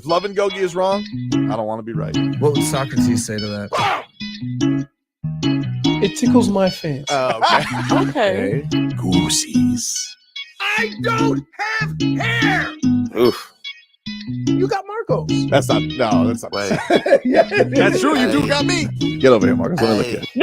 love and Gogi is wrong, I don't want to be right. What would Socrates say to that? It tickles my fancy. Okay. Goosies. I don't have hair. Oof. You got Marcos. That's not Wait. Yeah, That's true. You do got me. Get over here, Marcus. Let me look at you.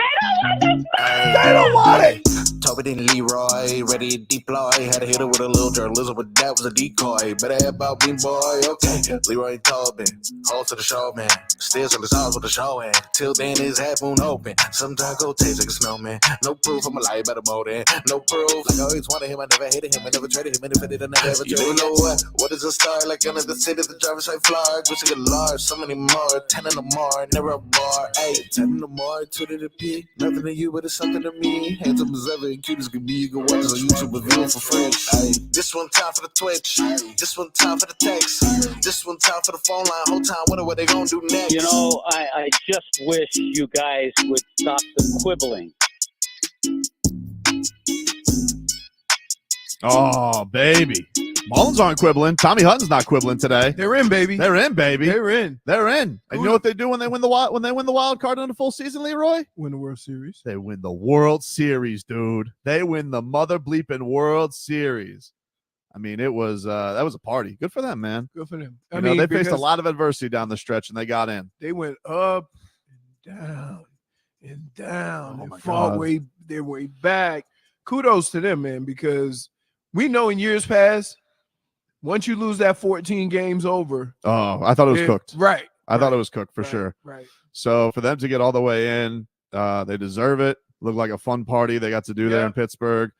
They don't want it. Tobin and Leroy, ready to deploy. Had to hit it with a little journalism, but that was a decoy. Better have about me, boy. Okay. Leroy and Tobin, hold to the show, man. Still on the stars with the show, and till then his half moon open. Sometimes go taste like a snowman. No proof, I'm a lie about a molding. No proof. Like I always wanted him, I never hated him, I never traded him, and if I did, I never ever traded him. You know what? What is a star? Like under the city, the driver's side fly. Wish I could large, so many more. 10 in the more, never a bar. Hey, 10 in the more, 2 to the P. Nothing to you, but it's something to me. Handsome as ever, and cute as could be. You can watch us on YouTube with view for free. Hey, this one time for the Twitch. This one time for the text. This one time for the phone line. Whole time, wonder what they gonna do next. You know, I just wish you guys would stop the quibbling. Oh, baby. Marlins aren't quibbling. Tommy Hutton's not quibbling today. They're in, baby. They're in, baby. They're in. They're in. And you know what they do when they win the wild card in the full season, Leroy? Win the World Series. They win the World Series, dude. They win the mother bleeping World Series. I mean, it was that was a party. Good for them, man. Good for them. I mean, they faced a lot of adversity down the stretch, and they got in. They went up and down and down Oh and my fought God. their way back. Kudos to them, man, because we know in years past, once you lose that 14 games over. Oh, I thought it was cooked. Right. I thought it was cooked for sure. Right. So for them to get all the way in, they deserve it. Looked like a fun party they got to do there in Pittsburgh.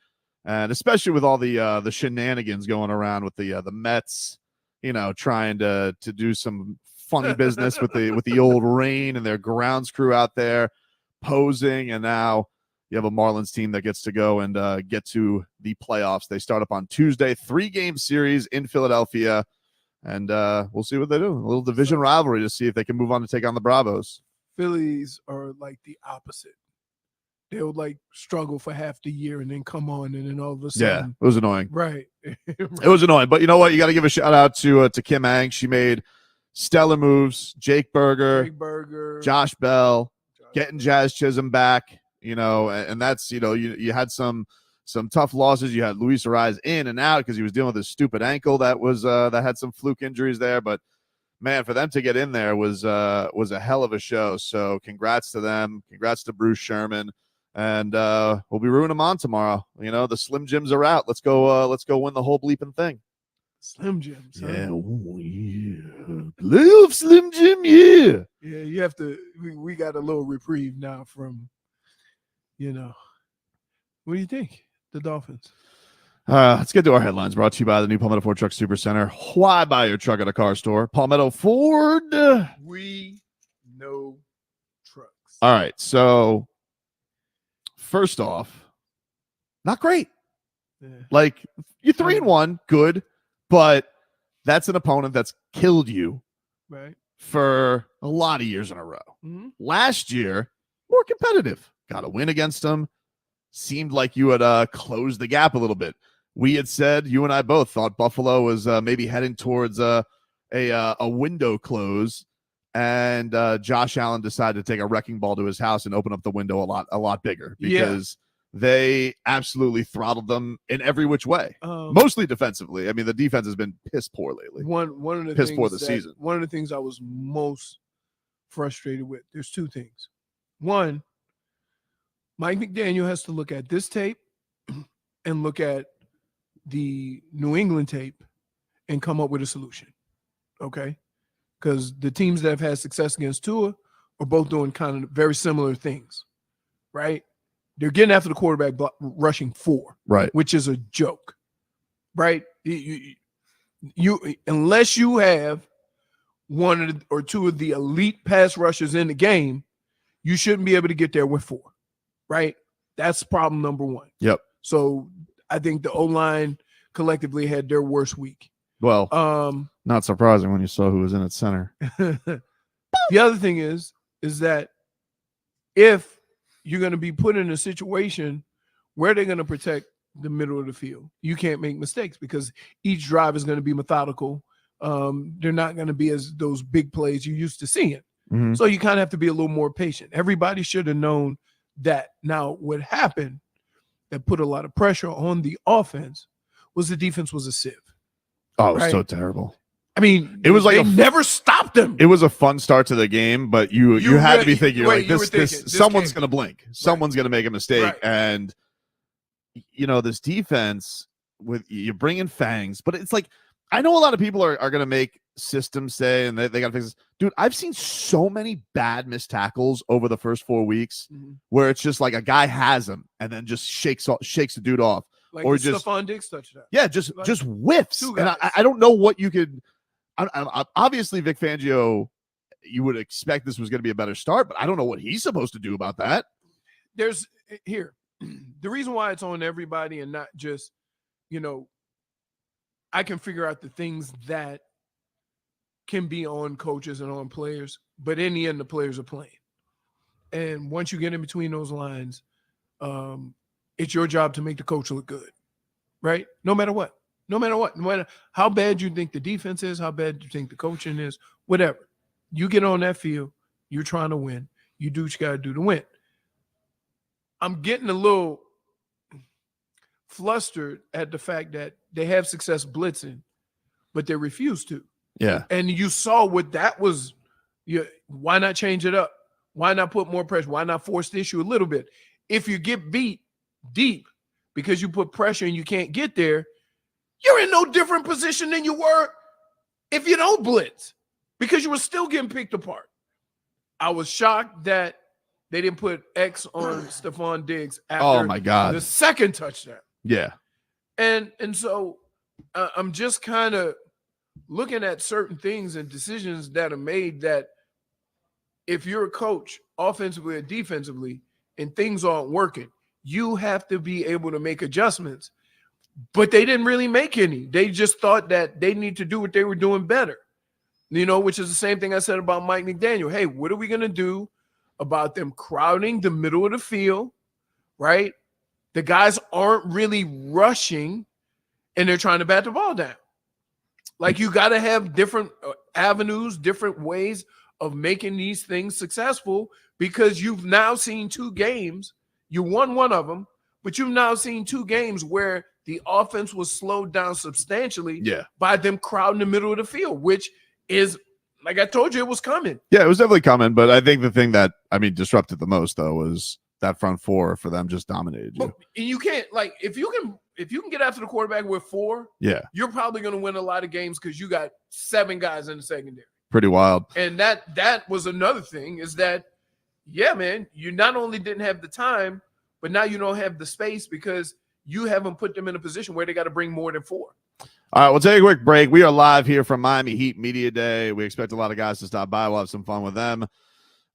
And especially with all the shenanigans going around with the Mets, you know, trying to do some funny business with the old rain and their grounds crew out there posing. And now you have a Marlins team that gets to go and get to the playoffs. They start up on Tuesday, 3-game series in Philadelphia. And we'll see what they do. A little division rivalry to see if they can move on to take on the Bravos. Phillies are like the opposite. They'll like struggle for half the year and then come on, and then all of a sudden. Yeah, it was annoying. Right. It was annoying. But you know what? You got to give a shout out to Kim Ang. She made stellar moves. Jake Berger, Josh Bell, getting Jazz Chisholm back. You know, and that's, you know, you had some tough losses. You had Luis Ariz in and out because he was dealing with his stupid ankle that was that had some fluke injuries there. But man, for them to get in there was a hell of a show. So congrats to them. Congrats to Bruce Sherman. And we'll be rooting them on tomorrow. You know, the Slim Jims are out. Let's go win the whole bleeping thing. Slim Jims. Huh? Yeah. Oh, yeah. Playoff Slim Jim. Yeah. Yeah, you have to. We got a little reprieve now from, you know. What do you think? The Dolphins. Let's get to our headlines. Brought to you by the new Palmetto Ford Truck Super Center. Why buy your truck at a car store? Palmetto Ford. We know trucks. All right. So first off, not great. Yeah. Like, you're 3-1, good, but that's an opponent that's killed you Right. for a lot of years in a row. Mm-hmm. Last year, more competitive. Got a win against them. Seemed like you had closed the gap a little bit. We had said, you and I both thought Buffalo was maybe heading towards a window close, and Josh Allen decided to take a wrecking ball to his house and open up the window a lot bigger because they absolutely throttled them in every which way, mostly defensively. I mean, the defense has been piss poor lately. One of the piss things poor this season. One of the things I was most frustrated with. There's two things. One, Mike McDaniel has to look at this tape and look at the New England tape and come up with a solution. Okay? Because the teams that have had success against Tua are both doing kind of very similar things, right? They're getting after the quarterback rushing 4, right? Which is a joke, right? You unless you have one or two of the elite pass rushers in the game, you shouldn't be able to get there with 4, right? That's problem number 1. Yep. So I think the OLine collectively had their worst week. Well, not surprising when you saw who was in at center. The other thing is that if you're going to be put in a situation where they're going to protect the middle of the field, you can't make mistakes because each drive is going to be methodical they're not going to be as those big plays you used to seeing. Mhm. So you kind of have to be a little more patient. Everybody should have known that. Now, what happened that put a lot of pressure on the offense was the defense was a sieve. Oh, it was Right. so terrible. I mean, It was like they a never stopped them. It was a fun start to the game, but you had to be thinking like you were this. thinking, this Someone's game- going to blink. Someone's going to make a mistake, Right. and this defense with you bring in Fangs, but it's like I know a lot of people are going to make systems say and they got to fix this. Dude, I've seen so many bad missed tackles over the first 4 weeks where it's just like a guy has him and then just shakes the dude off, like or the just Stephon Diggs touchdown. yeah, just whiffs. two And guys. I don't know what you could. Obviously, Vic Fangio, you would expect this was going to be a better start, but I don't know what he's supposed to do about that. There's here the reason why it's on everybody and not just, I can figure out the things that can be on coaches and on players, but in the end, the players are playing. And once you get in between those lines, it's your job to make the coach look good, right? No matter what, no matter how bad you think the defense is, how bad you think the coaching is, whatever. You get on that field, you're trying to win. You do what you got to do to win. I'm getting a little flustered at the fact that they have success blitzing, but they refuse to. Yeah. And you saw what that was. Why not change it up? Why not put more pressure? Why not force the issue a little bit? If you get beat deep because you put pressure and you can't get there, you're in no different position than you were if you don't blitz because you were still getting picked apart. I was shocked that they didn't put X on Stephon Diggs after my God. the second touchdown. Yeah. And so I'm just kind of looking at certain things and decisions that are made that if you're a coach, offensively or defensively, and things aren't working, you have to be able to make adjustments. But they didn't really make any. They just thought that they need to do what they were doing better, which is the same thing I said about Mike McDaniel. Hey, what are we going to do about them crowding the middle of the field, right? The guys aren't really rushing, and they're trying to bat the ball down. Like, you got to have different avenues, different ways of making these things successful because you've now seen 2 games. You won one of them, but you've now seen 2 games where the offense was slowed down substantially by them crowding the middle of the field, which is, like I told you, it was coming. Yeah, it was definitely coming. But I think the thing that, disrupted the most, though, was that front four for them just dominated you. And you can't, like, if you can get after the quarterback with 4, you're probably going to win a lot of games because you got 7 guys in the secondary. Pretty wild. And that was another thing is that, man, you not only didn't have the time, but now you don't have the space because you haven't put them in a position where they got to bring more than 4. All right, we'll take a quick break. We are live here from Miami Heat Media Day. We expect a lot of guys to stop by. We'll have some fun with them.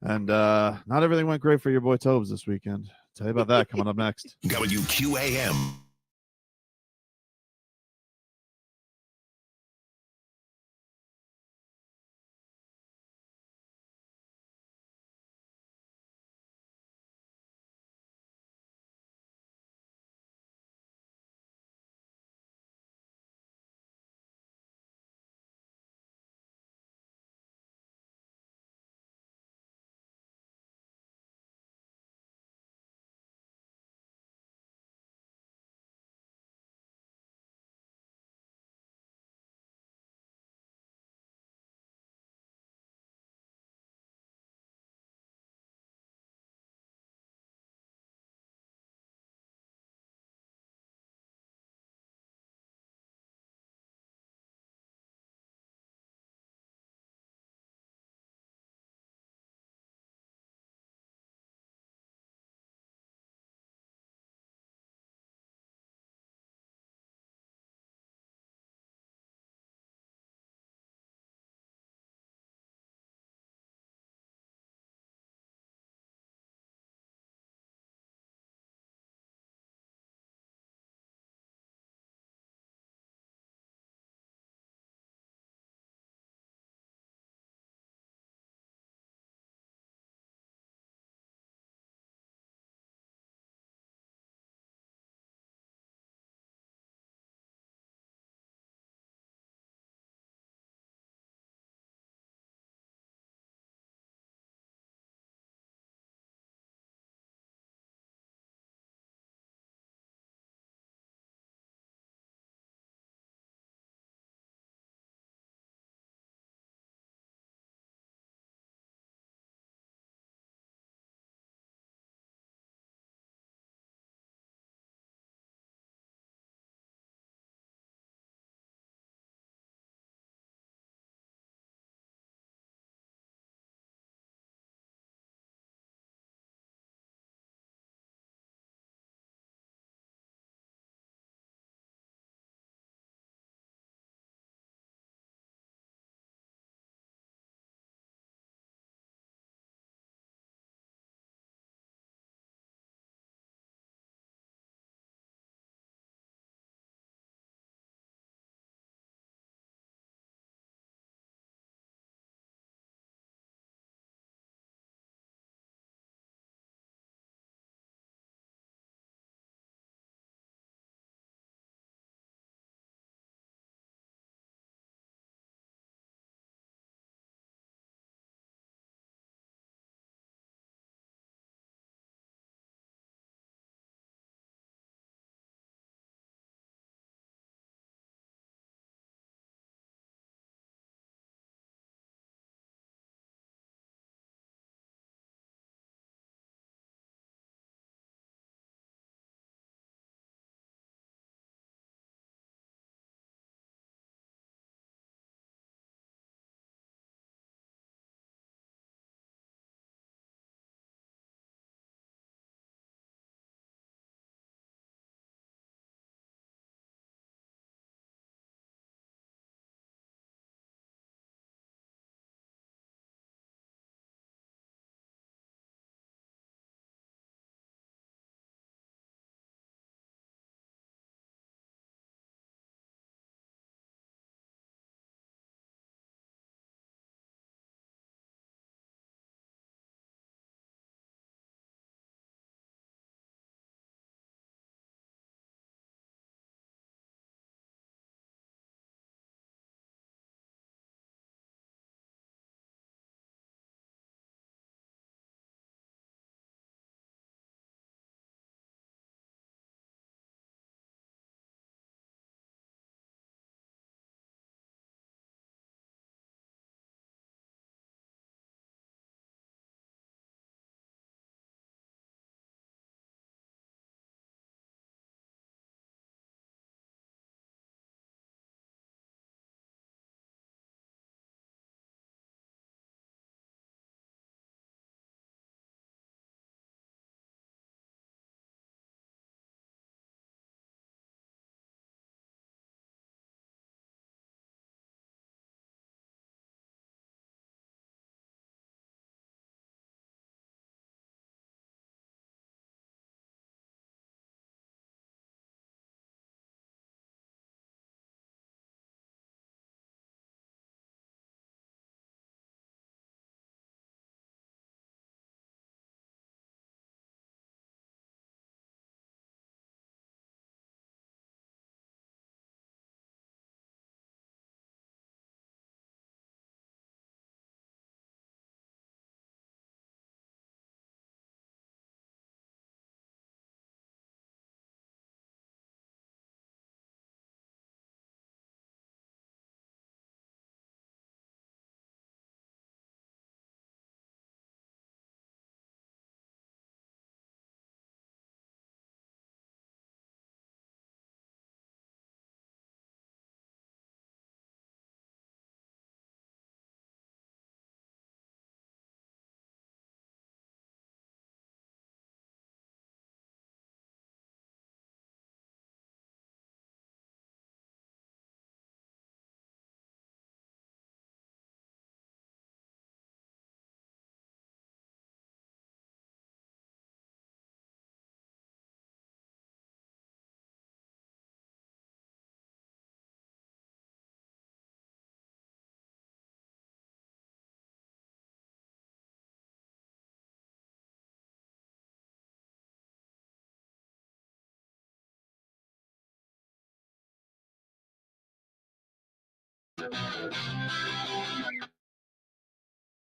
And not everything went great for your boy Tobes this weekend. I'll tell you about that coming up next. WQAM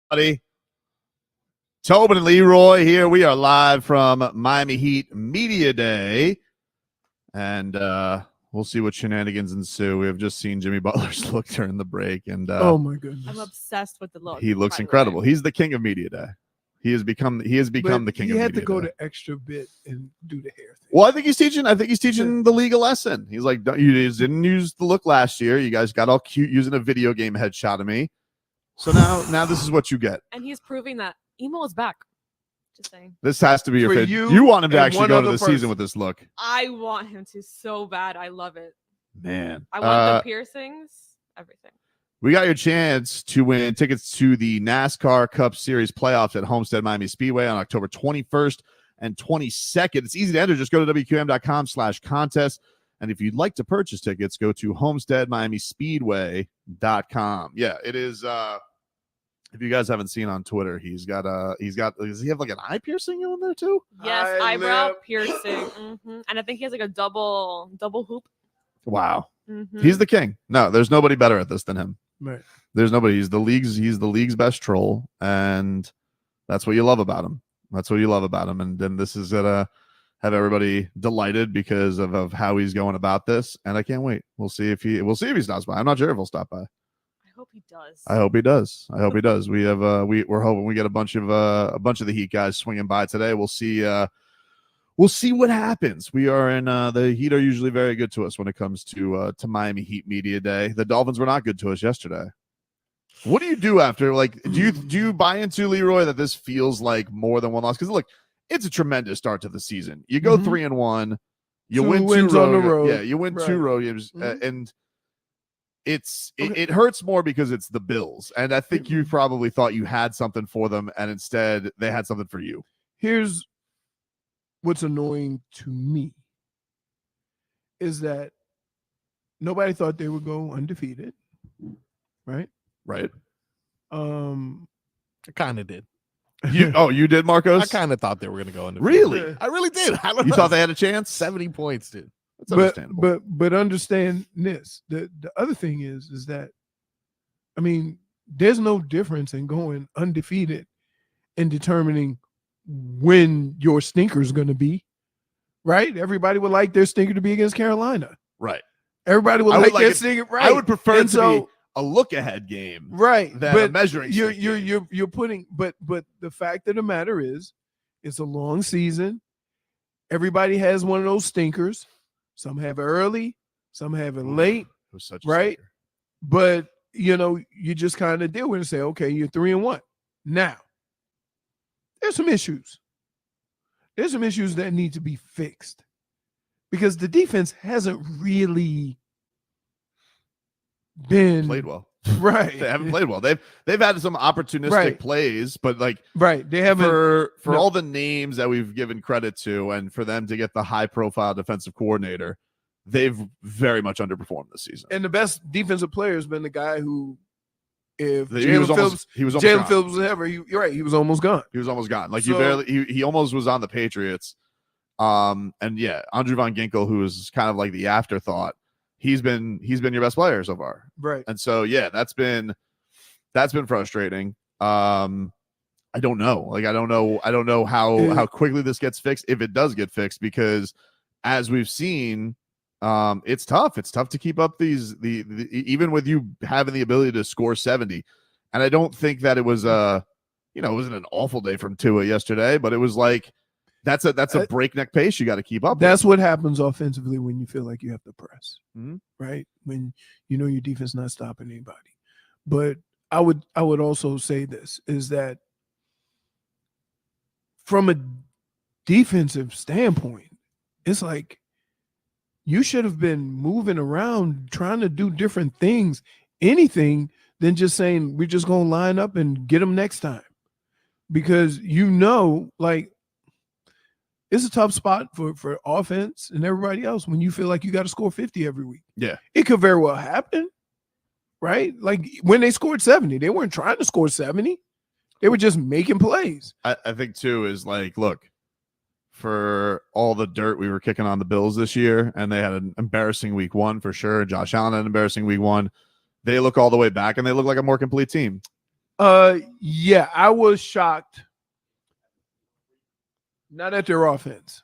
Buddy. Tobin and Leroy here. We are live from Miami Heat Media Day. And we'll see what shenanigans ensue. We have just seen Jimmy Butler's look during the break. And Oh my goodness. I'm obsessed with the look. he looks by the incredible. way. He's the king of Media Day. He has become But the king of Media Day. he had to go the extra bit and do the hair thing. Well, I think he's teaching the league a lesson. He's like, you didn't use the look last year. You guys got all cute using a video game headshot of me. So now this is what you get. And he's proving that emo is back. Just saying. This has to be your For fit. you You want him to and actually one go to other the season person. with this look. I want him to so bad. I love it. Man. I want the piercings, everything. We got your chance to win tickets to the NASCAR Cup Series playoffs at Homestead Miami Speedway on October 21st and 22nd. It's easy to enter. Just go to WQM.com/contest. And if you'd like to purchase tickets, go to HomesteadMiamiSpeedway.com. Yeah, it is. If you guys haven't seen on Twitter, does he have like an eye piercing on there too? Yes, eyebrow Eyelid. piercing. And I think he has like a double hoop. Wow. Mhm. He's the king. No, there's nobody better at this than him. Right. There's nobody. He's the league's best troll, and that's what you love about him. And then this is gonna have everybody delighted because of how he's going about this. And I can't wait. We'll see if he stops by. I'm not sure if he'll stop by. I hope he does. I hope he does. We have we're hoping we get a bunch of the Heat guys swinging by today. We'll see. We'll see what happens. We are in the Heat are usually very good to us when it comes to Miami Heat Media Day. The Dolphins were not good to us yesterday. What do you do after? Like, do you buy into, Leroy, that this feels like more than one loss? Because look, it's a tremendous start to the season. You go 3-1, you Two win wins 2 on the road. road. Yeah, you win 2 Right. road games, Mhm. and it hurts more because it's the Bills. And I think you probably thought you had something for them, and instead they had something for you. Here's what's annoying to me is that nobody thought they would go undefeated, right? Right? I kind of did. You did, Marcos? I kind of thought they were going to go into. Really? I really did. I don't You know. thought they had a chance? 70 points, dude. That's understandable. But understand this. The other thing is that, I mean, there's no difference in going undefeated and determining when your stinker is going to be, right? Everybody would like their stinker to be against Carolina. Right. Everybody would I would like like their it- stinker, right? I would prefer it And to so- be a look-ahead game right, than a measuring stick game. you're putting, but the fact of the matter is, it's a long season. Everybody has one of those stinkers. Some have it early, some have it late, It was such a right? stinker. but you just kind of deal with it and say, okay, you're 3-1. Now, there's some issues. There's some issues that need to be fixed because the defense hasn't really been Played well. right. They haven't played well. They've had some opportunistic Right. plays, but like Right. They haven't. for no. all the names that we've given credit to, and for them to get the high-profile defensive coordinator, they've very much underperformed this season. And the best defensive player has been the guy who, if He was almost Jalen gone. Phillips was ever, you're right, he was almost gone. He was almost gone. Like So- he almost was on the Patriots. And yeah, Andrew Von Ginkel, who is kind of like the afterthought, he's been your best player so far. Right. And so yeah, that's been frustrating. I don't know. Like I don't know how quickly this gets fixed, if it does get fixed, because as we've seen, it's tough. It's tough to keep up these even with you having the ability to score 70. And I don't think that it was it wasn't an awful day from Tua yesterday, but it was like that's a breakneck pace you got to keep up with. That's what happens offensively when you feel like you have to press, Mhm. right? When your defense not stopping anybody. But I would also say this is that from a defensive standpoint, it's like you should have been moving around, trying to do different things, anything than just saying we're just going to line up and get them next time. Because like it's a tough spot for offense and everybody else when you feel like you got to score 50 every week. Yeah. It could very well happen, right? Like when they scored 70, they weren't trying to score 70. They were just making plays. I think too is like, look, for all the dirt we were kicking on the Bills this year, and they had an embarrassing week one for sure. Josh Allen had an embarrassing week one. they look all the way back and they look like a more complete team. Yeah, I was shocked. Not at their offense.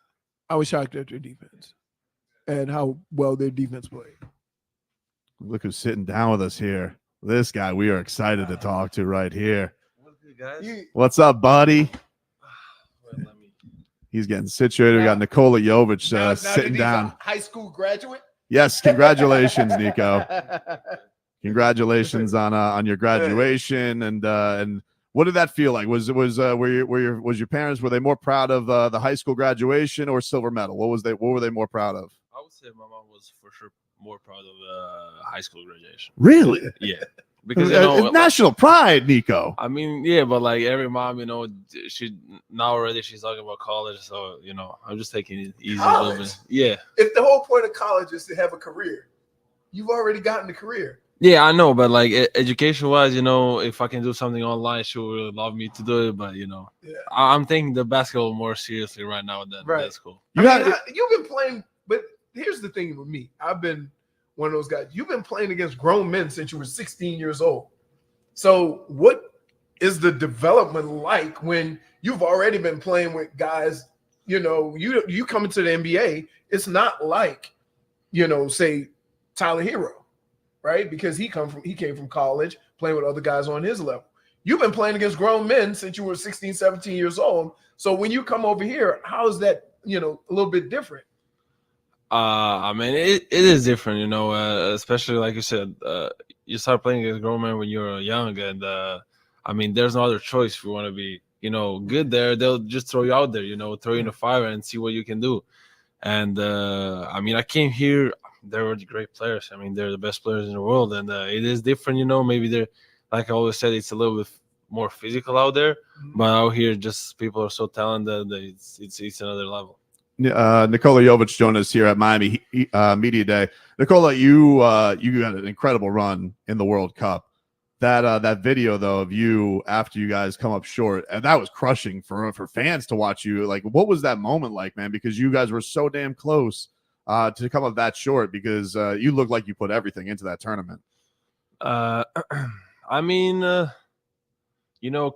I was shocked at their defense and how well their defense played. Look who's sitting down with us here. This guy we are excited to talk to right here. What's good, guys? What's up, buddy? Well, let me- He's getting situated. We got Nikola Jović Now sitting that he's down. a high school graduate. Yes, congratulations, Nico. Congratulations on your graduation and what did that feel like? Was your parents, were they more proud of the high school graduation or silver medal? What were they more proud of? I would say my mom was for sure more proud of high school graduation. Really? Yeah, because It's national pride, Nico. I mean, yeah, but like every mom, she's talking about college, so I'm just taking it easy a little bit. Yeah. If the whole point of college is to have a career, you've already gotten the career. Yeah, I know, but like education-wise, if I can do something online, she would love me to do it. But I'm taking the basketball more seriously right now than that's cool. You've been playing, but here's the thing with me. I've been one of those guys. You've been playing against grown men since you were 16 years old. So what is the development like when you've already been playing with guys? You come into the NBA, it's not like, say Tyler Herro. Right? Because he came from college playing with other guys on his level. You've been playing against grown men since you were 16, 17 years old. So when you come over here, how is that, a little bit different? I mean, it is different, especially like you said, you start playing against grown men when you're young. And I mean, there's no other choice if you want to be, good there. They'll just throw you out there, throw you in the fire and see what you can do. And I mean, I came here. They were great players. I mean, they're the best players in the world, and it is different. Maybe they're, like I always said, it's a little bit more physical out there, but out here, just people are so talented that it's another level. Nikola Jović joined us here at Miami Media Day. Nikola, you had an incredible run in the World Cup. That video though of you after you guys come up short, and that was crushing for fans to watch you. Like, what was that moment like, man? Because you guys were so damn close. To come up that short, because you look like you put everything into that tournament. I mean,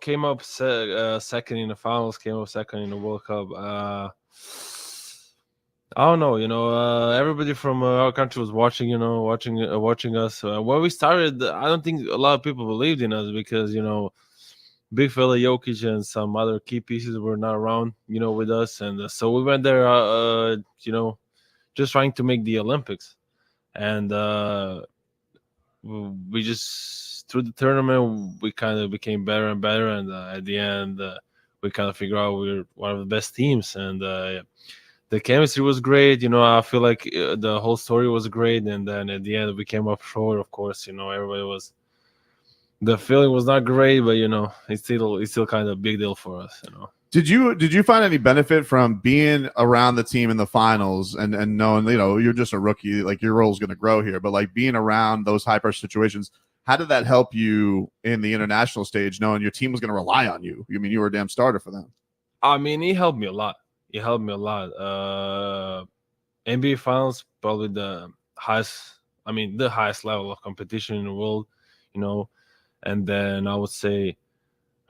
came up second in the finals, came up second in the World Cup. I don't know. Everybody from our country was watching. Watching us. When we started, I don't think a lot of people believed in us because big fella Jokic and some other key pieces were not around. With us, and so we went there. Just trying to make the Olympics, and we just through the tournament we kind of became better and better, and at the end we kind of figured out we were one of the best teams, and the chemistry was great. I feel like the whole story was great, and then at the end we came up short. Of course, everybody was. The feeling was not great, but it's still kind of a big deal for us. Did you find any benefit from being around the team in the finals and knowing, you're just a rookie, like your role is going to grow here, but like being around those high pressure situations, how did that help you in the international stage, knowing your team was going to rely on you? I mean, you were a damn starter for them. I mean, he helped me a lot. NBA finals, probably the highest level of competition in the world, and then I would say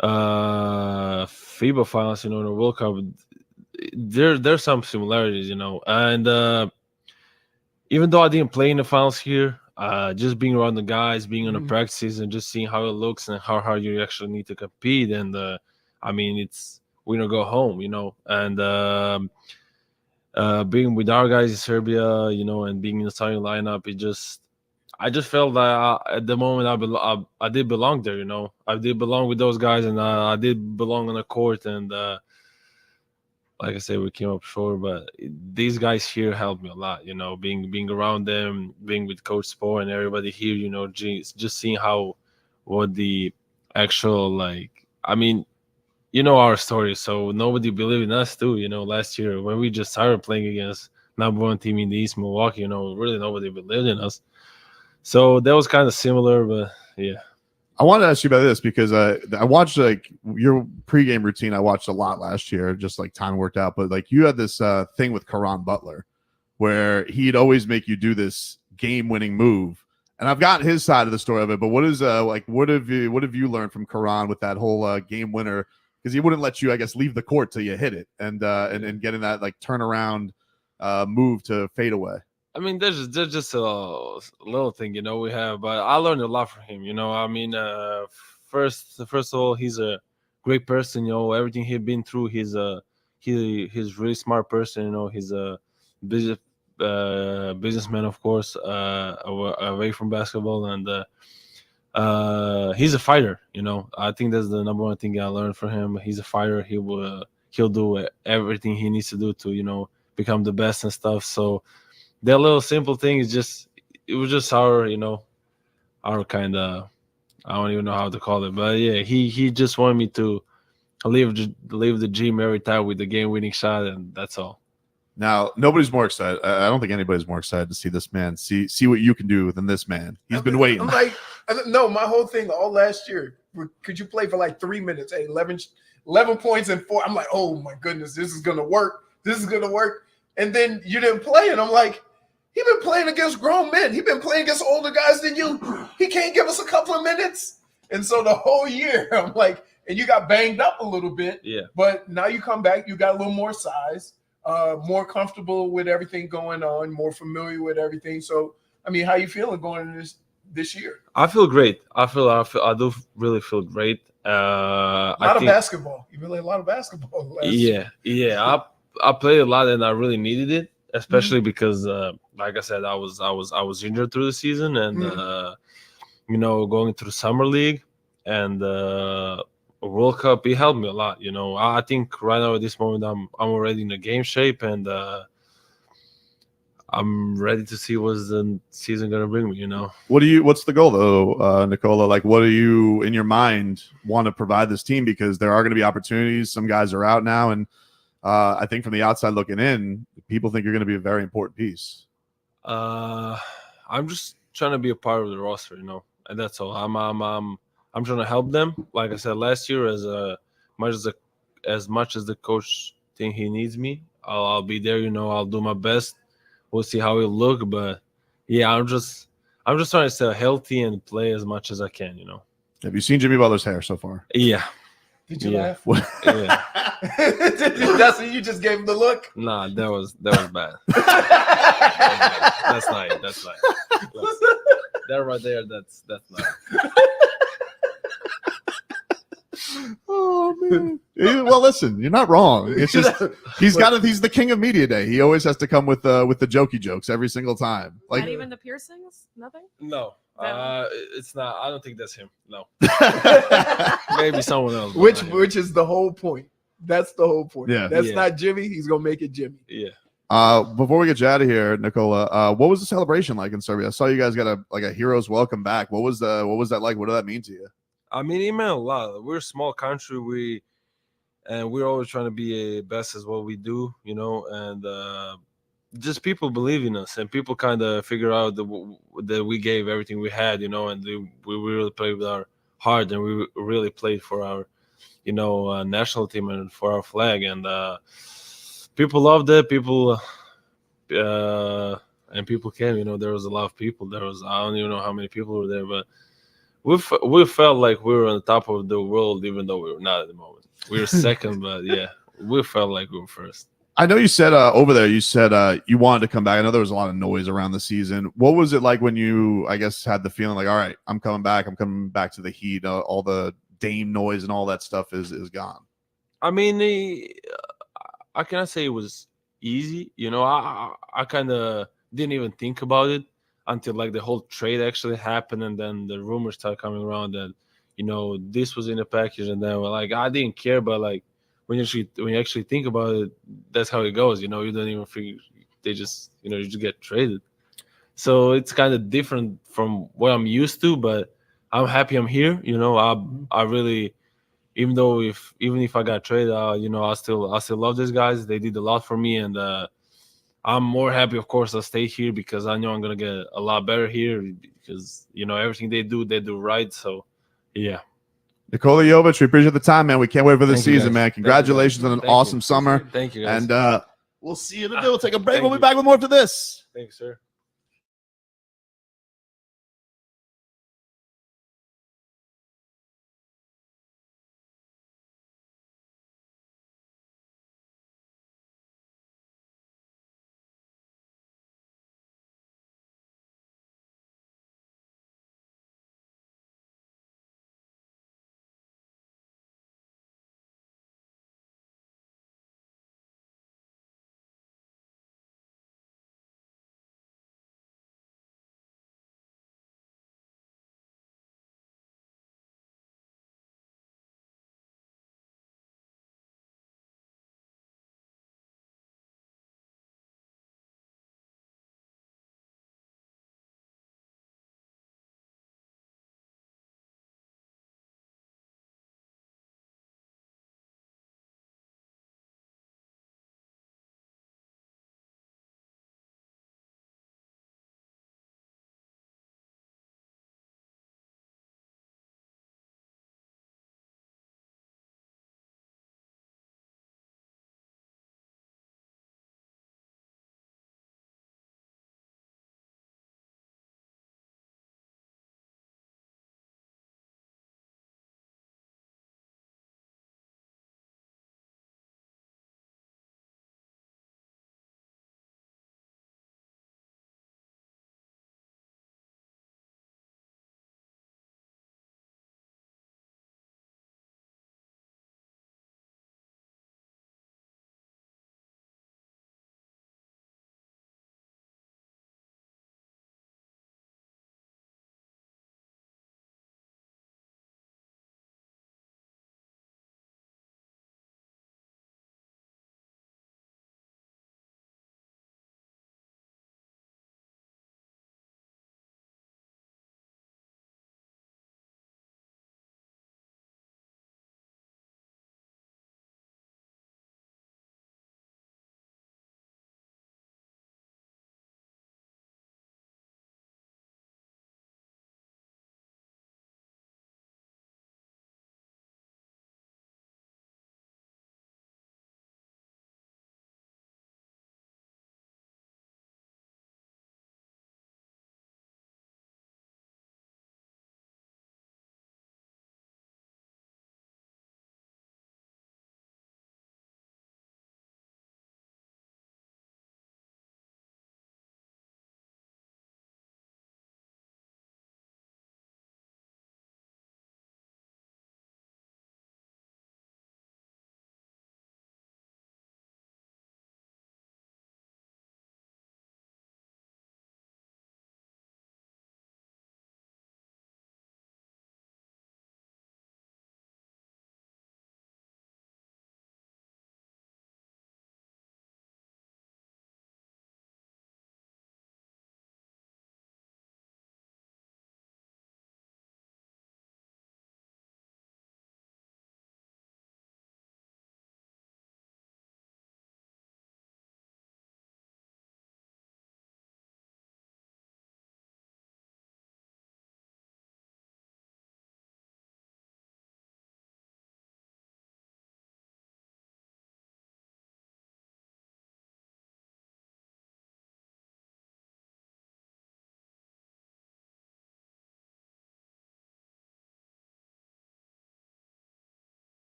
FIBA finals, in the World Cup, there's some similarities, and even though I didn't play in the finals here, just being around the guys, being on the practices, and just seeing how it looks and how hard you actually need to compete, and I mean, it's win or go home, and being with our guys in Serbia, and being in the starting lineup, I just felt that at the moment I did belong there, I did belong with those guys, and I did belong on the court, and like I said, we came up short, but these guys here helped me a lot, being around them, being with Coach Spore and everybody here, just seeing what the actual, I mean, our story, so nobody believed in us too, last year when we just started playing against number one team in the East, Milwaukee, really nobody believed in us. So that was kind of similar, but yeah. I wanted to ask you about this because I watched your pregame routine. I watched a lot last year, just like time worked out. But you had this thing with Jimmy Butler where he'd always make you do this game-winning move, And I've got his side of the story of it, but what is like? What have you learned from Karan with that whole game winner? Because he wouldn't let you, I guess, leave the court till you hit it, and getting that like turnaround move to fade away. I mean, there's just a little thing, you know, we have, but I learned a lot from him, you know. I mean, first of all, he's a great person, you know. Everything he's been through, he's really smart person, you know. He's a businessman, of course, away from basketball, and he's a fighter, you know. I think that's the number one thing I learned from him. He's a fighter. He'll do everything he needs to do to, you know, become the best and stuff. So that little simple thing is it was just our, you know, our kind of, I don't even know how to call it, but yeah, he just wanted me to leave the gym every time with the game-winning shot, and that's all. Now, nobody's more excited. I don't think anybody's more excited to see this man, see what you can do than this man. He's been waiting. I'm like, no, my whole thing all last year, could you play for like 3 minutes? Hey, 11 points and 4. I'm like, oh my goodness, this is going to work. This is going to work. And then you didn't play, and I'm like, he been playing against grown men. He been playing against older guys than you. He can't give us a couple of minutes. And so the whole year, I'm like, and you got banged up a little bit. Yeah. But now you come back, you got a little more size, more comfortable with everything going on, more familiar with everything. So, I mean, how you feeling going into this year? I feel great. I do really feel great. A lot of basketball. You really a lot of basketball. Yeah. I played a lot, and I really needed it, especially because, like I said, I was injured through the season, and you know, going through summer league and World Cup, it helped me a lot. You know, I think right now at this moment I'm already in a game shape, and I'm ready to see what's the season gonna bring me. You know, what's the goal though, Nikola? Like, what do you in your mind want to provide this team? Because there are going to be opportunities. Some guys are out now, and I think from the outside looking in, people think you're going to be a very important piece. I'm just trying to be a part of the roster, you know, and that's all. I'm trying to help them. Like I said last year, as much as the coach think he needs me, I'll be there. You know, I'll do my best. We'll see how it look, but yeah, I'm just trying to stay healthy and play as much as I can. You know. Have you seen Jimmy Butler's hair so far? Yeah. Did you laugh? Yeah. That's what you just gave him the look? Nah, that was bad. That's not it. That right there, that's not it. Oh man. Well, listen, you're not wrong. It's just he's the king of media day. He always has to come with the jokey jokes every single time. Like, not even the piercings? Nothing? No. It's not. I don't think that's him. No. Maybe someone else. Which is the whole point. That's the whole point. Yeah. That's not Jimmy. He's gonna make it Jimmy. Yeah. Before we get you out of here, Nikola, what was the celebration like in Serbia? I saw you guys got a hero's welcome back. What was that like? What did that mean to you? I mean, it meant a lot. We're a small country. We're always trying to be a best as what we do, you know, and just people believe in us, and people kind of figure out that we gave everything we had, you know, and we really played with our heart, and we really played for our, you know, national team and for our flag, and people loved it. People came, you know. There was a lot of people. I don't even know how many people were there, but we felt like we were on the top of the world, even though we were not at the moment. We were second, but yeah, we felt like we were first. I know you said over there, you said you wanted to come back. I know there was a lot of noise around the season. What was it like when you, I guess, had the feeling like, all right, I'm coming back to the Heat. All the Dame noise and all that stuff is gone. I mean, I cannot say it was easy. You know, I kind of didn't even think about it until like the whole trade actually happened, and then the rumors started coming around that, you know, this was in the package, and then like I didn't care, but like when you actually think about it, that's how it goes. You know, you don't even figure they just, you know, you just get traded. So it's kind of different from what I'm used to, but I'm happy I'm here. You know, I really, even if I got traded, you know, I still love these guys. They did a lot for me, and I'm more happy, of course, I stay here because I know I'm gonna get a lot better here because, you know, everything they do right. So, yeah. Nikola Jović, we appreciate the time, man. We can't wait for this Thank you, season, guys. man. Congratulations on an awesome summer. Thank you, guys. And we'll see you in a bit. We'll take a break. We'll be back with more after this. Thanks, sir.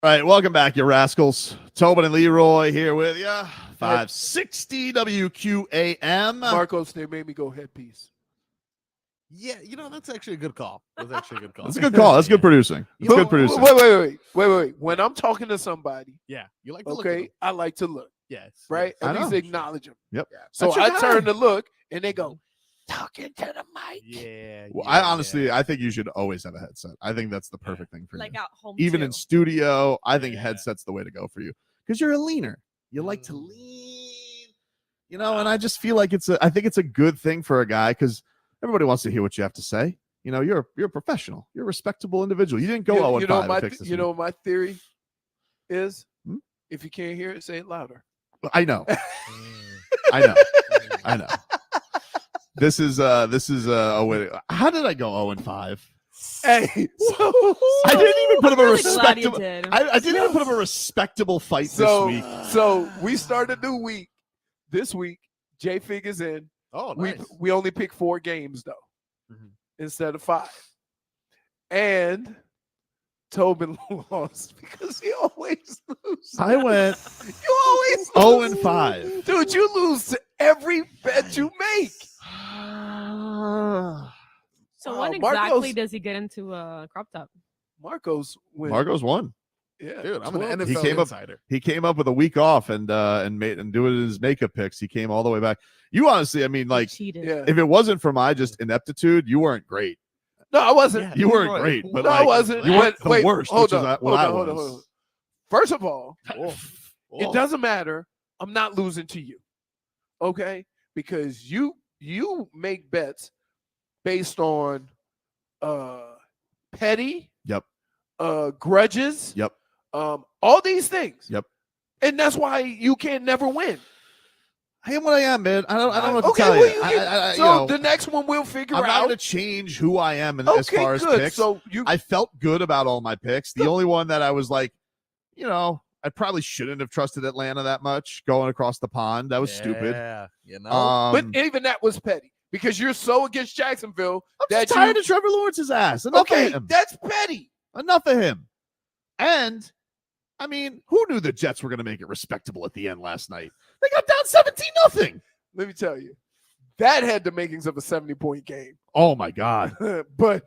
All right, welcome back, you rascals. Tobin and Leroy here with you. 560 WQAM. Marcos, they made me go headpiece. Yeah, that's actually a good call. That's actually a good call. That's a good call. That's good producing. That's good producing. Wait. When I'm talking to somebody, Yeah, you like to look. okay, I like to look, Yes. right? I At least know. acknowledge them. Yep. So That's your I guy. turn to look, and they go, talking to the mic. Yeah. Well, I honestly, I think you should always have a headset. I think that's the perfect thing for Like you. at home. Even too. in studio, I think Yeah. headset's the way to go for you because you're a leaner. You like to lean, and I just feel like I think it's a good thing for a guy because everybody wants to hear what you have to say. You're a professional. You're a respectable individual. You didn't go 0-5 picks this week. My theory is Hmm? if you can't hear it, say it louder. I know. I know. This is a way. How did I go 0-5? Hey, so I didn't even put up a I'm really glad you respectable. did. I didn't even put up a respectable fight this week. So we start a new week. This week, J Fig is in. Oh, nice. We only pick 4 games though, Mhm. instead of 5. And Tobin lost because he always loses. I went You always 0-5. dude. You lose to every bet you make. So Wow, when exactly Marcos- does he get into a crop top? Marcos wins. Marcos won. Yeah, Dude, I'm 12. an NFL He came up- insider. He came up with a week off and doing his makeup picks. He came all the way back. You honestly, I mean, like, Cheated. Yeah. if it wasn't for my just ineptitude, you weren't great. No, I wasn't. Yeah. You weren't Right. great, but No, I like, wasn't. you weren't the Wait, worst, hold which is on, what I hold on, was. hold on. First of all, Whoa. it doesn't matter. I'm not losing to you, okay? Because you make bets based on petty, Yep. grudges, Yep. all these things. Yep. And that's why you can never win. I am what I am, man. I don't know what to Okay, tell well, you. so the next one we'll figure I'm not out. going to change who I am as Okay, far as good. picks. So you I felt good about all my picks. The only one that I was like, I probably shouldn't have trusted Atlanta that much going across the pond. That was stupid. Yeah. but even that was petty because you're so against Jacksonville I'm that just tired of Trevor Lawrence's ass. Enough okay, of him. that's petty. Enough of him. And I mean, who knew the Jets were going to make it respectable at the end last night? They got down 17-0. Let me tell you, that had the makings of a 70-point game. Oh my God. But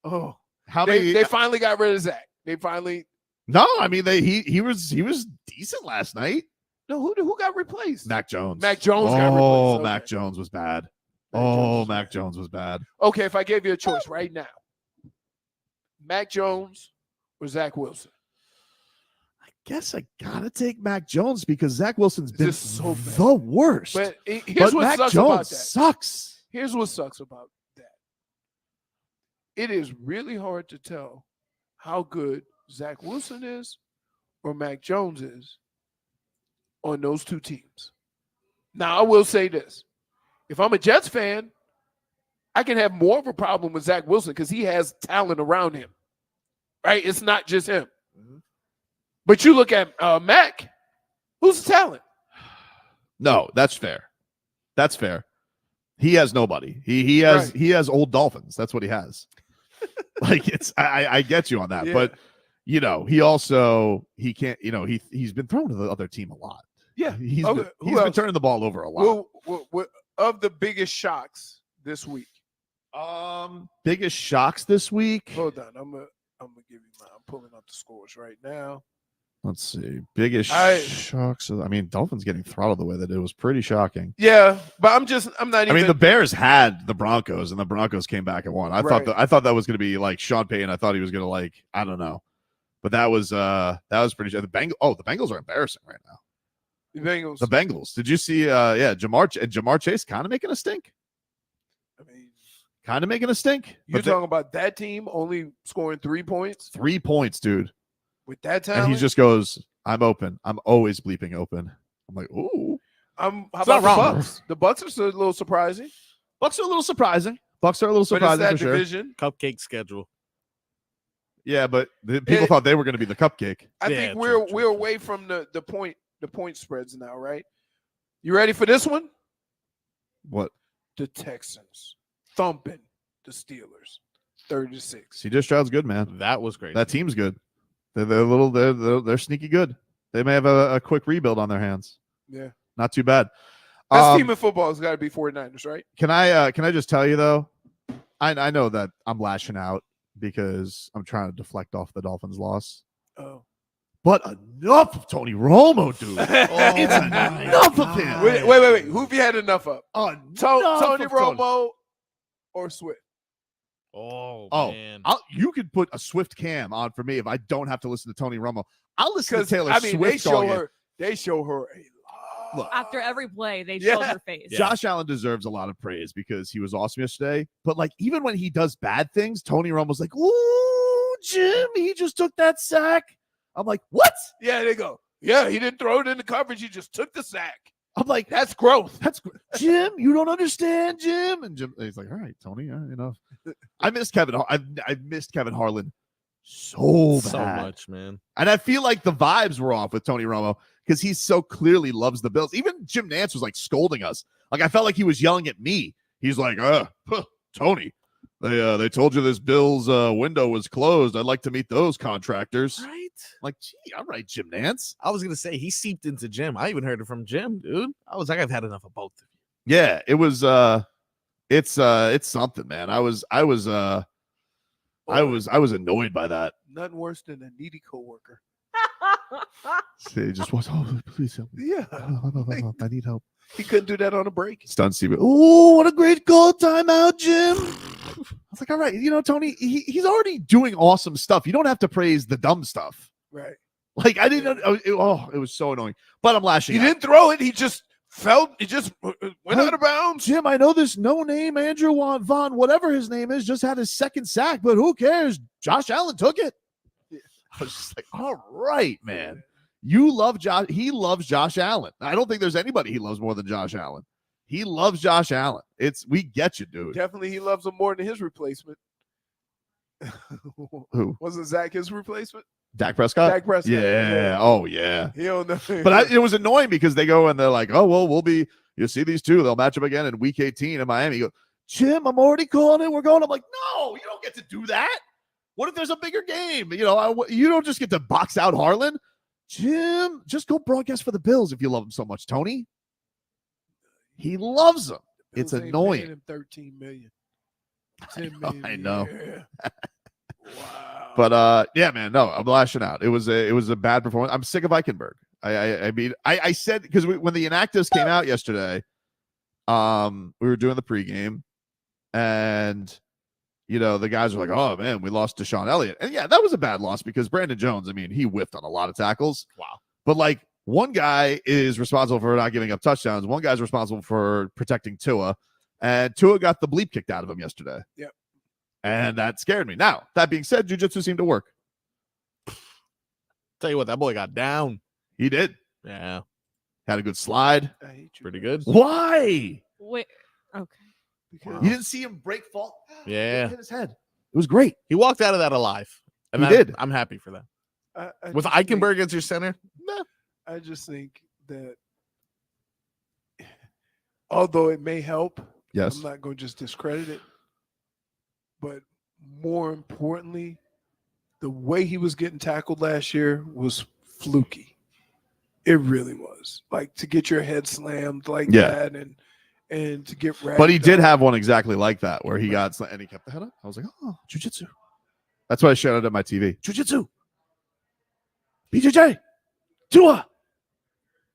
How many? they finally got rid of Zach. They finally No, I mean he was decent last night. no who got replaced? Mac Jones. Mac Jones got replaced. Oh, Okay. Mac Jones was bad. Mac Mac Jones Jones was was bad. Okay, if I gave you a choice right now, Mac Jones or Zach Wilson? I guess I gotta take Mac Jones because Zach Wilson's been This is so bad. the worst. But here's But what Mac sucks Jones about that. sucks. Here's what sucks about that. It is really hard to tell how good Zach Wilson is or Mac Jones is on those two teams. Now, I will say this. If I'm a Jets fan, I can have more of a problem with Zach Wilson because he has talent around him, right? It's not just him. Mhm. But you look at Mac, who's the talent? No, that's fair. That's fair. He has nobody. He has old Dolphins. That's what he has. Like I get you on that, Yeah. but he can't. He's been thrown to the other team a lot. Yeah. He's Okay, been, who he's been else? turning the ball over a lot. Well, of the biggest shocks this week. Biggest shocks this week. Hold on, I'm gonna give you mine. I'm pulling up the scores right now. Let's see. Biggest I- shocks. I mean, Dolphins getting throttled the way that it was pretty shocking. Yeah, but I'm not I even. mean, the Bears had the Broncos, and the Broncos came back and won. I Right. thought that was going to be like Sean Payton. I thought he was going to I don't know, but that was pretty. The Bengals are embarrassing right now. the Bengals. The Bengals. Did you see? Jamar Chase kind of making a stink. I mean, Kind of making a stink. you're But they- talking about that team only scoring 3 points 3 points, dude. with that talent. And he just goes, "I'm open. I'm always bleeping open." I'm like, "Ooh." How It's about not the wrong. Bucks? The Bucks are still a little surprising, Bucks are a little surprising. But it's that for sure. division. Cupcake schedule. Yeah, but people thought they were going to be the cupcake. I Yeah, think true, we're true. away from the point spreads now, right? You ready for this one? What? The Texans thumping the Steelers, 30-6. CJ Stroud's good, man. That was great. That team's good. They're sneaky good. They may have a quick rebuild on their hands. Yeah. Not too bad. Best team in football has got to be 49ers, right? Can I just tell you though? I know that I'm lashing out because I'm trying to deflect off the Dolphins' loss. Oh. But enough of Tony Romo, dude. It's enough of him. Wait. Who have you had enough of? Tony of Romo or Swift? Oh, man. You could put a Swift cam on for me if I don't have to listen to Tony Romo. I'll listen to Taylor Swift. They show her a lot. Look, After every play, they showed her face. Josh Allen deserves a lot of praise because he was awesome yesterday. But like, even when he does bad things, Tony Romo's like, "Ooh, Jim, he just took that sack." I'm like, "What?" Yeah, they go. Yeah, he didn't throw it in the coverage. He just took the sack. I'm like, That's growth. Jim, you don't understand, Jim. And he's like, "All right, Tony, I missed Kevin. I missed Kevin Harlan so much, man. And I feel like the vibes were off with Tony Romo because he so clearly loves the Bills. Even Jim Nantz was like scolding us. Like I felt like he was yelling at me. He's like, Tony, they told you this Bills window was closed. I'd like to meet those contractors." Right? Like, gee, all right, Jim Nantz. I was gonna say he seeped into Jim. I even heard it from Jim, dude. I was like, I've had enough of both of you. Yeah, it was it's something, man. I was annoyed by that. Nothing worse than a needy coworker. He just was, please help me. Yeah. I need help. He couldn't do that on a break. Stun Steve. Oh, what a great call. Timeout, Jim. I was like, all right, Tony, he's already doing awesome stuff. You don't have to praise the dumb stuff. Right. Like, I didn't it was so annoying. But I'm lashing He out. didn't throw it. He just went out of bounds. Jim, I know this no-name Andrew Vaughn, whatever his name is, just had his second sack, but who cares? Josh Allen took it. Yeah. I was just like, all right, man. You love Josh. He loves Josh Allen. I don't think there's anybody he loves more than Josh Allen. He loves Josh Allen. We get you, dude. Definitely he loves him more than his replacement. Who? Wasn't Zach his replacement? Dak Prescott? Dak Prescott. Yeah. Oh, yeah. He don't know. But it was annoying because they go and they're like, oh, well, you'll see these two. They'll match up again in week 18 in Miami. You go, Jim, I'm already calling it. We're going. I'm like, no, you don't get to do that. What if there's a bigger game? You don't just get to box out Harlan. Jim, just go broadcast for the Bills if you love him so much, Tony. He loves them. It's annoying. Him $13 million. $10 million. I know. Yeah. Wow. But yeah, man, no, I'm lashing out. It was a bad performance. I'm sick of Eichenberg. I said because when the Inactives came out yesterday, we were doing the pregame, and the guys were like, "Oh man, we lost to Deshaun Elliott," and yeah, that was a bad loss because Brandon Jones. I mean, he whiffed on a lot of tackles. Wow. But like, one guy is responsible for not giving up touchdowns. One guy's responsible for protecting Tua, and Tua got the bleep kicked out of him yesterday. Yep. And that scared me. Now, that being said, jiu-jitsu seemed to work. Tell you what, that boy got down. He did. Yeah. Had a good slide. I hate you. Pretty good. Why? Wait. Okay. Because You didn't see him break fall? Yeah. Hit his head. It was great. He walked out of that alive. And He did. I'm happy for that. I With just think- Eichenberg as your center? Nah. I just think that although it may help, Yes. I'm not going to just discredit it. But more importantly, the way he was getting tackled last year was fluky. It really was. Like to get your head slammed like that and to get ragged. But he did up. have one exactly like that where he got and he kept the head up. I was like, oh, jiu-jitsu. That's why I shouted at my TV. Jiu-jitsu. BJJ. Tua.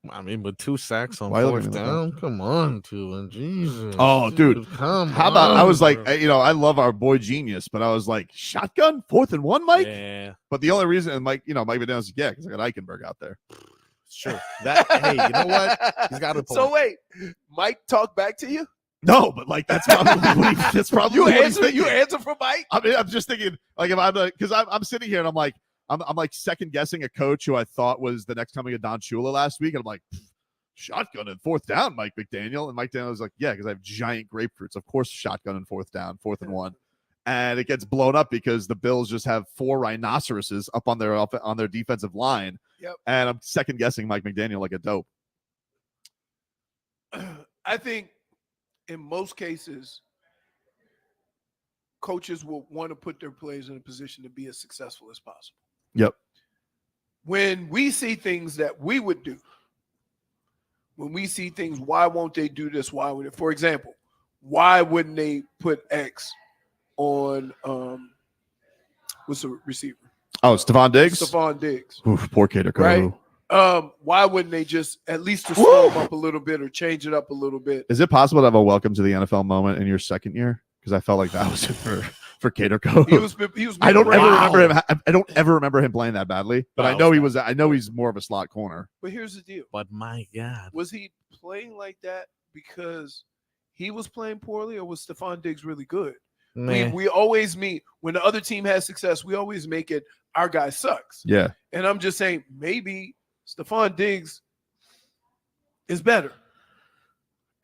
I mean, with 2 sacks on Why you looking fourth at me like down, come on, Tua, Jesus. Oh, dude. Come How about I on, was like, bro. I love our boy Genius, but I was like, shotgun, 4th and 1, Mike? Yeah, But the only reason, and Mike, Mike McDaniel's like, yeah, because I got Eichenberg out there. sure. That hey, you know what? He's got a point. So wait, Mike talked back to you? No, but like that's probably that's probably You what he's answer thinking. for Mike? I mean, I'm just thinking, like, if I'm because I'm sitting here and I'm like, I'm like second guessing a coach who I thought was the next coming of Don Shula last week, and I'm like, shotgun and 4th down, Mike McDaniel, and Mike Daniel was like, yeah, because I have giant grapefruits, of course, shotgun and 4th down, 4th and 1, and it gets blown up because the Bills just have 4 rhinoceroses up on their defensive line. Yep. And I'm second guessing Mike McDaniel like a dope. I think in most cases, coaches will want to put their players in a position to be as successful as possible. Yep. when we see things that we would do, when we see things, why won't they do this? Why would it? For example, why wouldn't they put X on what's the receiver? Oh, Stephon Diggs. Stephon Diggs. Oof, poor Kader Kohou. Right. Why wouldn't they just at least to slow him up a little bit or change it up a little bit? Is it possible to have a welcome to the NFL moment in your second year? Because I felt like that was it for Kader Kohou. He was. I don't ever remember him. I don't ever remember him playing that badly. But I know he was. I know he's more of a slot corner. But here's the deal. But my God, Was he playing like that because he was playing poorly, or was Stephon Diggs really good? We always meet when the other team has success. We always make it our guy sucks. Yeah. And I'm just saying maybe Stephon Diggs is better.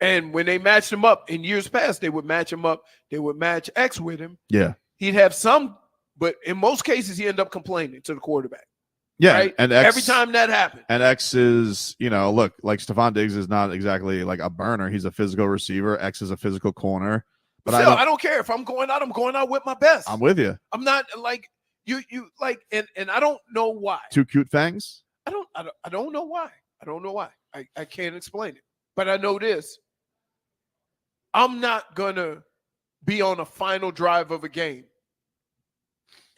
And when they matched him up in years past, they would match him up. They would match X with him. Yeah. He'd have some, but in most cases, he ended up complaining to the quarterback. Yeah. Right? And X, every time that happened. And X is, look, like Stephon Diggs is not exactly like a burner. He's a physical receiver. X is a physical corner. But still, I don't care. If I'm going out with my best. I'm with you. I'm not like you like, and I don't know why. Two cute fangs? I don't know why. I don't know why. I can't explain it. But I know this. I'm not gonna be on a final drive of a game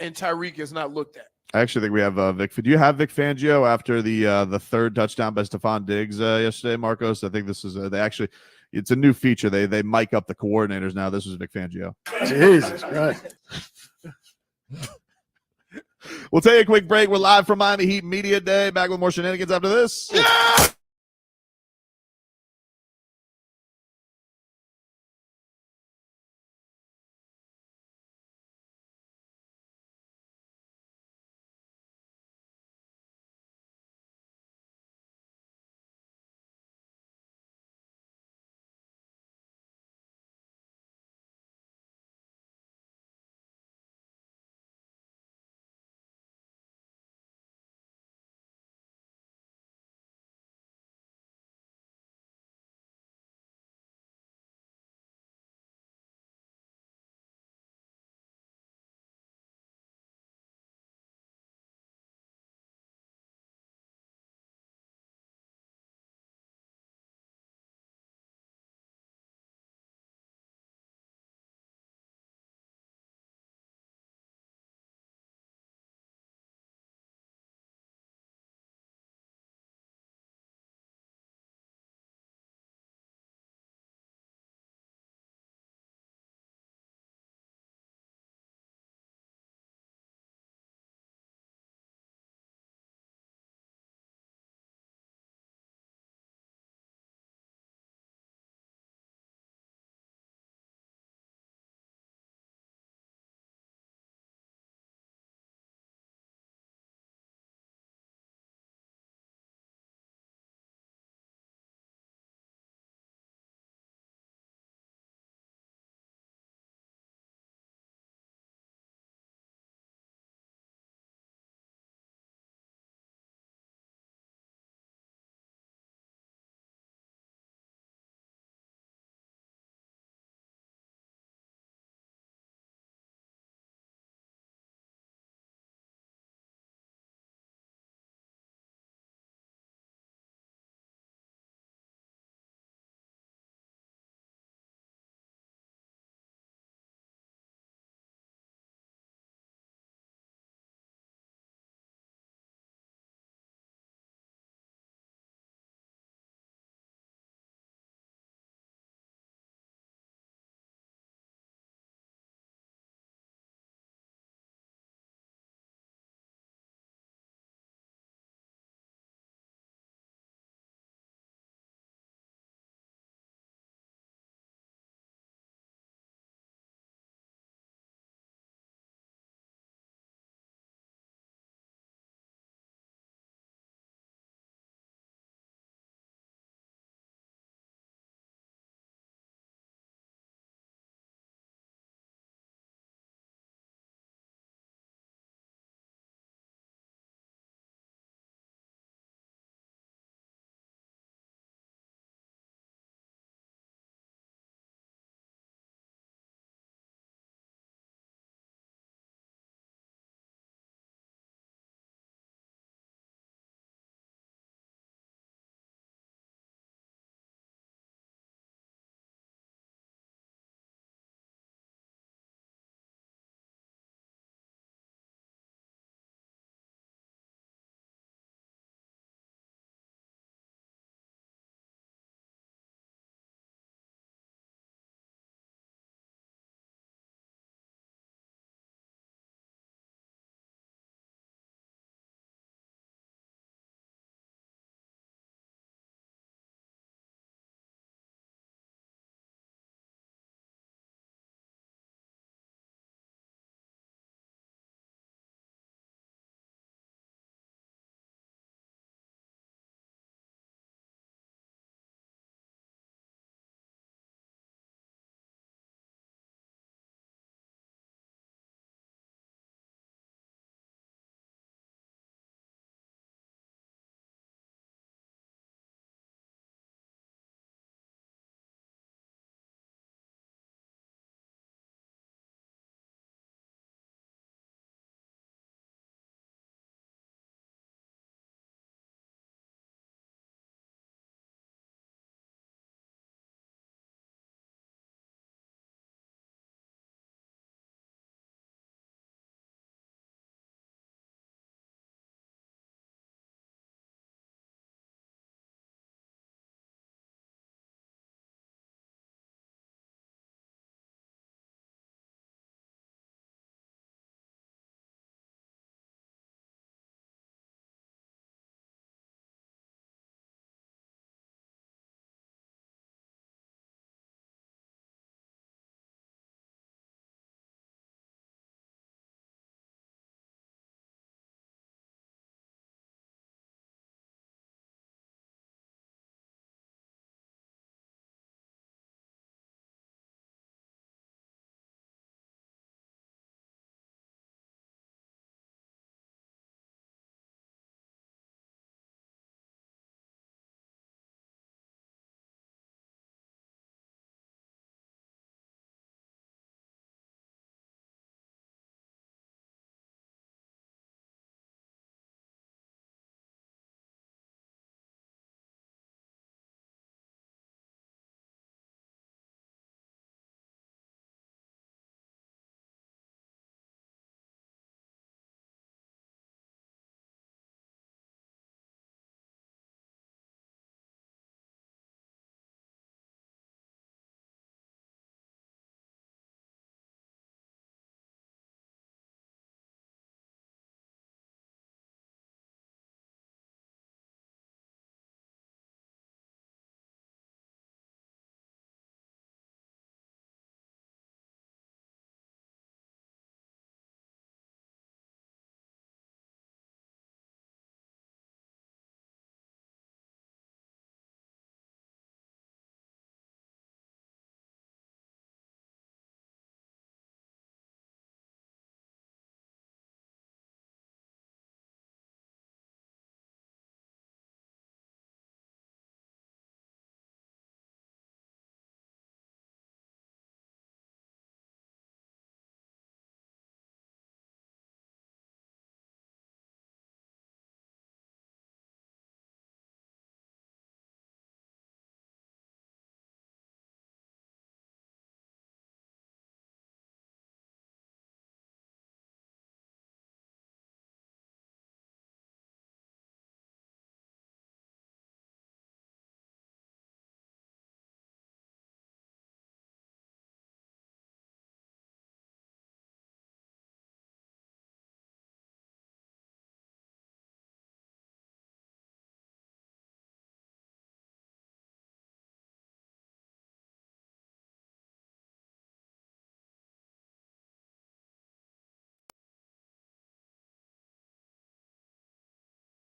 and Tyreek is not looked at. I actually think we have Vic. Do you have Vic Fangio after the third touchdown by Stephon Diggs yesterday, Marcos? I think this is it's a new feature. They mic up the coordinators now. This was Vic Fangio. Jesus Christ. We'll take a quick break. We're live from Miami Heat Media Day. Back with more shenanigans after this. Yeah!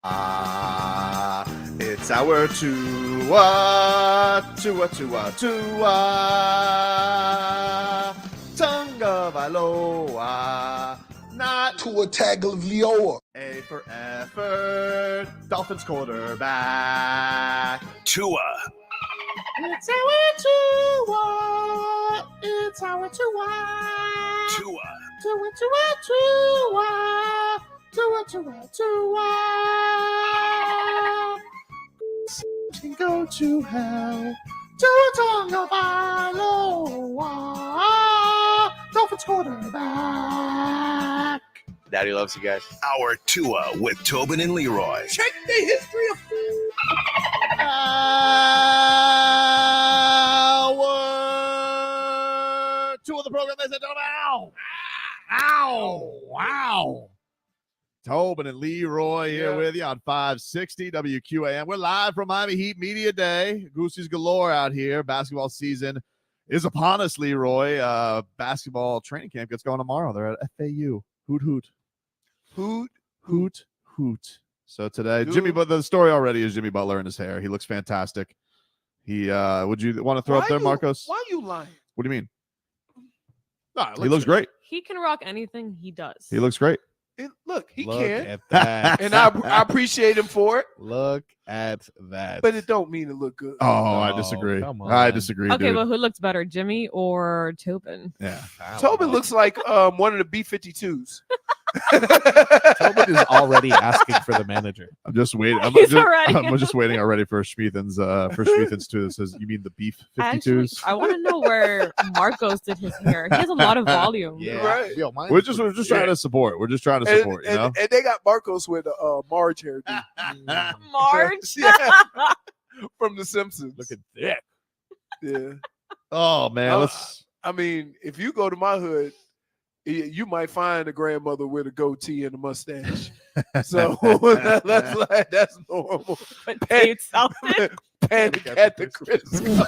It's our Tua, Tonga Valoa, not Tua Tagovailoa. A for effort, Dolphins quarterback. Tua. It's our Tua, it's our Tua. Tua. Can go to hell. Tonga Valoa, Dolphins quarterback. Daddy loves you guys. Our Tua with Tobin and Leroy. Check the history of food. Our Tua of the program, ladies and gentlemen. Ow! Wow. Tobin and Leroy here with you on 560 WQAM. We're live from Miami Heat Media Day. Goosey's galore out here. Basketball season is upon us, Leroy. Basketball training camp gets going tomorrow. They're at FAU. Hoot, hoot. Hoot. Hoot, hoot. So today, Jimmy, but the story already is Jimmy Butler in his hair. He looks fantastic. He, would you want to throw up there, Marcos? Why you lying? What do you mean? No, He looks great. He can rock anything he does. He looks great. Look, he Look can. at that. And I appreciate him for it, Look at that. but it don't mean it look good. Oh, I disagree. come I on. disagree, Okay, dude. but who looks better, Jimmy or Tobin? Yeah. Tobin looks like one of the B-52s. Tobin is already asking for the manager. I'm just waiting. I'm He's just, already- I'm just waiting already for Schmeethen's too. That says, you mean the beef 52s? I want to know where Marcos did his hair. He has a lot of volume. Right. Yo, mine We're is just pretty- trying to support. We're just trying to support, you know? And they got Marcos with a Marge hairdo. Marge. Yeah. From The Simpsons. Look at that. Yeah. Oh man, let's I mean, if you go to my hood, you might find a grandmother with a goatee and a mustache. So that's normal. But Tate Southern. Panic at the Christmas.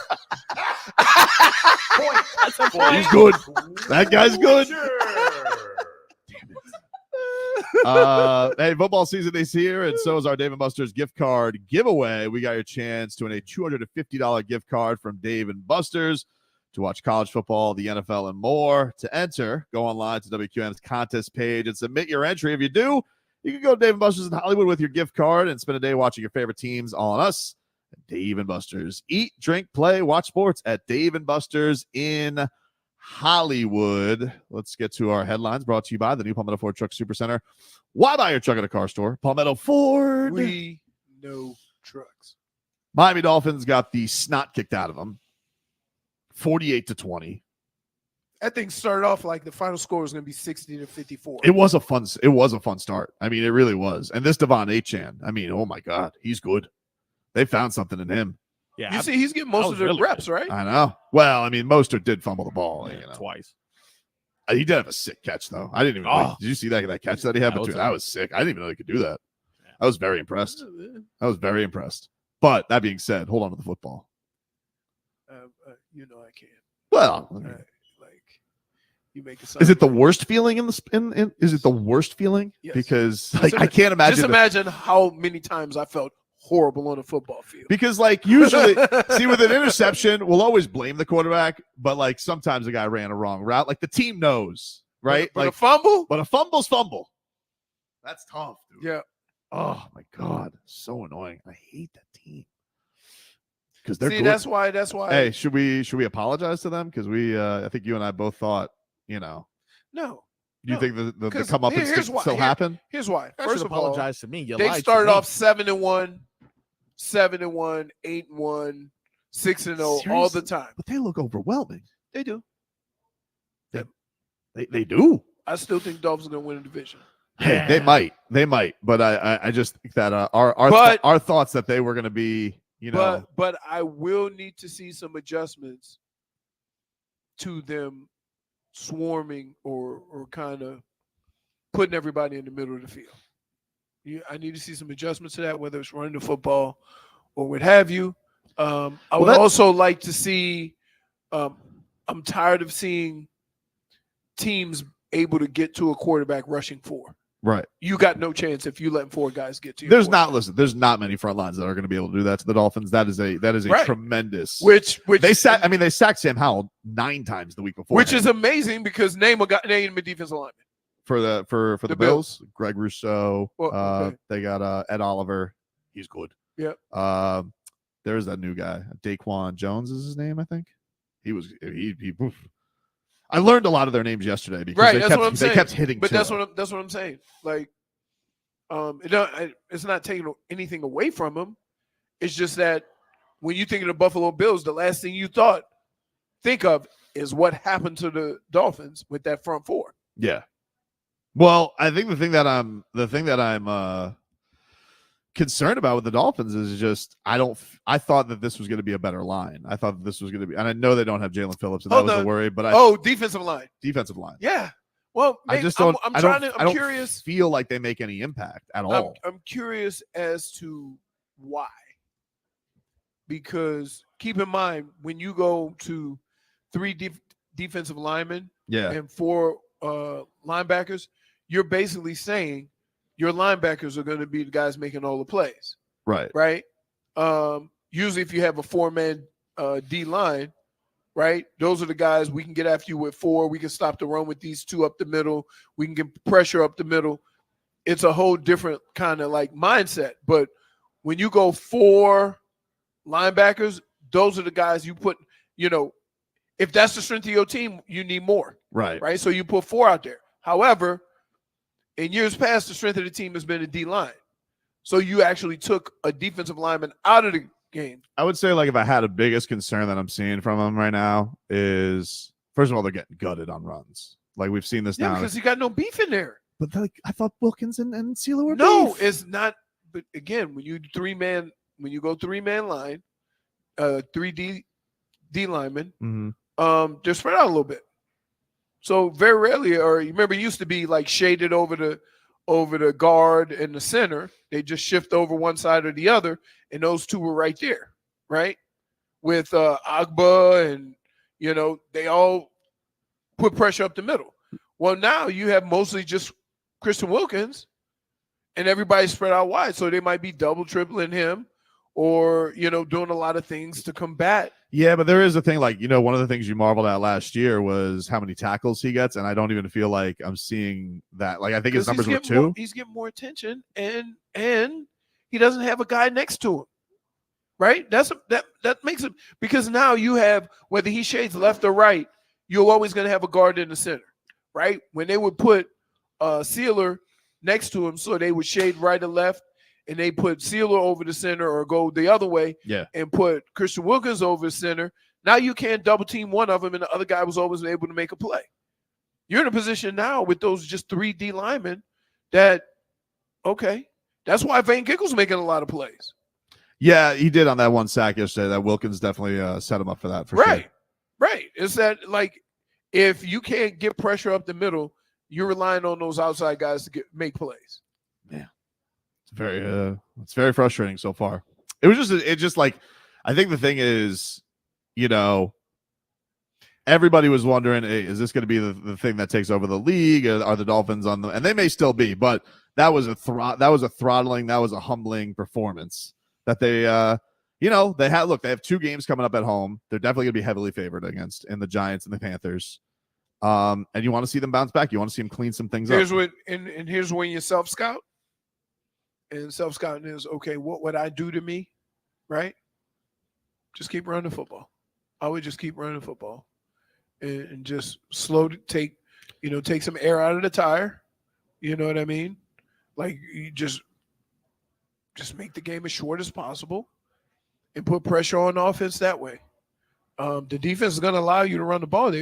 That's a point. he's good. That guy's good. Hey, football season is here, and so is our Dave & Buster's gift card giveaway. We got your chance to win a $250 gift card from Dave & Buster's to watch college football, the NFL, and more. To enter, go online to WQM's contest page and submit your entry. If you do, you can go to Dave & Buster's in Hollywood with your gift card and spend a day watching your favorite teams all on us. Dave & Buster's. Eat, drink, play, watch sports at Dave & Buster's in Hollywood. Let's get to our headlines brought to you by the new Palmetto Ford Truck Supercenter. Why buy your truck at a car store? Palmetto Ford. We know trucks. Miami Dolphins got the snot kicked out of them. 48-20. That thing started off like the final score was going to be 60-54. It was a fun start. I mean, it really was. And this Devon Achane, I mean, oh my God, he's good. They found something in him. Yeah, You see, he's getting most of the really reps, right? I know. Well, I mean, Mostert did fumble the ball. You know. twice. He did have a sick catch, though. I didn't even. Did you see that catch that he had? That was That was sick. I didn't even know he could do that. I was very impressed. But that being said, hold on to the football. You know I can't. Well, I mean, Like you make it. is it the worst feeling in the is it the worst feeling? Yes. Because like I can't imagine. Just imagine how many times I felt horrible on a football field. Because like usually, see, with an interception, we'll always blame the quarterback, but like sometimes the guy ran a wrong route. Like the team knows, right? But like a fumble. But a fumble's fumble. That's tough, dude. Yeah. Oh my God, so annoying. I hate that team because they're See, good. that's why. Hey, should we apologize to them? Because I think you and I both thought, No. Do you think the 'Cause come up and here's still happen? Here's why. First, apologize to me. You They lied started to me. off 7-1, 7-1, 8-1, 6-0 all the time. But they look overwhelming. They do. They do. I still think Dolphins are going to win the division. Hey, they might. But I just think that our thoughts that they were going to be, But I will need to see some adjustments to them swarming or kind of putting everybody in the middle of the field. I need to see some adjustments to that, whether it's running the football or what have you. I would also like to see. I'm tired of seeing teams able to get to a quarterback rushing 4. Right. You got no chance if you let 4 guys get to you. There's not many front lines that are going to be able to do that to the Dolphins. That is a Right. tremendous. Which they sacked Sam Howell 9 times the week before. Which is amazing because name a defensive lineman. For the Bills. Greg Rousseau. Okay. They got Ed Oliver. He's good. Yep. There's that new guy. Daquan Jones is his name, I think. Oof. I learned a lot of their names yesterday because they kept hitting. But that's what I'm saying. Like, it's not taking anything away from them. It's just that when you think of the Buffalo Bills, the last thing you think of is what happened to the Dolphins with that front 4. Yeah. Well, I think the thing that I'm concerned about with the Dolphins is just I thought that this was going to be a better line. I thought that this was going to be, and I know they don't have Jalen Phillips, and that was a worry. But defensive line. Yeah. Well, I just don't. I'm curious. Feel like they make any impact at all. I'm curious as to why. Because keep in mind when you go to 3 defensive linemen and 4 linebackers, you're basically saying your linebackers are going to be the guys making all the plays. Right. Usually if you have a 4-man D line, right, those are the guys we can get after you with 4. We can stop the run with these 2 up the middle. We can get pressure up the middle. It's a whole different kind of like mindset. But when you go 4 linebackers, those are the guys you put, if that's the strength of your team, you need more. Right. So you put 4 out there. However, in years past, the strength of the team has been a D line. So you actually took a defensive lineman out of the game. I would say, like, if I had a biggest concern that I'm seeing from them right now is, first of all, they're getting gutted on runs. Like, we've seen this now. Because you got no beef in there. But I thought Wilkins and Sealer were beef. It's not. But again, when you go 3-man line, 3 D linemen, they're spread out a little bit. So very rarely, or you remember, it used to be like shaded over the guard and the center. They just shift over one side or the other, and those 2 were right there, right? With Agba, and they all put pressure up the middle. Well, now you have mostly just Christian Wilkins, and everybody's spread out wide. So they might be double, tripling him, or doing a lot of things to combat. Yeah, but there is a thing, like, one of the things you marveled at last year was how many tackles he gets, and I don't even feel like I'm seeing that. Like, I think his numbers were 2. He's getting more attention, and he doesn't have a guy next to him, right? That makes it, because now you have, whether he shades left or right, you're always going to have a guard in the center, right? When they would put Sealer next to him, so they would shade right or left, and they put Sealer over the center or go the other way and put Christian Wilkins over the center. Now you can't double team one of them, and the other guy was always able to make a play. You're in a position now with those just 3 D linemen that, okay, that's why Van Gickle's making a lot of plays. Yeah, he did on that one sack yesterday. That Wilkins definitely set him up for that. Sure. Right. It's that, like, if you can't get pressure up the middle, you're relying on those outside guys to make plays. Yeah. It's very frustrating so far. It just like, I think the thing is, everybody was wondering, hey, is this going to be the thing that takes over the league? Are the Dolphins on and they may still be, but that was a throttling, that was a humbling performance that they, they have 2 games coming up at home. They're definitely going to be heavily favored against in the Giants and the Panthers. And you want to see them bounce back. You want to see them clean some things up. Here's when you self-scout. And self-scouting is, okay, what would I do to me, right? Just keep running the football. I would just keep running the football and just take some air out of the tire. You know what I mean? Like, you just make the game as short as possible and put pressure on offense that way. The defense is going to allow you to run the ball.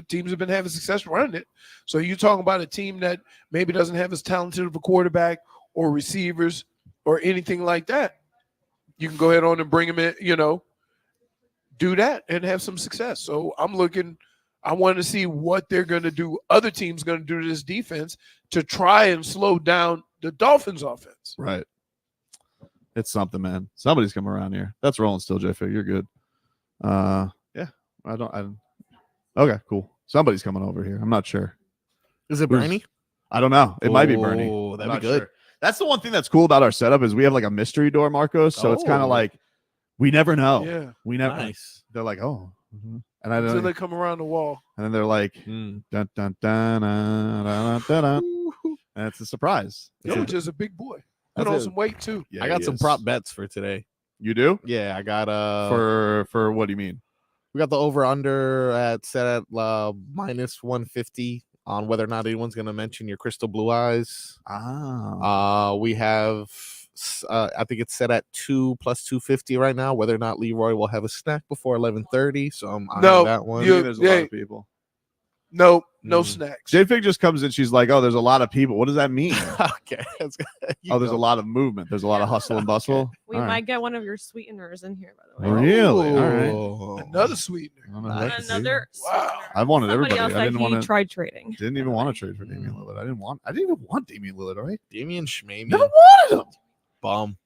Teams have been having success running it. So you're talking about a team that maybe doesn't have as talented of a quarterback or receivers or anything like that. You can go ahead on and bring them in, do that and have some success. So I want to see what they're going to do. Other teams going to do to this defense to try and slow down the Dolphins offense. Right. It's something, man. Somebody's coming around here. That's rolling still, JF. You're good. Yeah. Okay, cool. Somebody's coming over here. I'm not sure. Is it Briny? I don't know. It might be Bernie. Oh, I'm that'd not be good. sure. That's the one thing that's cool about our setup is we have like a mystery door, Marcos. So it's kind Oh. of like we never know. Yeah. We never. Nice. They're like, oh, and I Until don't. they come around the wall. And then they're like, Mm. dun, dun, dun, dun, dun, dun, dun. And it's a surprise. Jović is a big boy. Put That's on it. some weight too. Yeah, I got he some is. prop bets for today. You do Yeah, I got for what do you mean? we got the over under set at minus 150 on whether or not anyone's gonna mention your crystal blue eyes. We have I think it's set at 2 plus 250 right now, whether or not Leroy will have a snack before 11:30. So I'm eyeing No, that one. you- There's a lot of people. Nope, no Mm. snacks. JFig just comes in. She's like, oh, there's a lot of people. What does that mean? Okay. Oh, there's a lot of movement. There's a lot of hustle and bustle. We All might right. get one of your sweeteners in here, by the way. Really? All right. Oh. Another sweetener. I don't know. Nice. Another Wow. sweetener. I wanted Somebody everybody. else I that didn't he want to. tried trading. Didn't even want to trade for Damian Lillard. I didn't even want Damian Lillard. All right. Damian Schmamian. Never wanted him. Bum.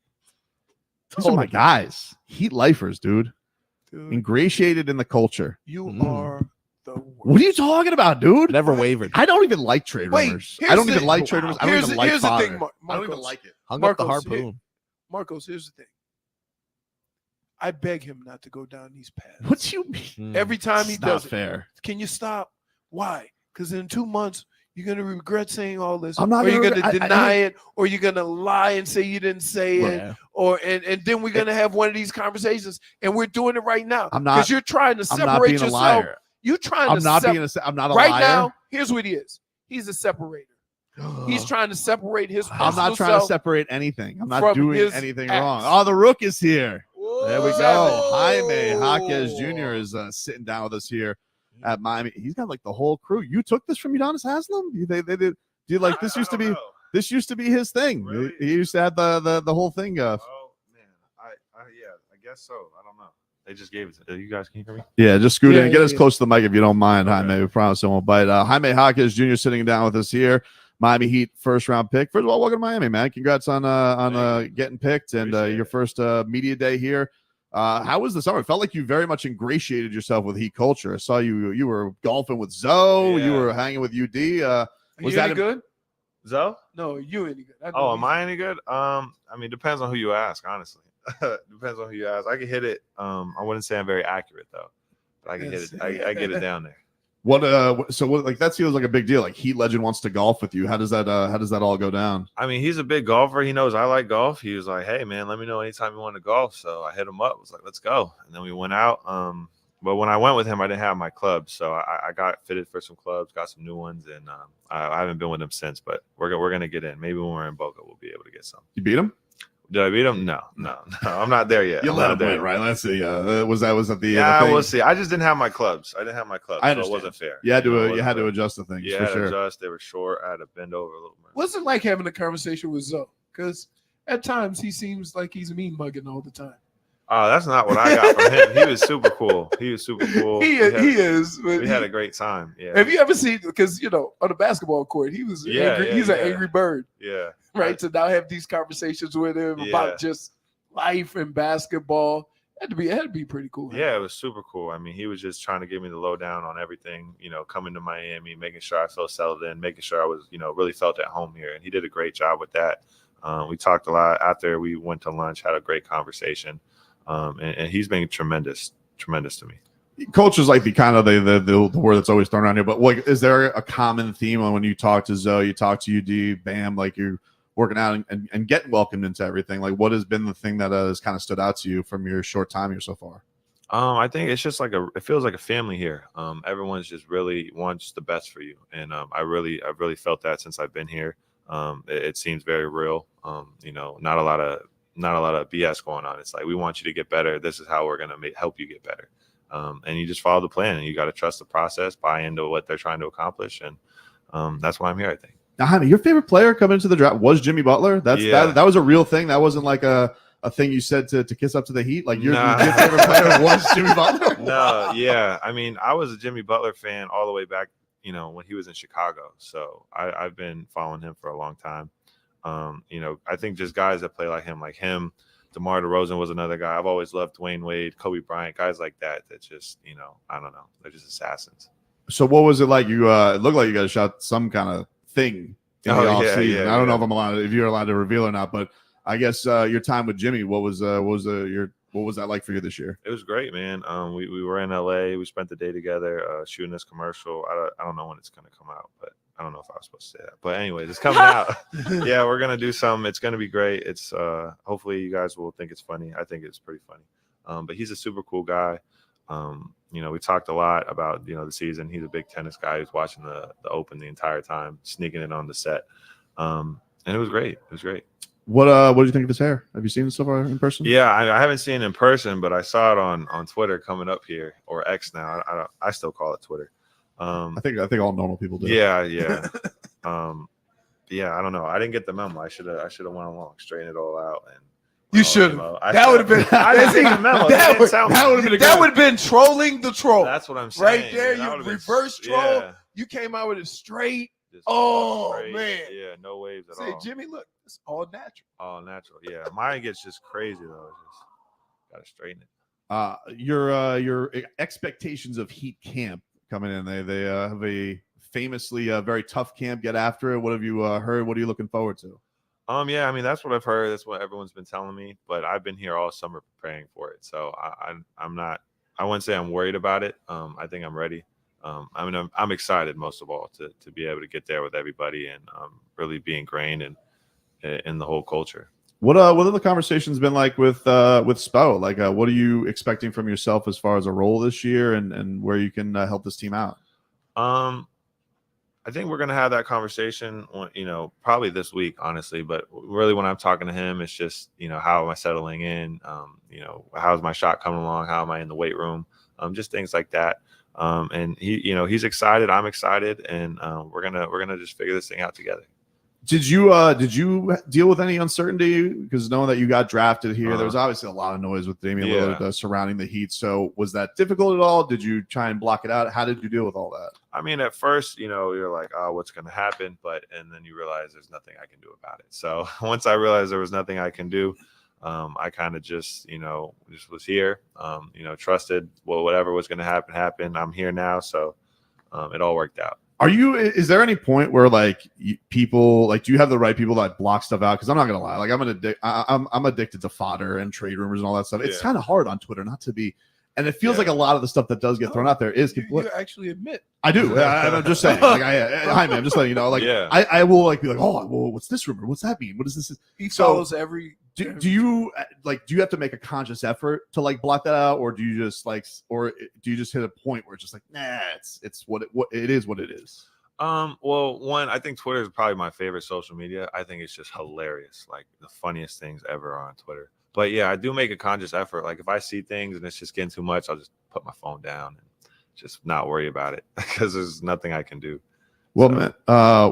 These are my guys. Heat lifers, dude. Dude, Ingratiated in the culture. you Mm. are the worst. What are you talking about, dude? Never wavered. I don't even like trade Wait, rumors. here's I don't the- even like trade rumors. I don't Here's even the- like here's the fodder. thing, I don't even Marcos. like it. Hung up the Marcos, harpoon. Marcos, here's the thing. I beg him not to go down these paths. What do you mean? Mm. Every time he It's not does it. fair. Can you stop? Why? Because in 2 months, you're going to regret saying all this. I'm not or you're gonna going to regret- I- deny it, or you're going to lie and say you didn't say it. Yeah. Or and then we're going to have one of these conversations, and we're doing it right now. I'm not- Because you're trying to I'm separate not being a yourself. liar. You're trying I'm to not sep- being a. I'm not a right liar. now, here's what he is. He's a separator. He's trying to separate his I'm not personal trying to self separate anything. I'm not from doing his anything acts. wrong. Oh, the Rook is here. There we go. Whoa. Jaime Jaquez Jr. is sitting down with us here at Miami. He's got like the whole crew. You took this from Udonis Haslam? They did. Do you like this? Used to be this used to be his thing. Really? He used to have the whole thing. Oh man, I guess so. I don't know. They just gave it. You guys can hear me? Yeah, just scoot in. Yeah, Get yeah, as yeah. close to the mic if you don't mind, Okay. Jaime. We promise I won't bite. Jaime Jaquez Jr. sitting down with us here. Miami Heat first round pick. First of all, welcome to Miami, man. Congrats on getting picked and Appreciate your it. first media day here. How was the summer? It felt like you very much ingratiated yourself with Heat culture. I saw you were golfing with Zoe. You Yeah. were hanging with UD. Are Was you that any a- good? Zoe? No, you any good? I know Oh, he's- am I any good? I mean, depends on who you ask, honestly. Depends on who you ask. I can hit it. I wouldn't say I'm very accurate though, but I can hit it. I get it down there. So what like that feels like a big deal. Like Heat legend wants to golf with you. How does that all go down? I mean, he's a big golfer. He knows I like golf. He was like, "Hey, man, let me know anytime you want to golf." So I hit him up. I was like, "Let's go." And then we went out. But when I went with him, I didn't have my clubs, so I got fitted for some clubs, got some new ones, and I haven't been with him since. But we're gonna get in. Maybe when we're in Boca, we'll be able to get some. You beat him? Did I beat him? No. I'm not there yet. You I'm let not him there win, yet. right? Let's see. Was that the Yeah, thing? we'll see. I just didn't have my clubs. I didn't have my clubs. I So understand. it wasn't fair. You had know, it to wasn't fair. adjust the things Yeah, I for had to sure. adjust. They were short. I had to bend over a little more. What's it like having a conversation with Zoe? Because at times he seems like he's mean mugging all the time. Oh, that's not what I got from him. He was super cool. He was super cool. He We is. But had a great time. Yeah. have you ever seen? Because on the basketball court, he was Yeah, angry. yeah, He's an yeah. angry bird, Yeah. right? To now have these conversations with him Yeah. about just life and basketball. It had to be pretty cool. Yeah, it was super cool. I mean, he was just trying to give me the lowdown on everything, coming to Miami, making sure I felt settled in, making sure I was, really felt at home here. And he did a great job with that. We talked a lot after we went to lunch, had a great conversation. And he's been tremendous to me. Culture is like the kind of the word that's always thrown around here. But like, is there a common theme on when you talk to Zoe, you talk to UD, Bam, like you're working out and getting welcomed into everything? Like, what has been the thing that has kind of stood out to you from your short time here so far? I think it's just it feels like a family here. Everyone's just really wants the best for you. And I've really felt that since I've been here. It seems very real. Not a lot of BS going on. It's like, we want you to get better. This is how we're going to help you get better. And you just follow the plan, and you got to trust the process, buy into what they're trying to accomplish. And that's why I'm here, I think. Now, Jaime, your favorite player coming into the draft was Jimmy Butler. That was a real thing. That wasn't like a thing you said to kiss up to the Heat. Like your favorite player was Jimmy Butler. No, yeah. I mean, I was a Jimmy Butler fan all the way back, when he was in Chicago. So I've been following him for a long time. I think just guys that play like him, DeMar DeRozan was another guy. I've always loved Dwayne Wade, Kobe Bryant, guys like that just, I don't know. They're just assassins. So what was it like? You it looked like you guys shot some kind of thing in the Oh, off yeah, season. yeah, I don't know yeah. if you're allowed to reveal or not, but I guess your time with Jimmy, what was that like for you this year? It was great, man. We were in LA. We spent the day together shooting this commercial. I don't know when it's going to come out, but I don't know if I was supposed to say that. But anyways, it's coming out. Yeah, we're going to do something. It's going to be great. It's hopefully you guys will think it's funny. I think it's pretty funny. But he's a super cool guy. We talked a lot about, the season. He's a big tennis guy. He was watching the Open the entire time, sneaking it on the set. And it was great. It was great. What did you think of his hair? Have you seen it so far in person? Yeah, I haven't seen it in person, but I saw it on Twitter coming up here, or X now. I still call it Twitter. I think all normal people do. Yeah. Yeah, I don't know. I didn't get the memo. I should have went along, straightened it all out, and You should have. memo. That would have been. I didn't see the memo. That would That have been trolling the troll. That's what I'm saying. Right there, That you would've been- reverse troll. yeah, You came out with it straight. just Oh, straight. man. Yeah, no waves at Say, all. Jimmy, look, it's all natural. All natural. Yeah, mine gets just crazy though. It's just gotta straighten it. Your expectations of Heat camp coming in. They have a famously very tough camp. Get after it. What have you heard? What are you looking forward to? Yeah, I mean that's what I've heard. That's what everyone's been telling me. But I've been here all summer preparing for it, so I'm not. I wouldn't say I'm worried about it. I think I'm ready. I'm excited most of all to be able to get there with everybody and really be ingrained in the whole culture. What have the conversations been like with Spo? Like, what are you expecting from yourself as far as a role this year and where you can help this team out? I think we're gonna have that conversation, probably this week, honestly. But really, when I'm talking to him, it's just, how am I settling in? How's my shot coming along? How am I in the weight room? Just things like that. And he's excited. I'm excited, and we're gonna just figure this thing out together. Did you deal with any uncertainty because knowing that you got drafted here, there was obviously a lot of noise with Damian Lillard surrounding the Heat. So was that difficult at all? Did you try and block it out? How did you deal with all that? I mean, at first, you're like, oh, what's going to happen? And then you realize there's nothing I can do about it. So once I realized there was nothing I can do, I kind of just was here, trusted, well, whatever was going to happen, happened. I'm here now. So it all worked out. Is there any point where people do you have the right people that block stuff out? Because I'm not gonna lie, I'm addicted to fodder and trade rumors and all that stuff. It's kind of hard on Twitter not to be, and it feels like a lot of the stuff that does get thrown out there is. You actually admit. I do. I'm just saying. Jaime, I'm just letting you know. I will be like, oh, well, what's this rumor? What's that mean? What is this? He follows every. Do you have to make a conscious effort to block that out, or do you just hit a point where it's just nah, it's what it is what it is? Well, one, I think Twitter is probably my favorite social media. I think it's just hilarious, the funniest things ever are on Twitter. But yeah, I do make a conscious effort. If I see things and it's just getting too much, I'll just put my phone down and just not worry about it because there's nothing I can do. Well, man,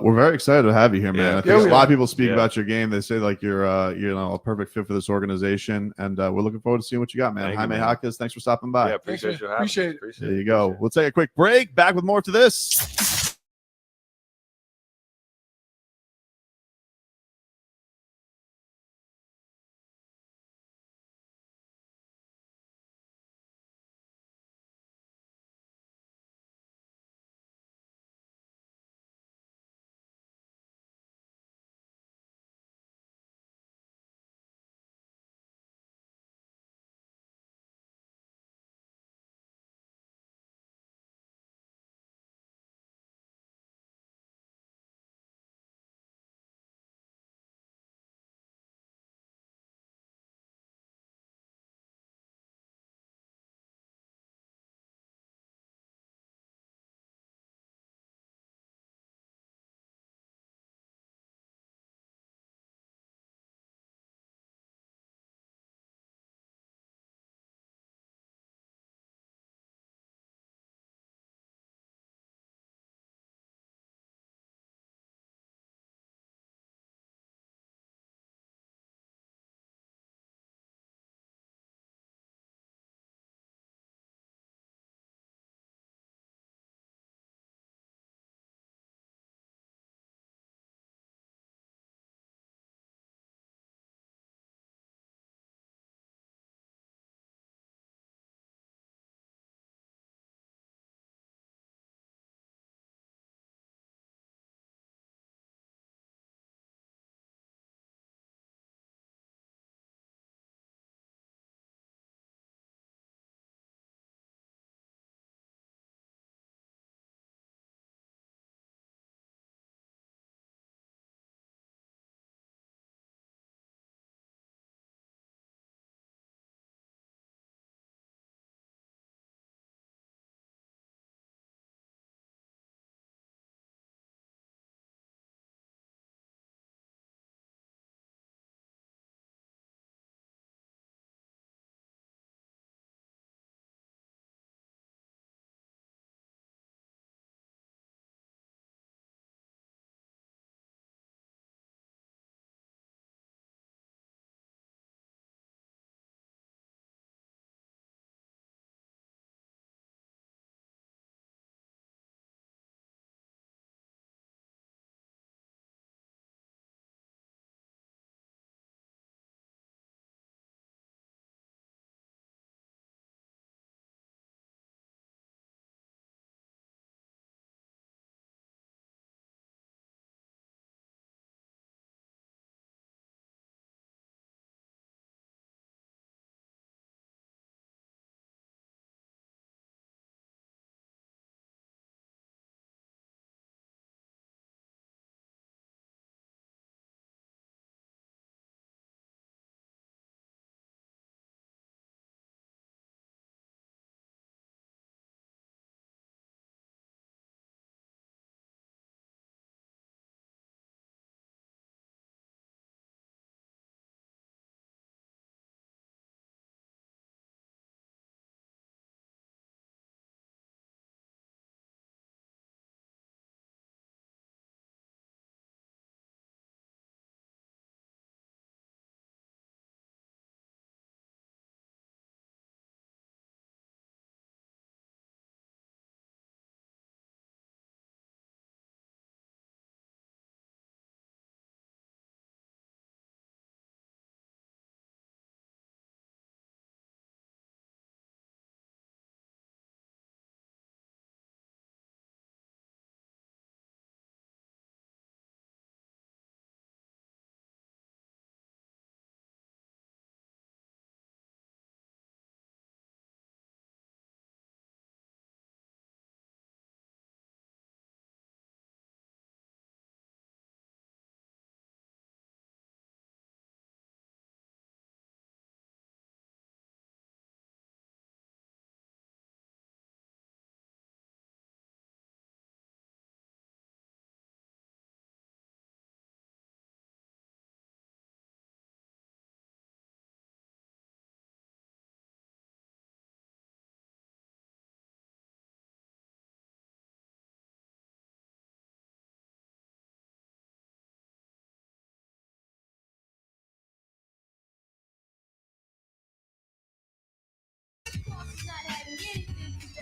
we're very excited to have you here, man. I think a lot of people speak about your game. They say you're a perfect fit for this organization, and we're looking forward to seeing what you got, man. Jaime Jaquez, thanks for stopping by. Yeah, appreciate you having me. Appreciate there you go. We'll take a quick break. Back with more to this.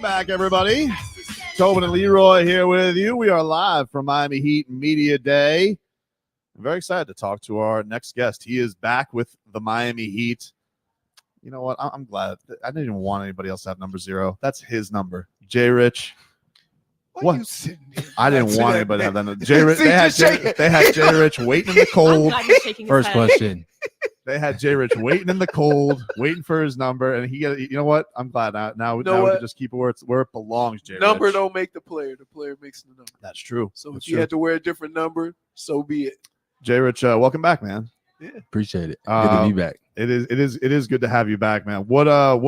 Welcome back, everybody. Tobin and Leroy here with you. We are live from Miami Heat Media Day. I'm very excited to talk to our next guest. He is back with the Miami Heat. You know what? I'm glad. I didn't even want anybody else to have number 0. That's his number. JRich. Why you sitting there? I didn't want anybody to have that number. JRich, they had JRich waiting in the cold. First question. They had JRich waiting in the cold, waiting for his number, and he got. You know what? I'm glad now we can just keep it where it belongs. JRich. Number don't make the player. The player makes the number. That's true. So That's if you had to wear a different number, so be it. JRich, welcome back, man. Yeah. Appreciate it. Good to be back. It is good to have you back, man. What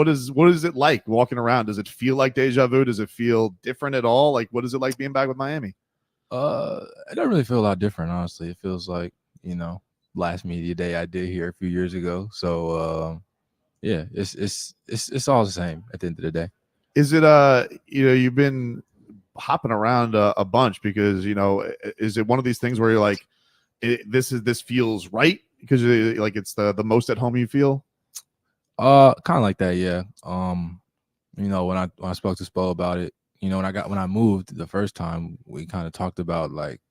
is it like walking around? Does it feel like deja vu? Does it feel different at all? Like, what is it like being back with Miami? It don't really feel a lot different, honestly. It feels like, last media day I did here a few years ago. So yeah, it's all the same at the end of the day. Is it you've been hopping around a bunch because is it one of these things where you're like, this feels right because like it's the most at home you feel? Kind of like that, yeah. When I spoke to Spo about it, when I moved the first time, we kind of talked about like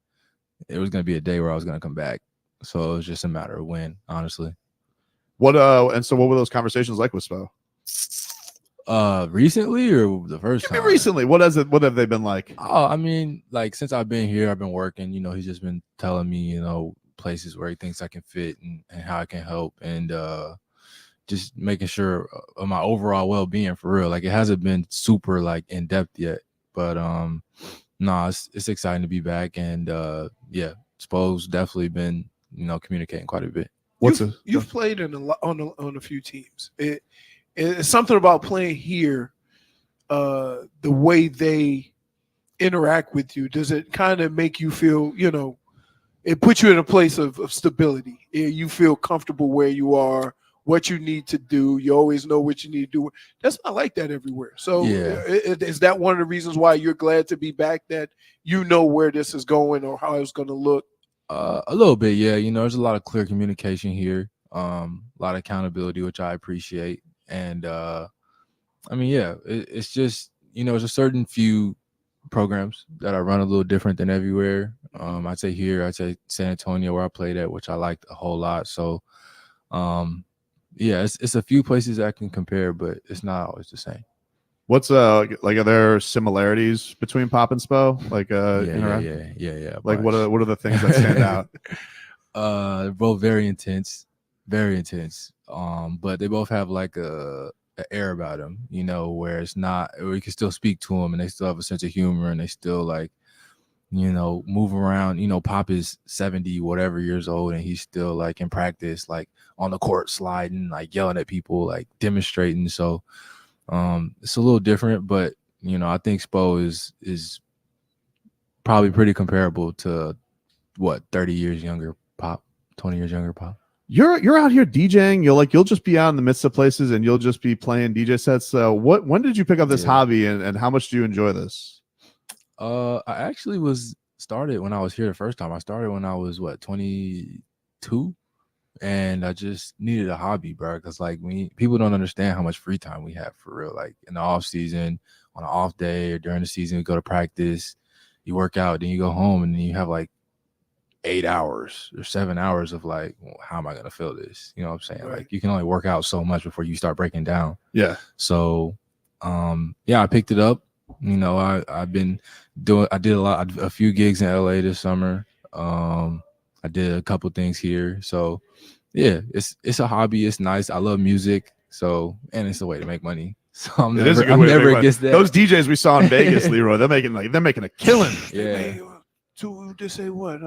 it was gonna be a day where I was gonna come back. So it was just a matter of when, honestly. What were those conversations like with Spo? Recently or the first time? Recently. What have they been like? Oh, I mean, like since I've been here, I've been working, he's just been telling me, places where he thinks I can fit and how I can help and just making sure of my overall well-being for real. Like it hasn't been super like in depth yet, but it's exciting to be back and yeah, Spo's definitely been communicating quite a bit. You've played on a few teams. It's something about playing here, the way they interact with you. Does it kind of make you feel, it puts you in a place of stability? You feel comfortable where you are, what you need to do. You always know what you need to do. That's not like that everywhere. So yeah. Is that one of the reasons why you're glad to be back, that where this is going or how it's going to look? A little bit, yeah. There's a lot of clear communication here, a lot of accountability, which I appreciate. And it's just, there's a certain few programs that I run a little different than everywhere. I'd say San Antonio, where I played at, which I liked a whole lot. So, it's a few places I can compare, but it's not always the same. What's are there similarities between Pop and Spo? Like yeah. Like what are the things that stand out? They're both very intense, but they both have like a air about them, where it's not, where you can still speak to them and they still have a sense of humor and they still like, move around. Pop is 70 whatever years old and he's still like in practice, like on the court sliding, like yelling at people, like demonstrating. So it's a little different, but I think Spo is probably pretty comparable to 30 years younger Pop, 20 years younger Pop. You're out here DJing. You'll just be out in the midst of places and you'll just be playing DJ sets. When did you pick up this hobby and how much do you enjoy this? I actually was started when I was here the first time. I started when I was 22, and I just needed a hobby, bro. Because like people don't understand how much free time we have for real. Like in the off season, on an off day or during the season, we go to practice, you work out, then you go home, and then you have like 8 hours or 7 hours of like, well, how am I gonna feel this? You know what I'm saying? Right. Like you can only work out so much before you start breaking down. Yeah. So, I picked it up. I've been doing. I did a few gigs in LA this summer. I did a couple things here. So, yeah, it's a hobby. It's nice. I love music. So, and it's a way to make money. So I'm never against that. Those DJs we saw in Vegas, Leroy, they're making a killing. Yeah. They say what?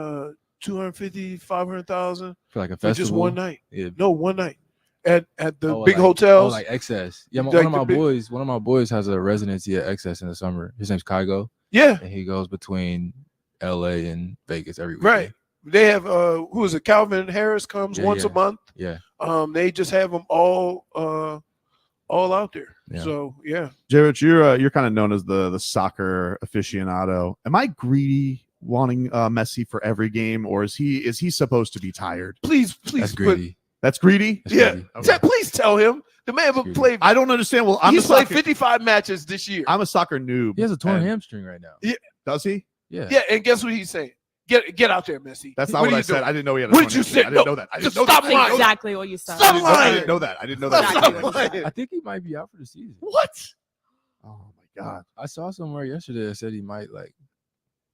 250, 500,000 for like a festival, just one night. Yeah. No, one night at the big hotels. Like Excess. Yeah, one of my boys has a residency at Excess in the summer. His name's Kygo. Yeah, and he goes between LA and Vegas every week. Right. They have who is it? Calvin Harris comes once a month. Yeah. They just have them all out there. Yeah. So yeah. JRich, you're kind of known as the soccer aficionado. Am I greedy wanting Messi for every game, or is he supposed to be tired? Please That's greedy. That's greedy. Yeah. Okay. Please tell him The man played. I don't understand. Well, He's played 55 matches this year. I'm a soccer noob. He has a torn hamstring right now. Yeah. Does he? Yeah. Yeah, and guess what he's saying? Get out there, Messi. That's not what are I you said. doing? I didn't know he had a What torn did you hamstring. say? I didn't know that. I didn't know Stop that. lying. Exactly what you said. Stop I lying. didn't know that. I didn't know that. Stop lying. I think he might be out for the season. What? Oh my god. I saw somewhere yesterday that said he might like.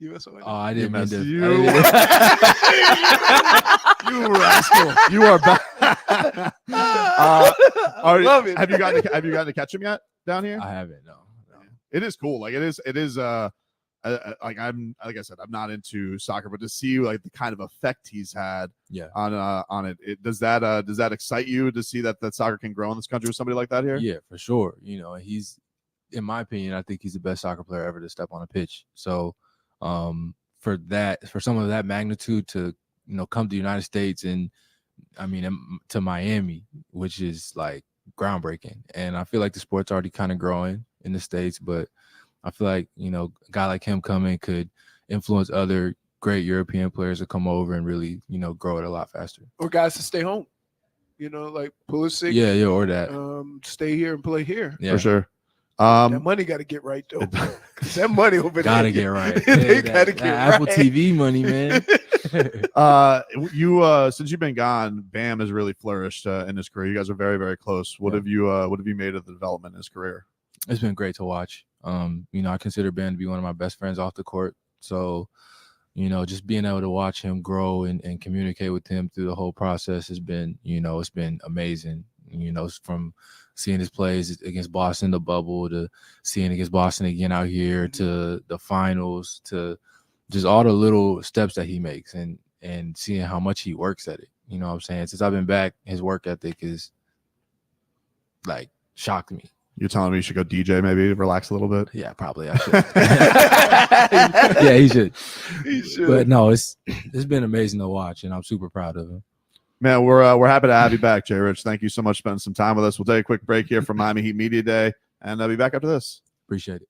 You mess with Oh, I didn't mean to. You, I you rascal. You are back. Love it. Have you gotten to catch him yet down here? I haven't. No. It is cool. Like it is. Like I said, I'm not into soccer, but to see like the kind of effect he's had on it, does that excite you to see that soccer can grow in this country with somebody like that here? Yeah, for sure. You know, he's, in my opinion, I think he's the best soccer player ever to step on a pitch. So for someone of that magnitude to, you know, come to the United States and to Miami, which is like groundbreaking. And I feel like the sport's already kind of growing in the States, but I feel like, you know, a guy like him coming could influence other great European players to come over and really, you know, grow it a lot faster. Or guys to stay home. You know, like Pulisic. Yeah, or that. Stay here and play here. Yeah. For sure. That money got to get right though. That money over there Gotta get right. They gotta get right. Apple TV money, man. You since you've been gone, Bam has really flourished in his career. You guys are very, very close. What have you made of the development in his career? It's been great to watch. You know, I consider Ben to be one of my best friends off the court. So, you know, just being able to watch him grow and communicate with him through the whole process has been, you know, it's been amazing. You know, from seeing his plays against Boston in the bubble to seeing against Boston again out here to the finals to just all the little steps that he makes and seeing how much he works at it. You know what I'm saying? Since I've been back, his work ethic is like shocked me. You're telling me you should go DJ, maybe relax a little bit? Yeah, probably I should. Yeah, he should. He should. But no, it's been amazing to watch, and I'm super proud of him. Man, we're happy to have you back, JRich. Thank you so much for spending some time with us. We'll take a quick break here from Miami Heat Media Day, and I'll be back after this. Appreciate it.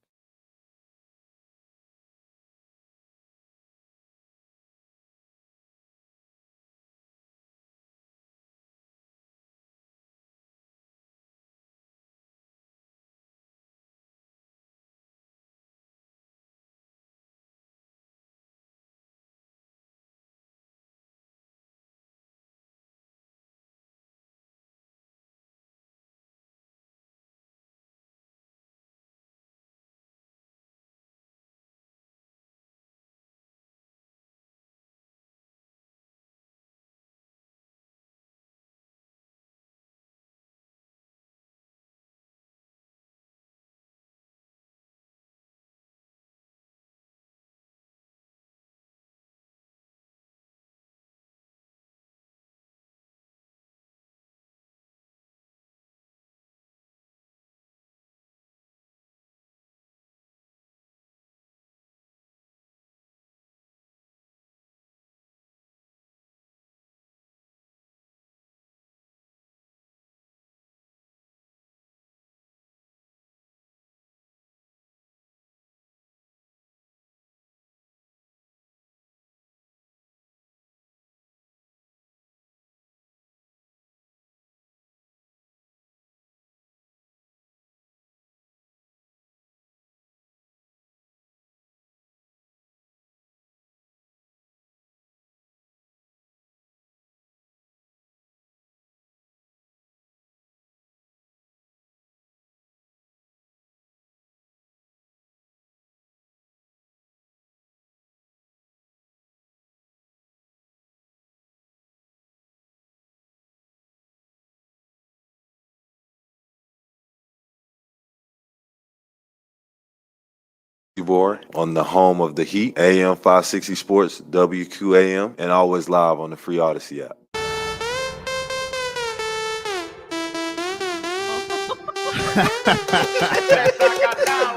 On the home of the Heat, AM 560 Sports, WQAM, and always live on the free Odyssey app.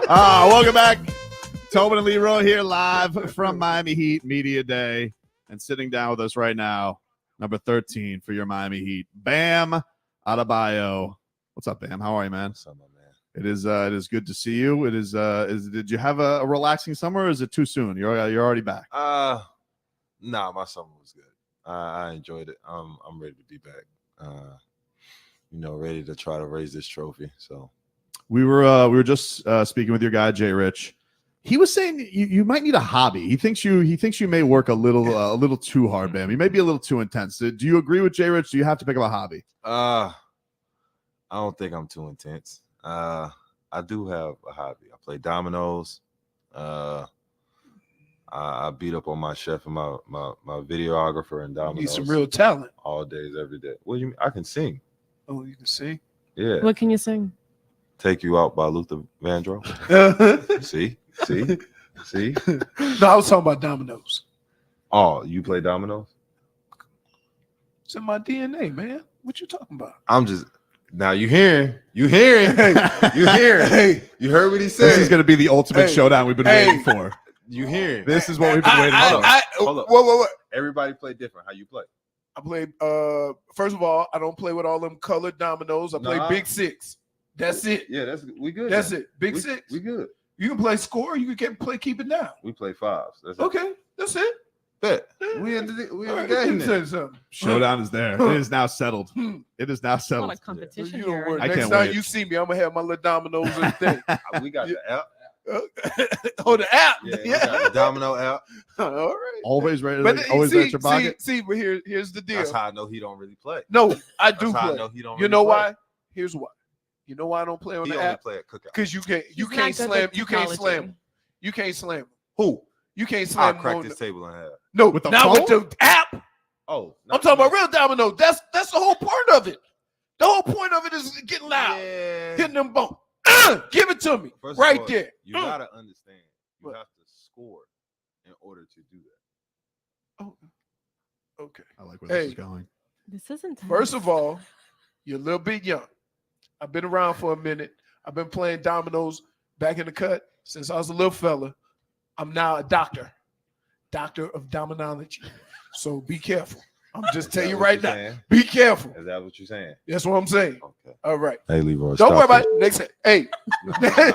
Welcome back. Tobin and Leroy here live from Miami Heat Media Day. And sitting down with us right now, number 13 for your Miami Heat, Bam Adebayo. What's up, Bam? How are you, man? What's up, man? It is good to see you. It is did you have a relaxing summer or is it too soon? You're already back. Nah, my summer was good. I enjoyed it. I'm ready to be back. ready to try to raise this trophy. So we were just speaking with your guy JRich. He was saying you might need a hobby. He thinks you may work a little too hard, Bam. You may be a little too intense. Do you agree with JRich? Do you have to pick up a hobby? I don't think I'm too intense. I do have a hobby. I play dominoes. I beat up on my chef and my videographer and dominoes. You need some real talent. All days, every day. What do you mean? I can sing. Oh, you can sing? Yeah. What can you sing? Take You Out by Luther Vandross. See? No, I was talking about dominoes. Oh, you play dominoes? It's in my DNA, man. What you talking about? I'm just now you hearing. You heard what he said. This is going to be the ultimate showdown we've been waiting for. You hearing? This is what we've been waiting for. Hold up. What? Everybody play different. How you play? I play. First of all, I don't play with all them colored dominoes. I play Big Six. That's it. Yeah, we good. That's it. Big Six. We good. You can play score. You can play keep it down. We play fives. That's okay. That's it. Bet. We in the game now. Showdown is there. It is now settled. It is now settled. A lot of competition You don't here. worry. I Next can't time wait. you see me, I'm gonna have my little dominoes and thing. We got the app. Oh, the app. Yeah, we got the domino app. All right. Always ready. But Always see, at your pocket. See, but here's the deal. That's how I know he don't really play. No, I do That's how I play. know he don't You really know play. why? Here's why. You know why I don't play on He the only app? play at cookout. Because you can't He's not slam. good with You can't technology. slam him. You can't slam him. Who? You can't I slam him. cracked on this the- table in half. No, With the not with phone? the app. Oh, I'm talking about real domino. That's the whole point of it. The whole point of it is getting loud, Yeah. hitting them bones. Give it to me First of right all, there. You gotta understand. You have to score in order to do that. Oh, okay. I like where this is Hey. going. This isn't. First of all, you're a little bit young. I've been around for a minute. I've been playing dominoes back in the cut since I was a little fella. I'm now a doctor of dominology. So be careful. I'm just telling you right now. Be careful. Is that what you're saying? That's what I'm saying. Okay. All right. Hey, Leroy. Don't worry stop about it. Next time. Hey.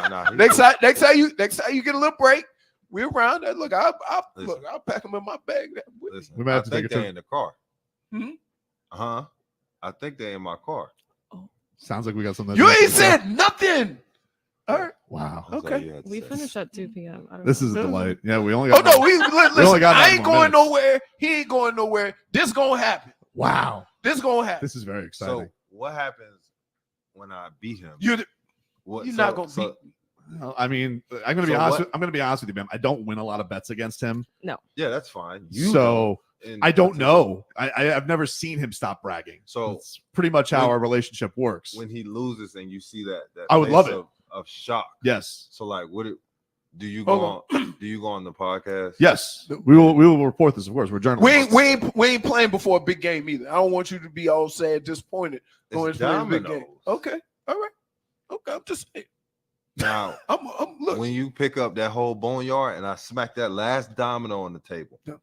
Nah, next time you get a little break, we're around. Look, I'll pack them in my bag. Listen, We might have to I think take it they're to- in the car. Hmm? I think they're in my car. Sounds like we got something. You ain't said nothing. All right. Wow. That's all Okay. you had to We say. finished at 2 p.m. I don't This know. is a delight. Yeah, we only Oh got. no, listen. only got I 9 ain't more going minutes. nowhere. He ain't going nowhere. This gonna happen. Wow. This gonna happen. This is very exciting. So what happens when I beat him? You're What, not gonna beat me. Well, I mean, I'm gonna be So honest. what- I'm gonna be honest with you, man. I don't win a lot of bets against him, Yeah, that's fine. so And I don't that's- know. I've never seen him stop bragging. So it's pretty much how when- our relationship works. When he loses and you see that I would face love it. of shock. Yes. So like, do you go on? Do you go on the podcast? Yes. We will report this. Of course, we're journalists. We ain't playing before a big game either. I don't want you to be all sad, disappointed going It's to play a big dominoes. game. Okay. All right. Okay. I'm just saying. Now, I'm look. when you pick up that whole boneyard and I smack that last domino on the table, No.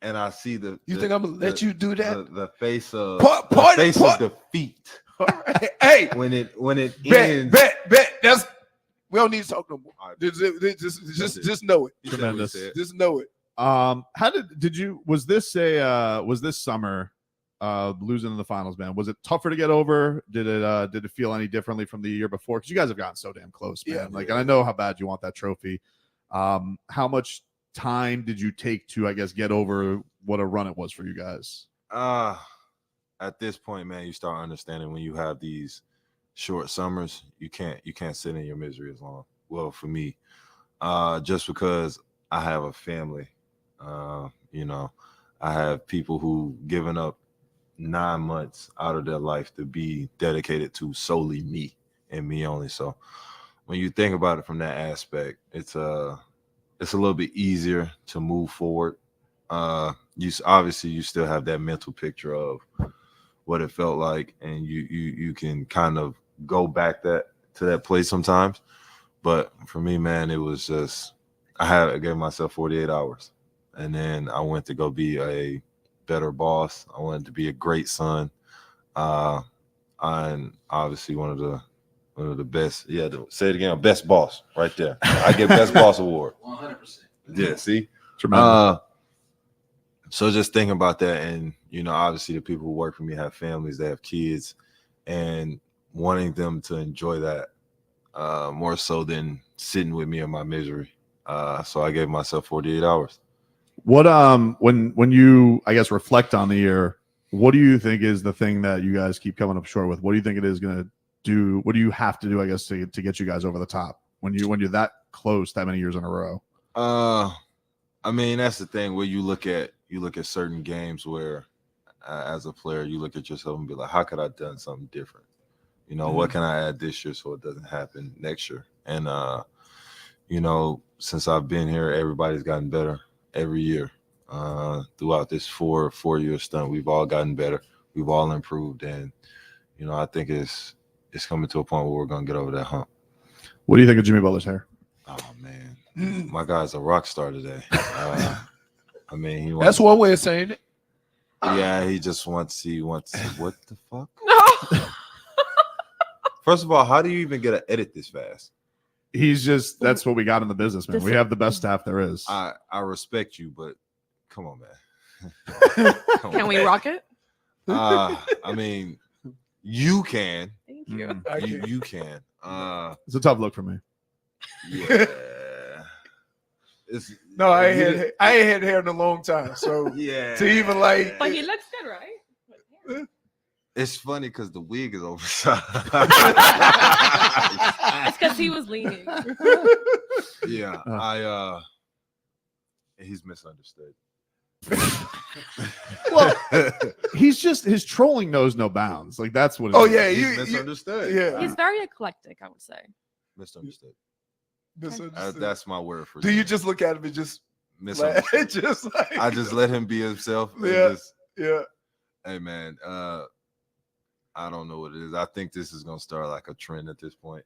and I see the You think I'm gonna let you do that? the face of Pardon- the face of defeat All right. Hey, when it bet. ends. That's we don't need to talk no more. All right. Just know it. He said what he Tremendous. said. Just know it. How did you? Was this summer losing in the finals, man? Was it tougher to get over? Did it feel any differently from the year before? Because you guys have gotten so damn close, man. Yeah. And I know how bad you want that trophy. How much time did you take to, I guess, get over what a run it was for you guys? At this point, man, you start understanding when you have these short summers, you can't sit in your misery as long. Well, for me, just because I have a family, I have people who given up 9 months out of their life to be dedicated to solely me and me only. So when you think about it from that aspect, it's a little bit easier to move forward. You still have that mental picture of what it felt like, and you can kind of go back to that place sometimes. But for me, man, it was just I gave myself 48 hours, and then I went to go be a better boss. I wanted to be a great son, and obviously one of the best. Yeah, say it again, best boss, right there. I get best boss award. 100%. Yeah, see, Tremendous. So just thinking about that, and obviously the people who work for me have families, they have kids, and wanting them to enjoy that more so than sitting with me in my misery. So I gave myself 48 hours. What when you I guess reflect on the year, what do you think is the thing that you guys keep coming up short with? What do you think it is going to do? What do you have to do, I guess, to get you guys over the top when you're that close that many years in a row? I mean, that's the thing where you look at certain games where as a player you look at yourself and be like, how could I have done something different? What can I add this year so it doesn't happen next year? And since I've been here, everybody's gotten better every year. Throughout this four-year stunt, we've all gotten better. We've all improved, and I think it's coming to a point where we're gonna get over that hump. What do you think of Jimmy Butler's hair? Oh man, my guy's a rock star today. I mean, That's one way of saying it. Yeah, he wants what the fuck? No. First of all, how do you even get to edit this fast? That's what we got in the business, man. We have the best staff there is. I respect you, but come on, man. Can we rock it? I mean, you can. Thank you. You can. It's a tough look for me. Yeah. No, I ain't had hair in a long time. So yeah, to even like, But he looks good, right? it's funny because the wig is oversized. It's because he was leaning. Yeah, he's misunderstood. Well, his trolling knows no bounds. Like that's what. He's misunderstood. Yeah, He's very eclectic, I would say. Misunderstood. Misunderstood. That's my word for it. Do you just look at him and just misunderstood? just like, I just let him be himself. Yeah. Hey man, I don't know what it is. I think this is gonna start like a trend at this point.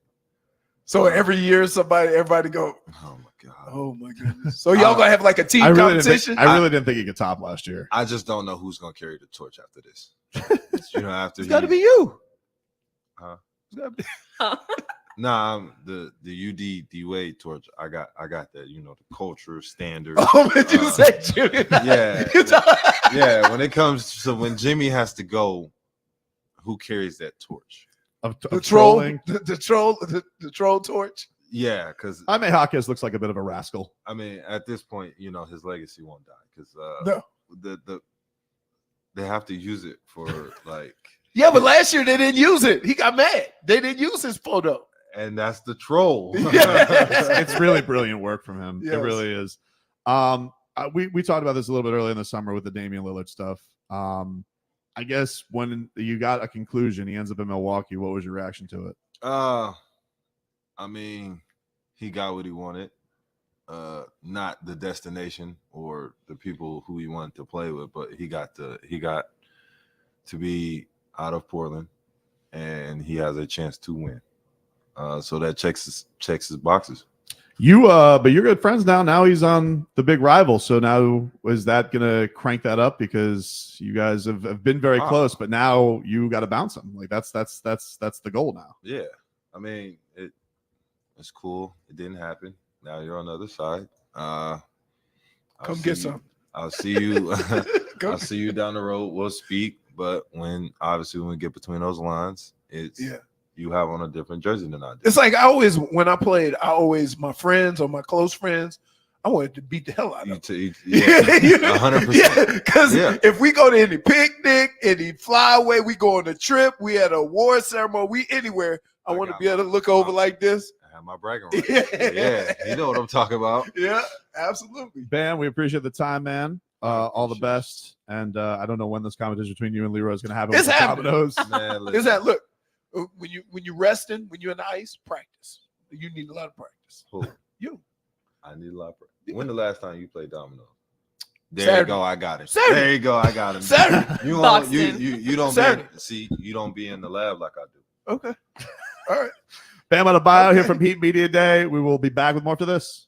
So every year, everybody go, oh my god, oh my goodness. So y'all gonna have like a team competition? I really didn't think he could top last year. I just don't know who's gonna carry the torch after this. After it's got to be you. Huh? Huh? Nah, the UD D-Wade torch. I got that. The culture standard. Oh, but you said Jimmy. Yeah. When it comes to when Jimmy has to go, who carries that torch? The troll torch. Yeah, because Jaime Jaquez looks like a bit of a rascal. I mean, at this point, his legacy won't die because no, they have to use it for like. Yeah, but last year they didn't use it. He got mad. They didn't use his photo. And that's the troll. It's really brilliant work from him. Yes. It really is. We talked about this a little bit earlier in the summer with the Damian Lillard stuff. I guess when you got a conclusion, he ends up in Milwaukee. What was your reaction to it? I mean, he got what he wanted. Not the destination or the people who he wanted to play with, but he got to be out of Portland, and he has a chance to win. So that checks his boxes. But you're good friends now. Now he's on the big rival. So now is that gonna crank that up because you guys have been very close, but now you got to bounce him. Like that's the goal now. Yeah, I mean it's cool. It didn't happen. Now you're on the other side. Come get some. I'll see you. I'll see you down the road. We'll speak, but when we get between those lines, it's you have on a different jersey than I did. It's like when I played, my friends or my close friends, I wanted to beat the hell out of them. 100%. Yeah, because if we go to any picnic, any flyaway, we go on a trip, we had a award ceremony, we anywhere, I want to be able to look over like this. I have my bragging rights. Yeah, you know what I'm talking about. Yeah, absolutely. Bam, we appreciate the time, man. All the best. And I don't know when this competition between you and Leroy is going to happen. It's happening. Dominoes. Man, Is that look? When you resting, when you're in the ice, practice. You need a lot of practice. Who? You. I need a lot of practice. When the last time you played dominoes? There Saturday. you go. I got it. Saturday. There you go. I got him. Saturday. You don't you don't be in the lab like I do. Okay. All right. Bam Adebayo here from Heat Media Day. We will be back with more to this.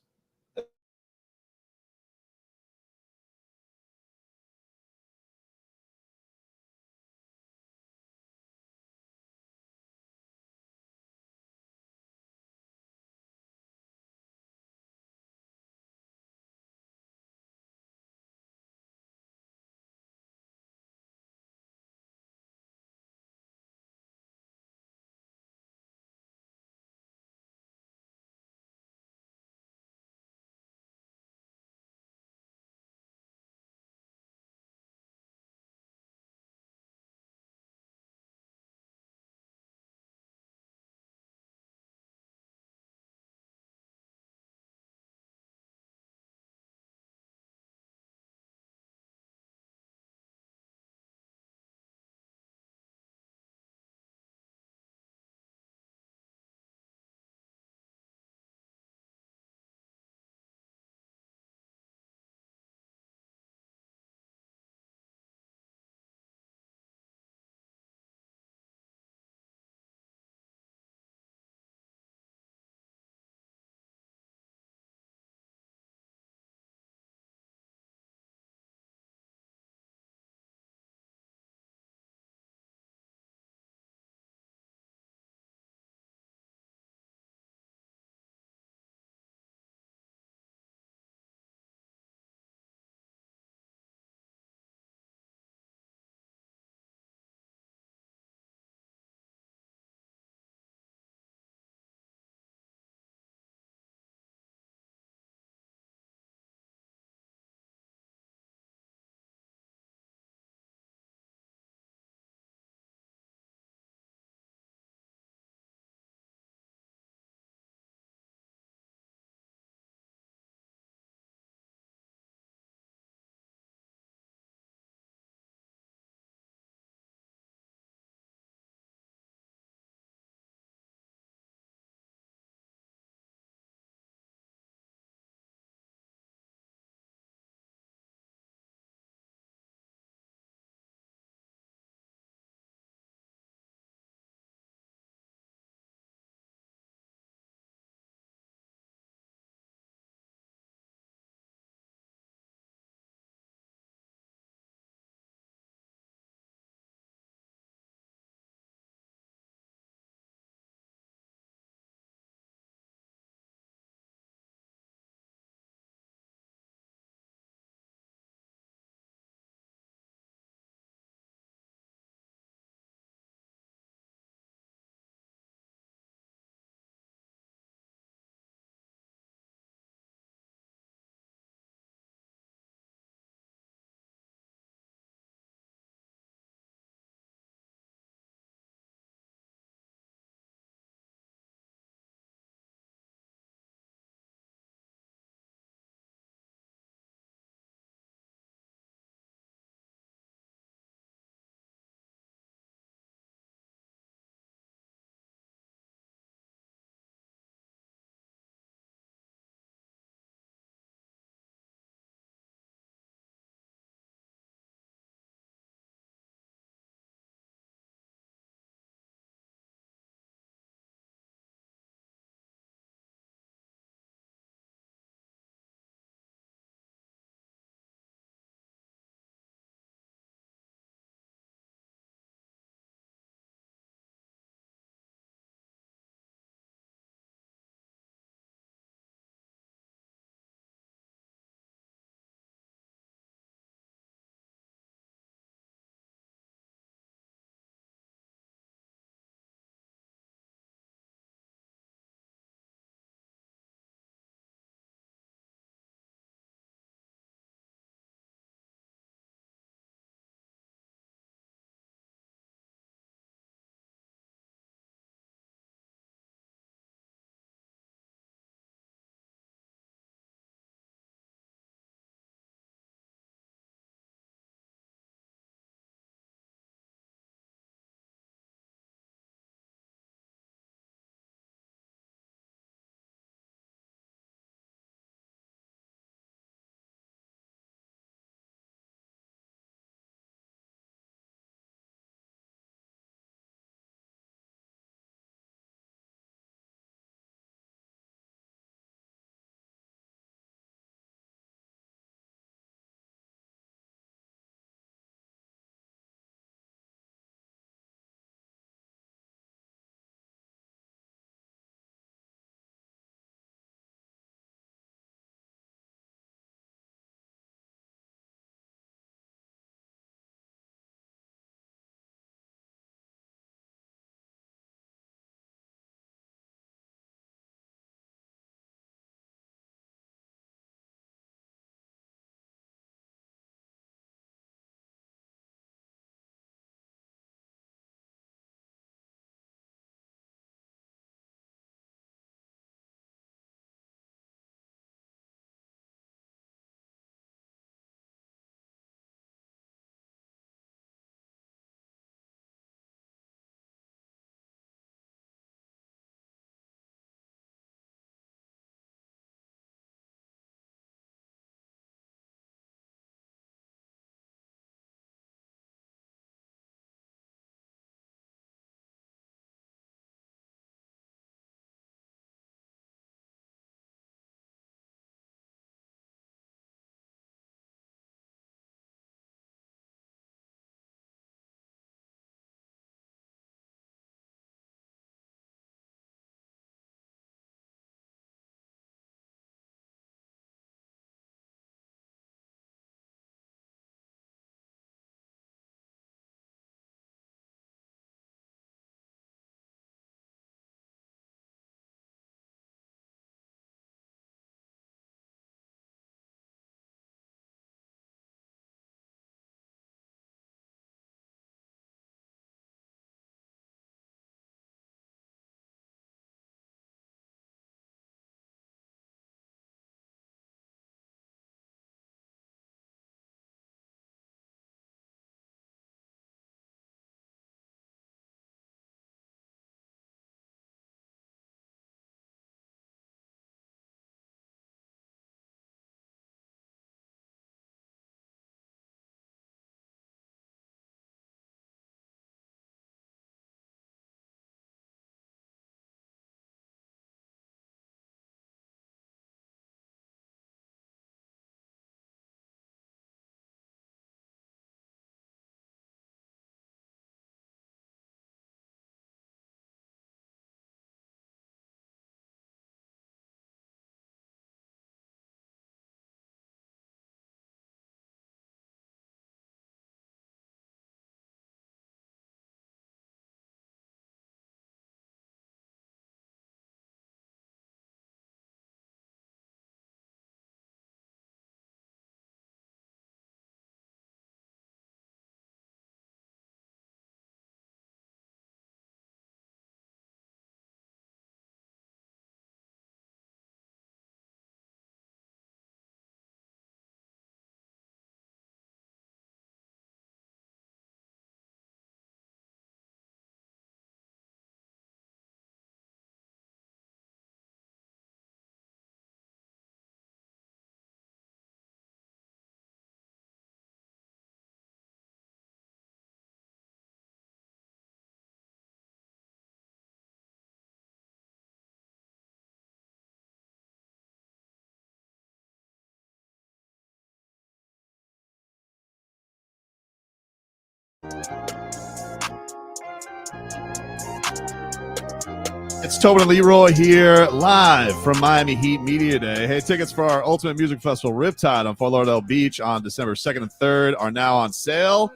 It's Tobin and Leroy here live from Miami Heat Media Day. Hey, tickets for our Ultimate Music Festival Riptide on Fort Lauderdale Beach on December 2nd and 3rd are now on sale.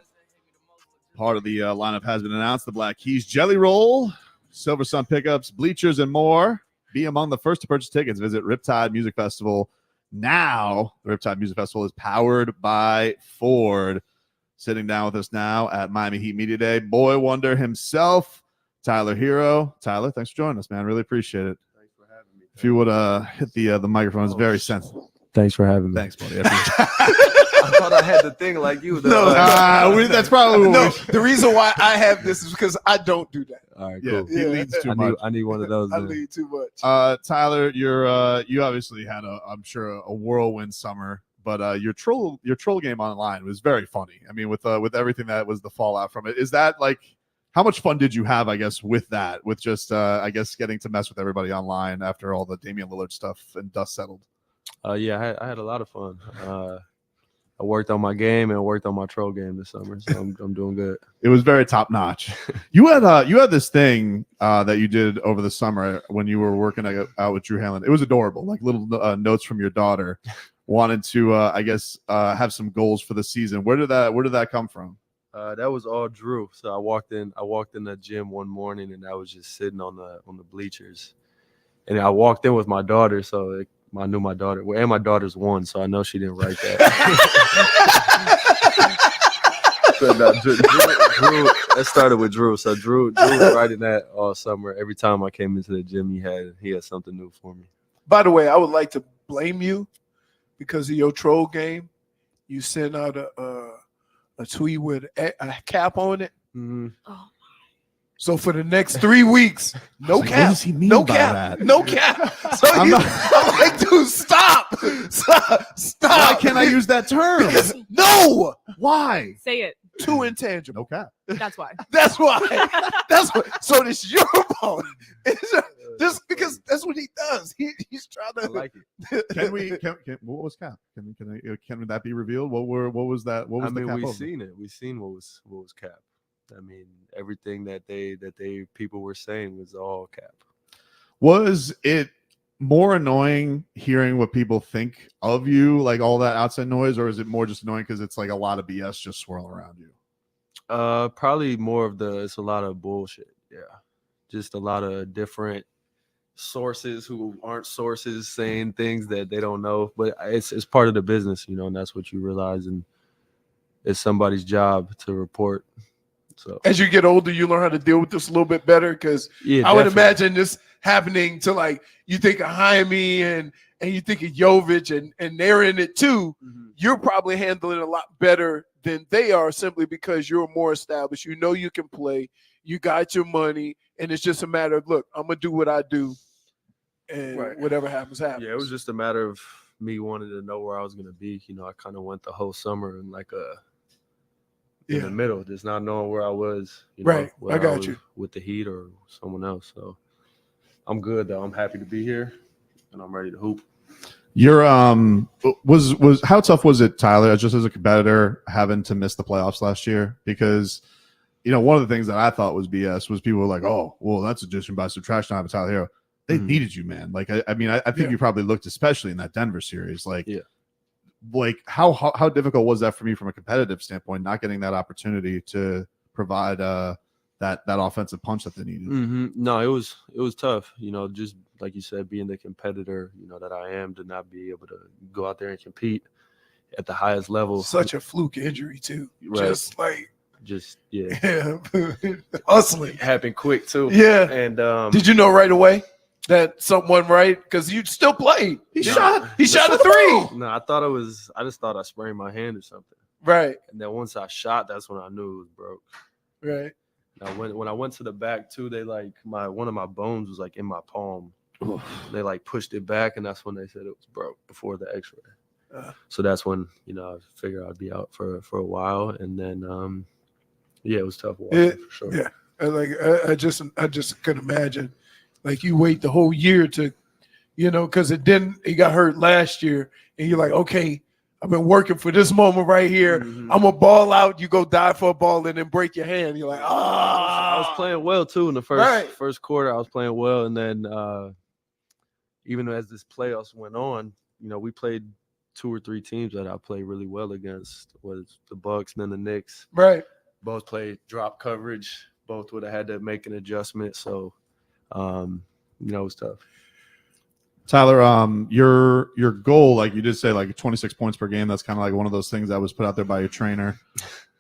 Part of the lineup has been announced. The Black Keys Jelly Roll, Silver Sun Pickups, Bleachers, and more. Be among the first to purchase tickets. Visit Riptide Music Festival now. The Riptide Music Festival is powered by Ford. Sitting down with us now at Miami Heat Media Day, boy wonder himself, Tyler Herro. Tyler, thanks for joining us, man. Really appreciate it. Thanks for having me. If you would hit the microphone, it's very sensitive. Thanks for having me. Thanks, buddy. I thought I had the thing like you. No, that's probably no. The reason why I have this is because I don't do that. All right, Yeah, cool. he leads too much. I need one of those. I then. lead too much. Tyler, you obviously had I'm sure a whirlwind summer, but your troll game online was very funny. I mean, with everything that was the fallout from it, is that like, how much fun did you have, I guess, with that, with just I guess getting to mess with everybody online after all the Damian Lillard stuff and dust settled? Yeah, I had a lot of fun. I worked on my game and worked on my troll game this summer, so I'm doing good. It was very top notch. You had this thing that you did over the summer when you were working out with Drew Hanlon. It was adorable, like little notes from your daughter. Wanted to, I guess, have some goals for the season. Where did that come from? That was all Drew. So I walked in the gym one morning and I was just sitting on the bleachers, and I walked in with my daughter, so I knew my daughter. Well, and my daughter's 1, so I know she didn't write that. So Drew, that started with Drew. So Drew was writing that all summer. Every time I came into the gym, he had something new for me. By the way, I would like to blame you because of your troll game. You sent out a tweet with a cap on it. Mm-hmm. Oh. So for the next 3 weeks, no What cap. does he mean No by cap. that? No cap. So I'm I'm like, dude, stop. Stop. Why can't I use that term? Because, no. Why? Say it. Too intangible. No cap. That's why. That's why. That's what. So this your fault. Just because that's what he does. He's trying to. I like it. Can what was cap? Can that be revealed? What was that? What was the cap? We seen what was cap. I mean, everything that they people were saying was all cap. Was it more annoying hearing what people think of you, like all that outside noise, or is it more just annoying because it's like a lot of BS just swirling around you? Probably more of it's a lot of bullshit. Yeah, just a lot of different sources who aren't sources saying things that they don't know. But it's part of the business, and that's what you realize, and it's somebody's job to report. So as you get older, you learn how to deal with this a little bit better because I would imagine this happening to, like, you think of Jaime and you think of Jović and they're in it too. Mm-hmm. You're probably handling it a lot better than they are simply because you're more established. You know you can play. You got your money, and it's just a matter of, look, I'm gonna do what I do, and whatever happens, happens. Yeah, it was just a matter of me wanting to know where I was gonna be. I kind of went the whole summer in in the middle, just not knowing where I was. Right, I got you. With the Heat or someone else. So I'm good though. I'm happy to be here, and I'm ready to hoop. Your was how tough was it, Tyler, just as a competitor, having to miss the playoffs last year? Because one of the things that I thought was BS was people were like, "Oh, well, that's addition by subtraction." I'm a Tyler Herro. They needed you, man. Like, I mean, I think you probably looked, especially in that Denver series, like how difficult was that for me from a competitive standpoint, not getting that opportunity to provide that offensive punch that they needed? Mm-hmm. No, it was tough. Just like you said, being the competitor, that I am, to not be able to go out there and compete at the highest level. Such a fluke injury too. Right. Hustling. It happened quick too. Yeah. And did you know right away that something wasn't right? Because you still played. He shot a three. No, I just thought I sprained my hand or something. Right. And then once I shot, that's when I knew it was broke. Right. Now when I went to the back too, they one of my bones was in my palm. They pushed it back, and that's when they said it was broke before the X-ray. So that's when I figured I'd be out for a while, and then it was tough for sure. Yeah, I just could imagine, you wait the whole year to, because it got hurt last year, and you're like, okay, I've been working for this moment right here. Mhm. I'm a ball out. You go dive for a ball and then break your hand. You're like, I was playing well too in the Right. first quarter. I was playing well, and then even as this playoffs went on, we played 2 or 3 teams that I played really well against. Was the Bucks and then the Knicks. Right. Both played drop coverage. Both would have had to make an adjustment. So, it was tough. Tyler, your goal, like you did say, like 26 points per game. That's kind of like one of those things that was put out there by your trainer.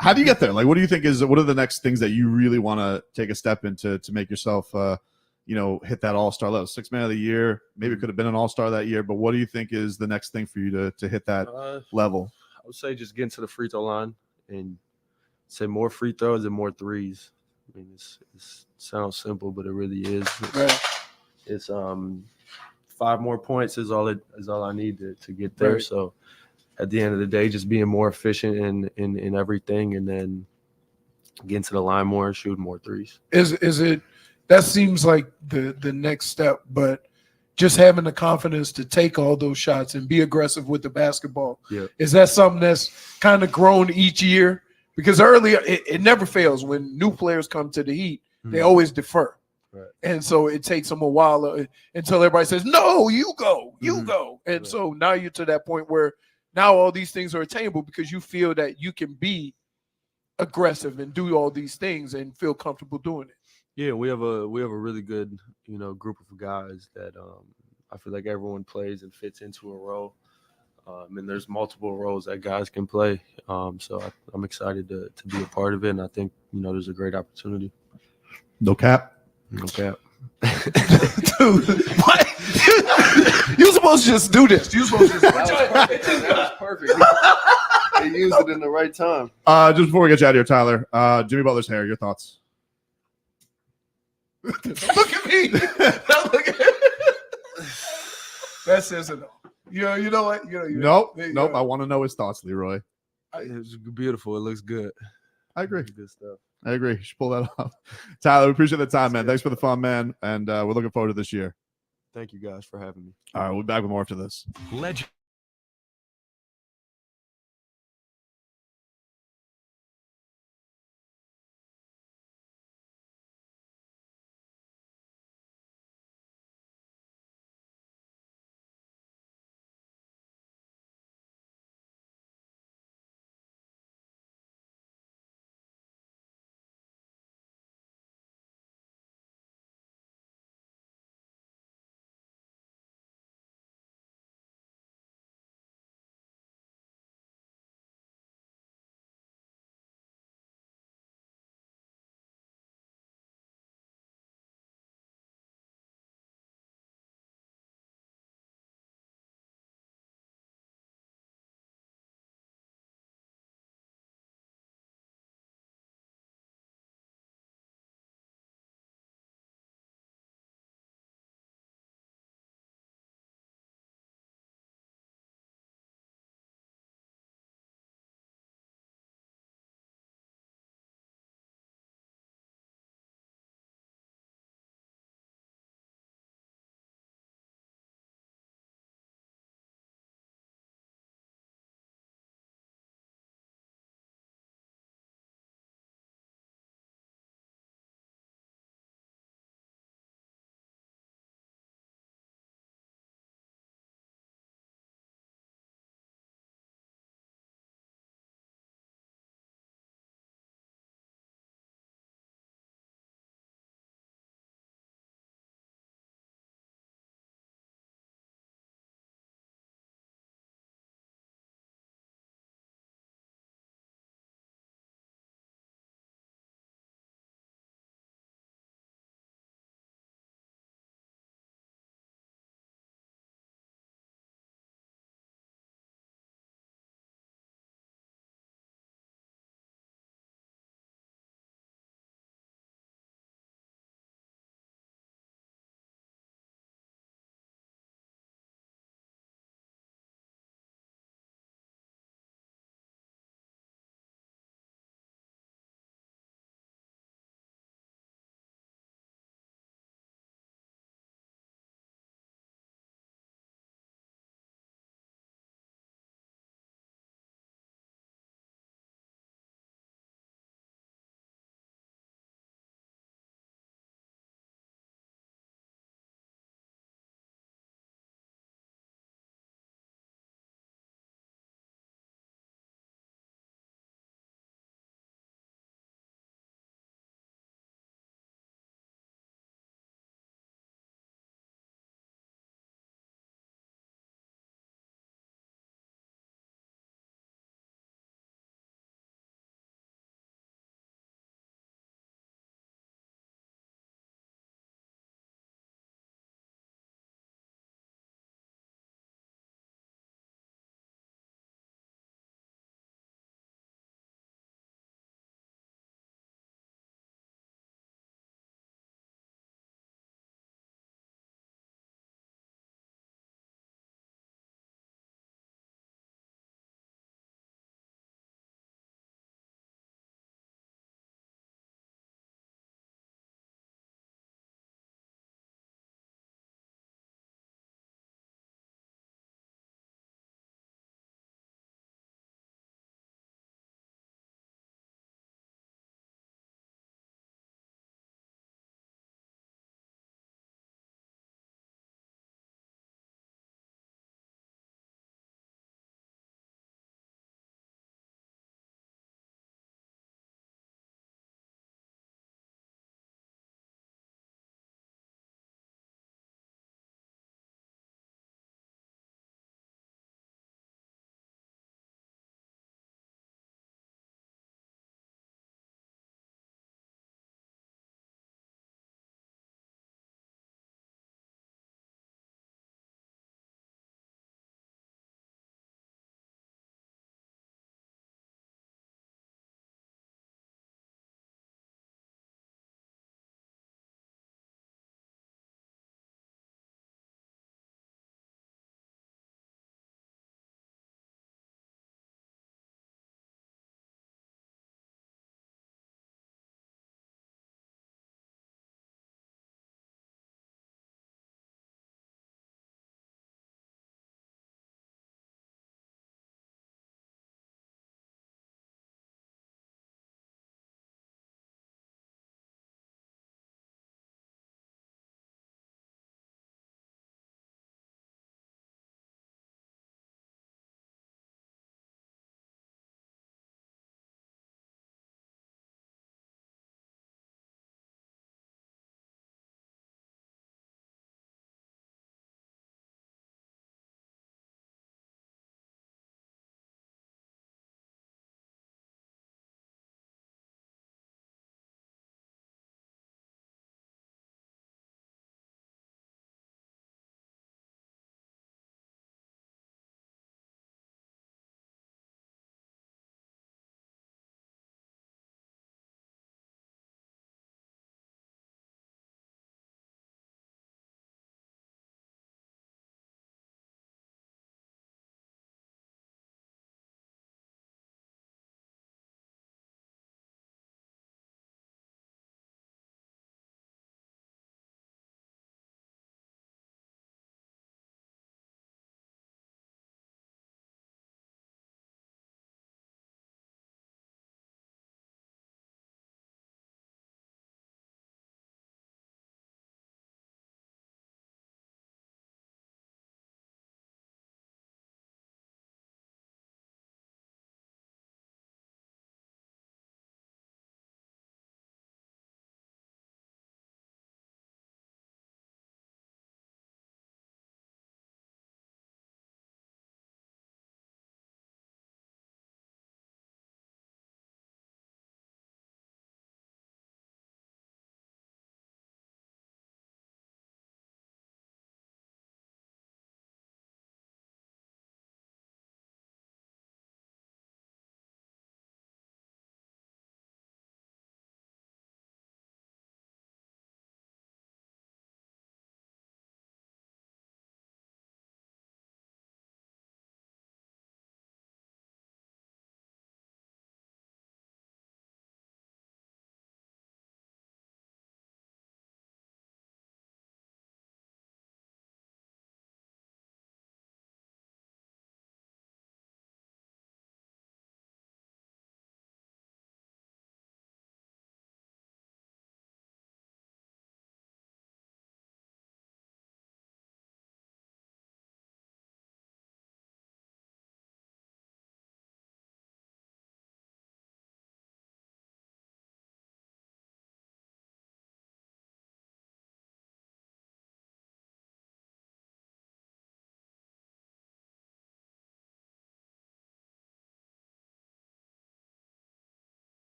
How do you get there? Like, what do you think what are the next things that you really want to take a step into to make yourself, hit that all-star level? 6th man of the year, maybe it could have been an all-star that year, but what do you think is the next thing for you to hit that level? I would say just getting to the free throw line and say more free throws and more threes. I mean, it sounds simple, but it really is. It's 5 more points is all I need to get there. Right. So at the end of the day, just being more efficient in everything, and then getting to the line more and shooting more threes. Is it that seems like the next step, but just having the confidence to take all those shots and be aggressive with the basketball. Yeah. Is that something that's kind of grown each year? Because earlier it never fails when new players come to the Heat, they always defer. Right. And so it takes them a while until everybody says, no, you go. And so now you're to that point where now all these things are attainable because you feel that you can be aggressive and do all these things and feel comfortable doing it. Yeah, we have a really good, group of guys that I feel like everyone plays and fits into a role. And there's multiple roles that guys can play. So I'm excited to be a part of it, and I think, there's a great opportunity. No cap. No cap. Dude, what? You're supposed to just do this. You're supposed to just That was perfect. They used it in the right time. Just before we get you out of here, Tyler, Jimmy Butler's hair, your thoughts? Look at me. Don't look at That says it all. You know what? Nope. I want to know his thoughts, Leroy. It's beautiful. It looks good. I agree. Good stuff. I agree. You should pull that off. Tyler, we appreciate the time, man. Thanks for the fun, man. And we're looking forward to this year. Thank you guys for having me. All right, we'll be back with more after this. Legend.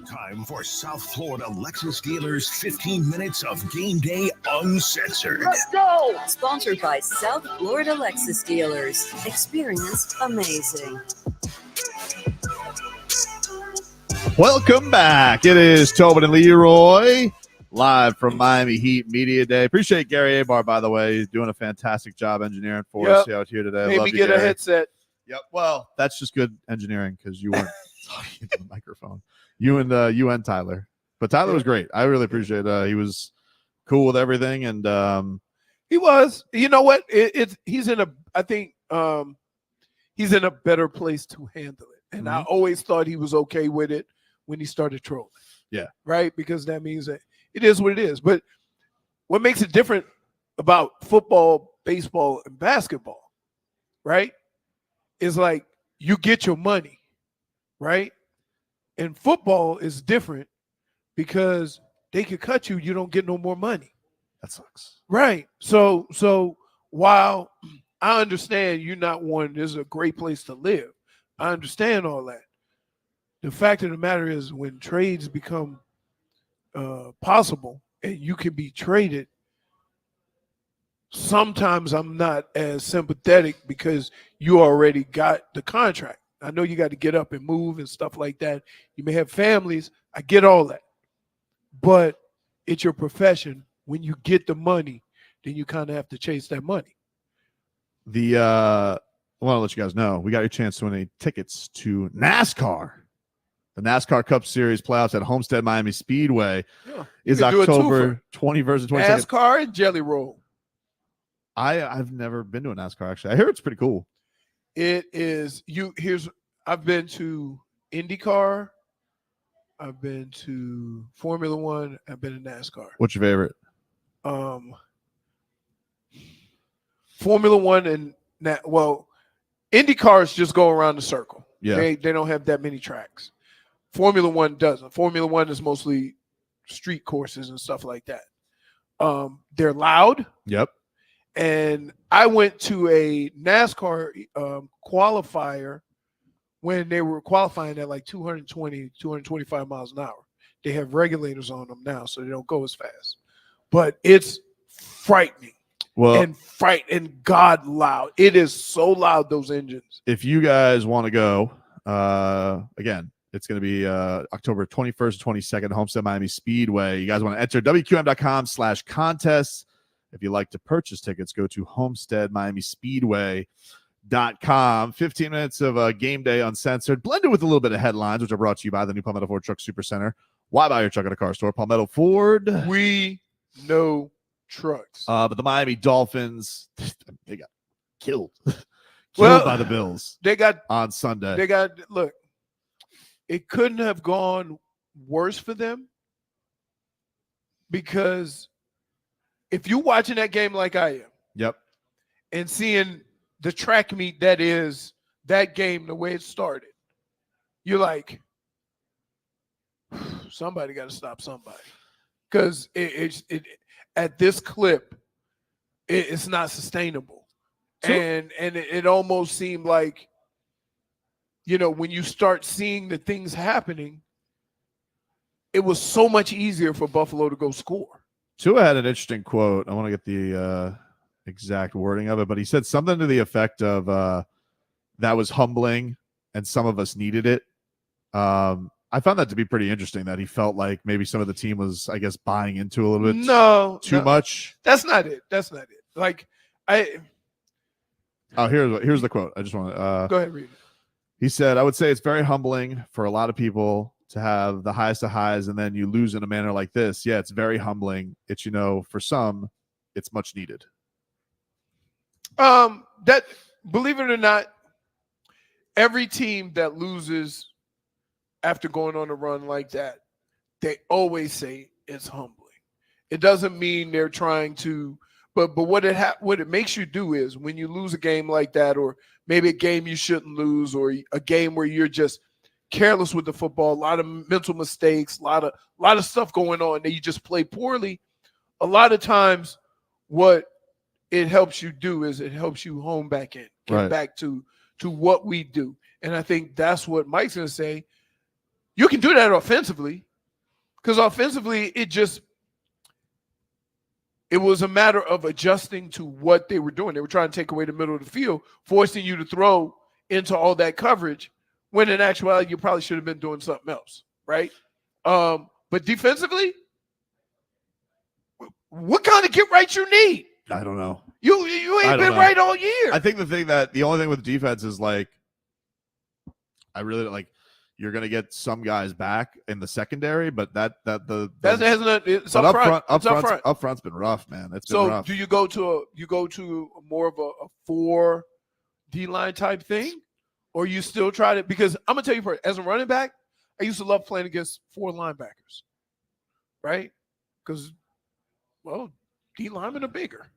Time for South Florida Lexus dealers' 15 minutes of Gameday Uncensored. Let's go! Sponsored by South Florida Lexus dealers. Experience amazing. Welcome back. It is Tobin and Leroy, live from Miami Heat Media Day. Appreciate Gary Abar, by the way. He's doing a fantastic job engineering for us out here today. Made Love me you, get Gary. a headset. Yep. Well, that's just good engineering because you weren't talking into the microphone. You and Tyler. But Tyler was great. I really appreciate it. He was cool with everything. And he was. You know what? He's in a better place to handle it. And I always thought he was okay with it when he started trolling. Yeah. Right? Because that means that it is what it is. But what makes it different about football, baseball, and basketball, right, is like you get your money, right? And football is different because they could cut you, you don't get no more money. That sucks. Right. So while I understand you're not one, this is a great place to live. I understand all that. The fact of the matter is when trades become possible and you can be traded, sometimes I'm not as sympathetic because you already got the contract. I know you got to get up and move and stuff like that. You may have families. I get all that. But it's your profession. When you get the money, then you kind of have to chase that money. I want to let you guys know, we got your chance to win tickets to NASCAR. The NASCAR Cup Series playoffs at Homestead Miami Speedway is October 21st and 22nd. NASCAR and Jelly Roll. I've never been to a NASCAR, actually. I hear it's pretty cool. It is. I've been to IndyCar. I've been to Formula One. I've been to NASCAR. What's your favorite? Formula One and IndyCars just go around the circle. Yeah. They don't have that many tracks. Formula One doesn't. Formula One is mostly street courses and stuff like that. They're loud. Yep. And I went to a NASCAR qualifier when they were qualifying at like 220, 225 miles an hour. They have regulators on them now, so they don't go as fast. But it's frightening. Well, and God loud. It is so loud, those engines. If you guys want to go, again, it's going to be October 21st and 22nd, Homestead Miami Speedway. You guys want to enter WQM.com/contests. If you'd like to purchase tickets, go to homesteadmiamispeedway.com. 15 minutes of Game Day Uncensored, blended with a little bit of headlines, which are brought to you by the new Palmetto Ford Truck Super Center. Why buy your truck at a car store? Palmetto Ford. We know trucks. But the Miami Dolphins, they got killed. By the Bills. They got on Sunday. Look, it couldn't have gone worse for them because if you're watching that game like I am, yep, and seeing the track meet that is that game, the way it started, you're like, somebody got to stop somebody, because it at this clip, it's not sustainable, and it almost seemed like, when you start seeing the things happening, it was so much easier for Buffalo to go score. Tua had an interesting quote. I want to get the exact wording of it, but he said something to the effect of that was humbling and some of us needed it. I found that to be pretty interesting, that he felt like maybe some of the team was, I guess, buying into a little bit too much. That's not it. Like here's the quote. I just want to go ahead, read it. He said, I would say it's very humbling for a lot of people to have the highest of highs and then you lose in a manner like this. Yeah, it's very humbling. It's, for some, it's much needed. That, believe it or not, every team that loses after going on a run like that, they always say it's humbling. It doesn't mean they're trying to, but what it makes you do is when you lose a game like that, or maybe a game you shouldn't lose, or a game where you're just careless with the football, a lot of mental mistakes, a lot of stuff going on that you just play poorly. A lot of times what it helps you do is it helps you home back in, get back to what we do. And I think that's what Mike's going to say. You can do that offensively, because offensively it was a matter of adjusting to what they were doing. They were trying to take away the middle of the field, forcing you to throw into all that coverage, when in actuality you probably should have been doing something else, right? But defensively, what kind of get right you need? I don't know. You ain't been right all year. I think the only thing with defense is like, I really like, you're gonna get some guys back in the secondary, but it's up front's been rough, man. It's been rough. Do you go to more of a 4 D-line type thing, or you still try to? Because I'm gonna tell you, as a running back, I used to love playing against 4 linebackers, right? Because, well, D linemen are bigger.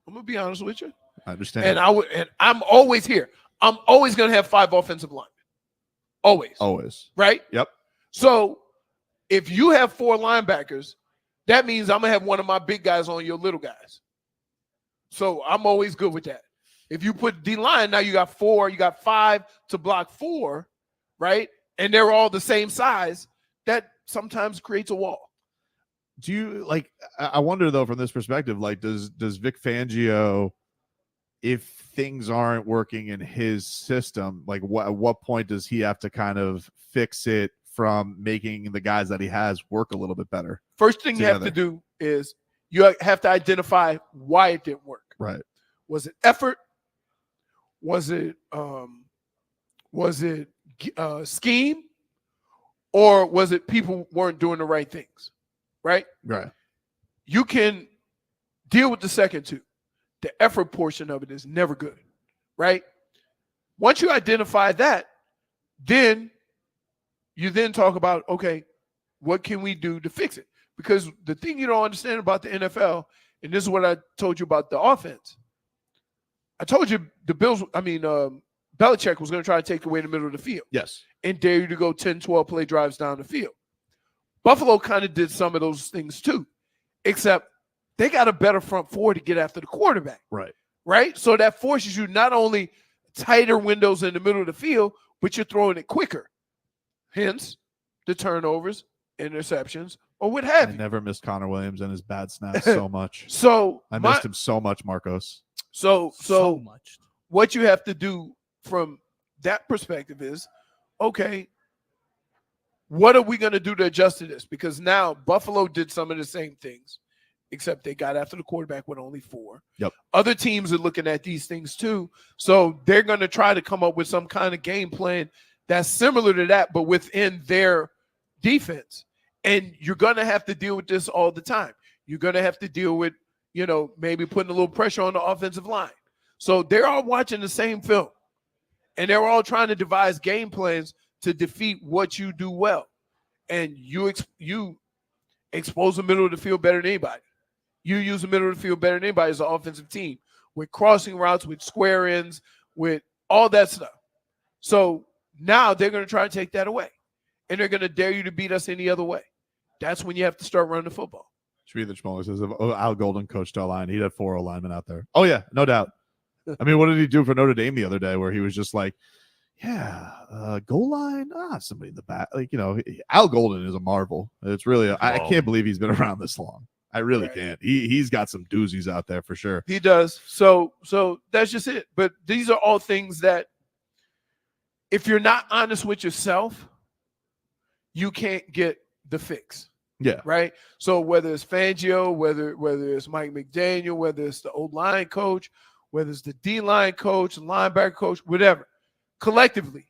I'm gonna be honest with you. I understand. And I'm always here. I'm always gonna have 5 offensive linemen. Always. Right? Yep. So if you have 4 linebackers, that means I'm gonna have one of my big guys on your little guys. So I'm always good with that. If you put D line, now you got 5 to block 4, right? And they're all the same size. That sometimes creates a wall. Do you like? I wonder though, from this perspective, like, does Vic Fangio, if things aren't working in his system, like at what point does he have to kind of fix it from making the guys that he has work a little bit better? First thing you have to do is you have to identify why it didn't work. Right. Was it effort? Was it scheme? Or was it people weren't doing the right things? Right? Right. You can deal with the second two. The effort portion of it is never good, right? Once you identify that, then you talk about, okay, what can we do to fix it? Because the thing you don't understand about the NFL, and this is what I told you about the offense. I told you Belichick was going to try to take away the middle of the field. Yes. And dare you to go 10, 12 play drives down the field. Buffalo kind of did some of those things too, except they got a better front 4 to get after the quarterback. Right. Right? So that forces you not only tighter windows in the middle of the field, but you're throwing it quicker. Hence, the turnovers, interceptions, or what have you. I never missed Connor Williams and his bad snaps so much. I missed him so much, Marcos. So much. What you have to do from that perspective is, okay, what are we going to do to adjust to this? Because now Buffalo did some of the same things, except they got after the quarterback with only 4. Yep. Other teams are looking at these things too. So they're going to try to come up with some kind of game plan that's similar to that, but within their defense. And you're going to have to deal with this all the time. You're going to have to deal with, maybe putting a little pressure on the offensive line. So they're all watching the same film. And they're all trying to devise game plans to defeat what you do well. And you expose the middle of the field better than anybody. You use the middle of the field better than anybody as an offensive team with crossing routes, with square ends, with all that stuff. So now they're going to try to take that away. And they're going to dare you to beat us any other way. That's when you have to start running the football. Shreether Schmoller says, Al Golden coached O-line. He'd have 4 O-linemen out there. Oh, yeah, no doubt. I mean, what did he do for Notre Dame the other day where he was just like, goal line, somebody in the back. Like, Al Golden is a marvel. It's really, I can't believe he's been around this long. I really can't. He's got some doozies out there for sure. He does. So that's just it. But these are all things that if you're not honest with yourself, you can't get the fix. Yeah. Right. So whether it's Fangio, whether it's Mike McDaniel, whether it's the O-line coach, whether it's the D-line coach, linebacker coach, whatever, collectively,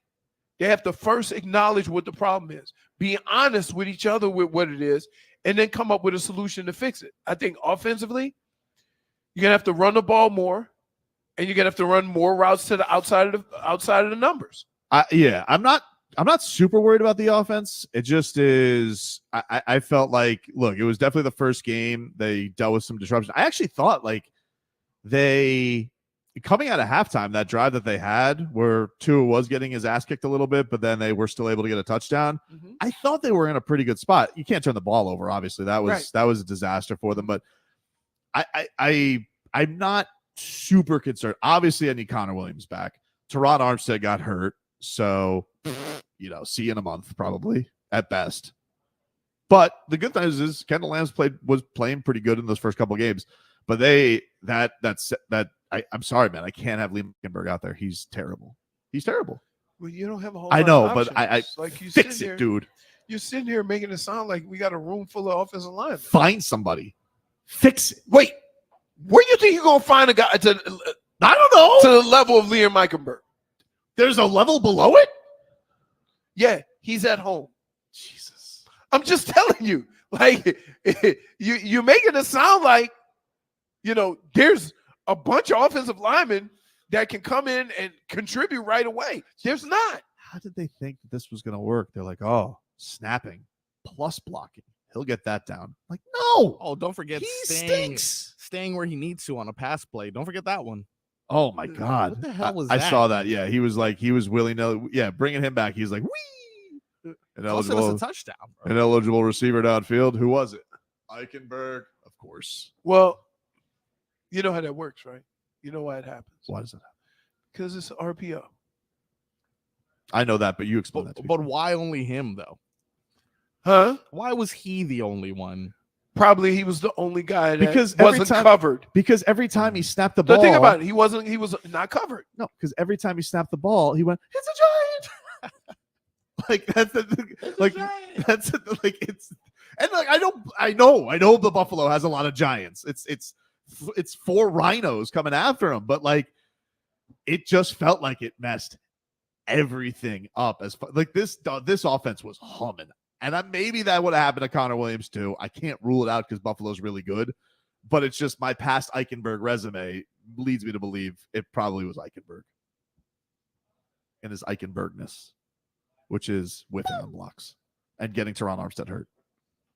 they have to first acknowledge what the problem is, be honest with each other with what it is, and then come up with a solution to fix it. I think offensively, you're going to have to run the ball more, and you're going to have to run more routes to the outside of the numbers. I'm not super worried about the offense. It just is. I felt like, look, it was definitely the first game. They dealt with some disruption. I actually thought like they coming out of halftime, that drive that they had where Tua was getting his ass kicked a little bit, but then they were still able to get a touchdown. Mm-hmm. I thought they were in a pretty good spot. You can't turn the ball over. Obviously that was a disaster for them, but I'm not super concerned. Obviously I need Connor Williams back. Teron Armstead got hurt. So, see you in a month probably. at best. But the good thing is Kendall Lambs was playing pretty good in those first couple games. But I'm sorry, man. I can't have Liam Eichenberg out there. He's terrible. He's terrible. Well, you don't have a whole I lot know, of but options. I like you fix sitting it, here, dude. You're sitting here making it sound like we got a room full of offensive linemen. Find somebody. Fix it. Wait, where you think you're gonna find a guy I don't know. to the level of Liam Eichenberg? There's a level below it? Yeah, he's at home. Jesus. I'm just telling you. Like you're making it sound like, there's a bunch of offensive linemen that can come in and contribute right away. There's not. How did they think that this was going to work? They're like, oh, snapping plus blocking. He'll get that down. Like, no. Oh, don't forget He staying stinks. where he needs to on a pass play. Don't forget that one. Oh, my God. What the hell was I that? saw that. Yeah, he was willy-nilly. Yeah, bringing him back. He's like, wee. Plus, it was a touchdown, bro. An eligible receiver downfield. Who was it? Eichenberg, of course. Well, you know how that works, right? You know why it happens. Why does it happen? Because it's RPO. I know that, but you explain that to me. But why only him, though? Huh? Why was he the only one? Probably he was the only guy that Because wasn't covered. Because every time he snapped the So ball. think about it. He was not covered. No, because every time he snapped the ball, he went, "It's a giant." Like that's it's and like I know the Buffalo has a lot of giants. It's 4 rhinos coming after him, but like it just felt like it messed everything up like this offense was humming. And maybe that would have happened to Connor Williams too. I can't rule it out because Buffalo's really good, but it's just my past Eichenberg resume leads me to believe it probably was Eichenberg and his Eichenbergness, which is whipping on blocks and getting Teron Armstead hurt.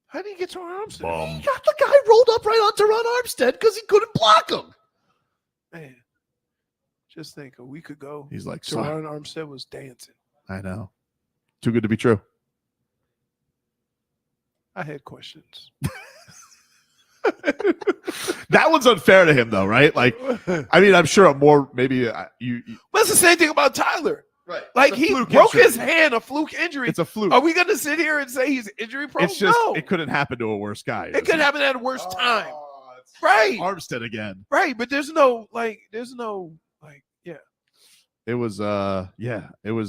How did he get Teron Armstead? He got the guy rolled up right on Teron Armstead because he couldn't block him. Man, just think a week ago, He's like, Teron Armstead was dancing. I know. Too good to be true. I had questions. That one's unfair to him, though, right? Like, I mean, I'm sure more maybe you. But it's the same thing about Tyler. Right. Like It's a he fluke broke injury. his hand, a fluke injury. It's a fluke. Are we going to sit here and say he's injury prone? It's just no. it couldn't happen to a worse guy. It could happen at a worse time. Right. Armstead again. Right. But there's no yeah. It was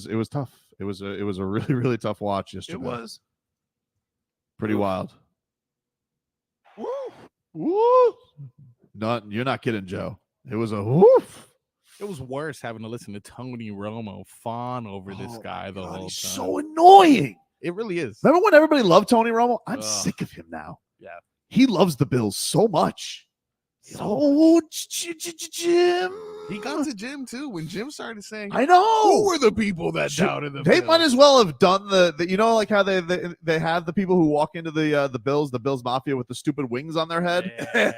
it was tough. It was a really, really tough watch yesterday. It was. Pretty wild. Woo. Woo. You're not kidding, Joe. It was a woof. It was worse having to listen to Tony Romo fawn over this guy the whole time. He's so annoying. It really is. Remember when everybody loved Tony Romo? I'm sick of him now. Yeah. He loves the Bills so much. Oh, Jim. He got to Jim too. When Jim started saying, I know. Who were the people that doubted the They Bills? might as well have done the like how they have the people who walk into the Bills Mafia with the stupid wings on their head. Yeah.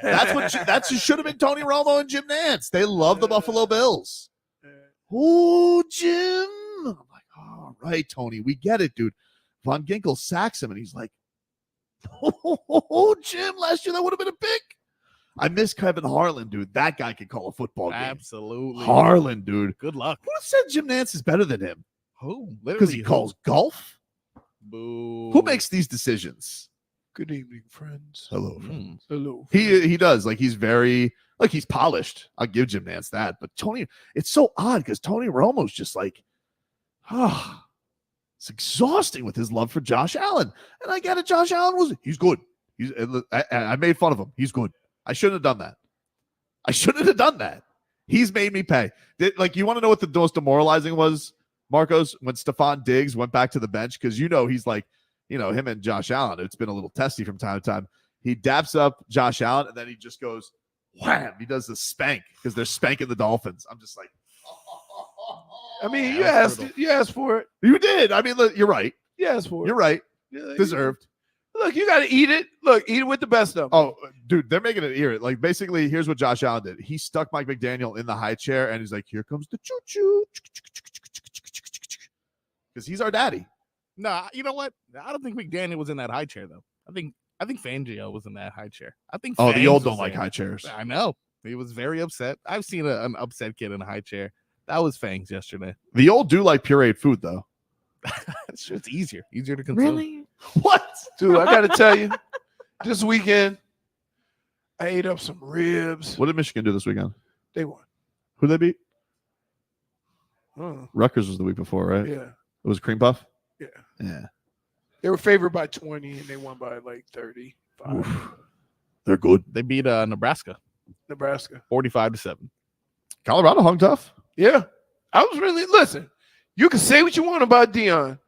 That should have been Tony Romo and Jim Nance. They love the Buffalo Bills. Oh, Jim. I'm like, all right, Tony, we get it, dude. Von Ginkel sacks him, and he's like, oh, Jim, last year that would have been a pick. I miss Kevin Harlan, dude. That guy could call a football game. Absolutely. Harlan, dude. Good luck. Who said Jim Nance is better than him? Who? Because he calls golf? Boo. Who makes these decisions? Good evening, friends. Hello, friends. Hello. He does. Like, he's very, like, he's polished. I'll give Jim Nance that. But Tony, it's so odd because Tony Romo's just like, it's exhausting with his love for Josh Allen. And I get it. Josh Allen he's good. I made fun of him. He's good. I shouldn't have done that. He's made me pay. Like, you want to know what the most demoralizing was, Marcos, when Stephon Diggs went back to the bench? Because he's like, him and Josh Allen, it's been a little testy from time to time. He daps up Josh Allen, and then he just goes, wham. He does the spank because they're spanking the Dolphins. I'm just like, I mean, you asked for it. You did. I mean, look, you're right. You asked for it. You're right. Yeah, Deserved. Look, you got to eat it. Look, eat it with the best of them. Oh, dude, they're making it ear. Like, basically, here's what Josh Allen did. He stuck Mike McDaniel in the high chair, and he's like, here comes the choo-choo. Because he's our daddy. No, you know what? I don't think McDaniel was in that high chair, though. I think Fangio was in that high chair. I think the Fangs old don't was like in. high chairs. I know. He was very upset. I've seen an upset kid in a high chair. That was Fangs yesterday. The old do like pureed food, though. It's easier to consume. Really? What? Dude, I got to tell you, this weekend, I ate up some ribs. What did Michigan do this weekend? They won. Who they beat? Huh. Rutgers was the week before, right? Yeah. It was Cream Puff? Yeah. Yeah. They were favored by 20, and they won by like 35. Oof. They're good. They beat Nebraska Nebraska. 45-7. Colorado hung tough. Yeah. I was really, listen, you can say what you want about Deion,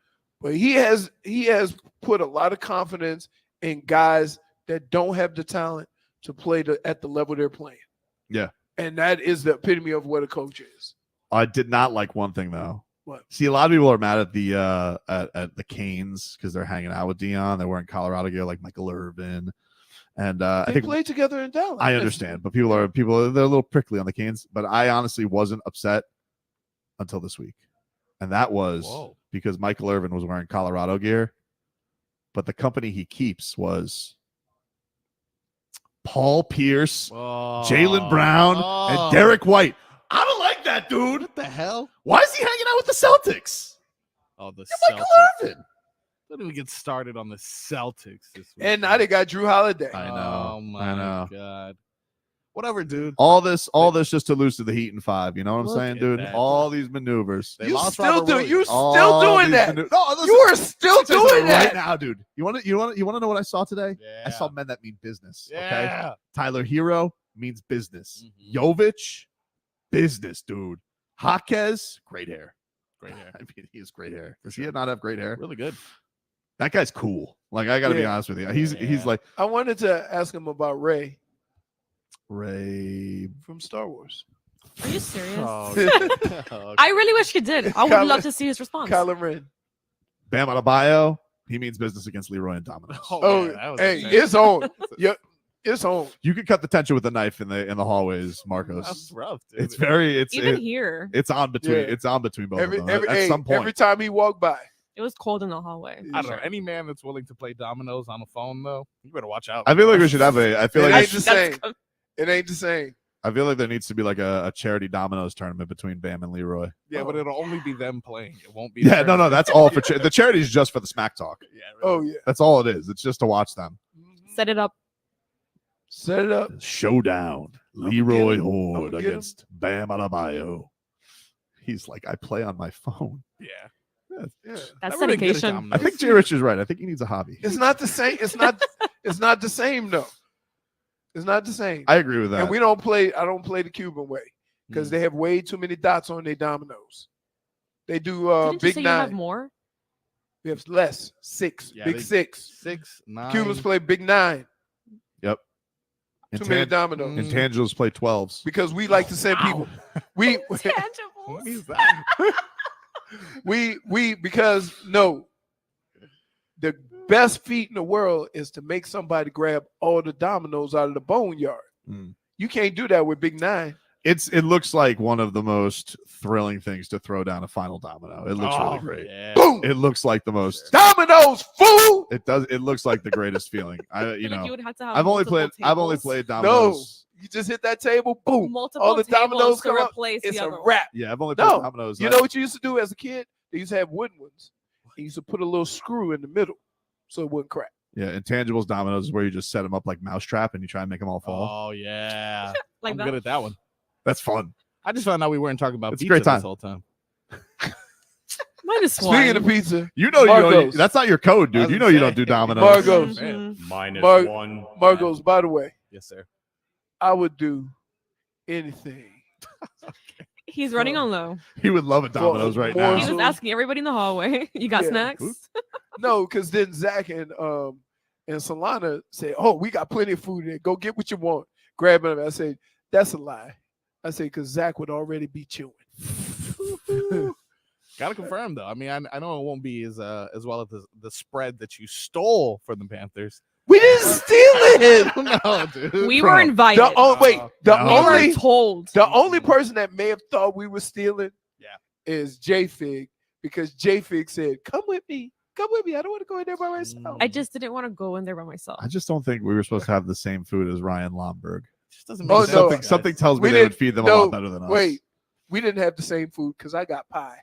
but he has put a lot of confidence in guys that don't have the talent to play at the level they're playing. Yeah. And that is the epitome of what a coach is. I did not like one thing though. What? See, a lot of people are mad at the at the Canes because they're hanging out with Deion. They're wearing Colorado gear like Michael Irvin. And I They think played together in Dallas. I understand, but people they're a little prickly on the Canes. But I honestly wasn't upset until this week. And that was because Michael Irvin was wearing Colorado gear, but the company he keeps was Paul Pierce, Jaylen Brown, and Derek White. I don't like that, dude. What the hell? Why is he hanging out with the Celtics? Oh, the You're Michael Celtics. Irvin. Don't even get started on the Celtics this week. And now they got Drew Holiday. I know. Oh my I know. god. Whatever, dude. All this just to lose to the Heat in 5. You know what I'm Look saying, at dude? that. All these maneuvers. They You lost still Robert do. Williams. You're still All doing these that. No, listen, You are still I'll tell you doing something that right now, dude. You want to know what I saw today? Yeah. I saw men that mean business. Okay. Yeah. Tyler Herro means business. Mhm. Jović, business, dude. Jaquez, great hair. Great hair. I mean, he has great hair. Does he not have great hair? Really good. That guy's cool. Like, I got to be Yeah. honest with you. He's Yeah. like I wanted to ask him about Ray Ray. from Star Wars. Are you serious? Oh, okay. I really wish you did. I would Kyler- love to see his response. Kyler Ren. Bam Adebayo. He means business against Leroy and Dominoes. Oh, yeah, that was hey, insane. it's on. Yeah, it's on. You could cut the tension with a knife in the hallways, Marcos. That's rough, dude. It's very Even here, it's on between Yeah. it's on between both Every of them. At hey, some point. every time he walked by. it was cold in the hallway. I don't know. Any man that's willing to play dominoes on a phone, though, you better watch out. I feel like we should have I feel It like ain't the same. It ain't the same. I feel like there needs to be like a charity dominoes tournament between Bam and Leroy. Yeah, but it'll only be them playing. It won't be. Yeah, their- no, that's all for the charity is just for the smack talk. Yeah. Oh yeah. That's all it is. It's just to watch them. Set it up. Set it up. Showdown. Leroy get him. Horde I'ma get him. against Bam Adebayo. He's like, I play on my phone. Yeah. Yeah. That's Never been good at dedication. dominoes. I think JRich is right. I think he needs a hobby. It's not the same. It's not. It's not the same though. It's not the same. I agree with that. And we don't play. I don't play the Cuban way because Mm. they have way too many dots on their dominoes. They do Didn't you big say you have nine. more? We have less 6, Yeah, big they- 6. 6, 9. Cubans play big 9. Yep. Too many dominoes. Intangibles play 12s. Because we like to send people. We What is that? we because no, the best feat in the world is to make somebody grab all the dominoes out of the boneyard. Mm. You can't do that with big 9. It looks like one of the most thrilling things to throw down a final domino. It looks really great. Yeah. Boom! It looks like the most. Dominoes, fool! It does. It looks like the greatest feeling. I I feel like you would have to have I've only multiple played tables. No, dominoes. you just hit that table, boom. Multiple all the dominoes tables to come up. replace It's the a other one. wrap. Yeah, I've only played No, dominoes. you know what you used to do as a kid? They used to have wooden ones. You used to put a little screw in the middle so it wouldn't crack. Yeah, intangibles dominoes is where you just set them up like mousetrap and you try and make them all fall. Oh yeah. Like I'm that. good at that one. That's fun. I just found out we weren't talking about It's a pizza great time. this whole time. Minus one. Speaking of pizza, You know, Margos. that's not your code, dude. I was You know gonna you say. don't do dominoes. Margos. Mhm. Minus Mar- one. Margos, by the way, Yes, sir. I would do anything. He's running on low. He would love a dominoes right more now. He was asking everybody in the hallway. You got Yeah. snacks? No, because then Zach and Solana say, "Oh, we got plenty of food here. Go get what you want." Grab it. I say, "That's a lie." I say, because Zach would already be chewing. Gotta confirm though. I mean, I know it won't be as well as the spread that you stole from the Panthers. We didn't steal it. No, dude. We Bro. were invited. The No. We were only told. the only person that may have thought we were stealing, Yeah. is J-Fig, because J-Fig said, "Come with me. Come with me. I don't want to go in there by myself." I just didn't want to go in there by myself. I just don't think we were supposed to have the same food as Ryan Lomberg. Just doesn't Oh, make no. sense. Something tells me We they would didn't- feed them a no, lot better than us. Wait, we didn't have the same food because I got pie.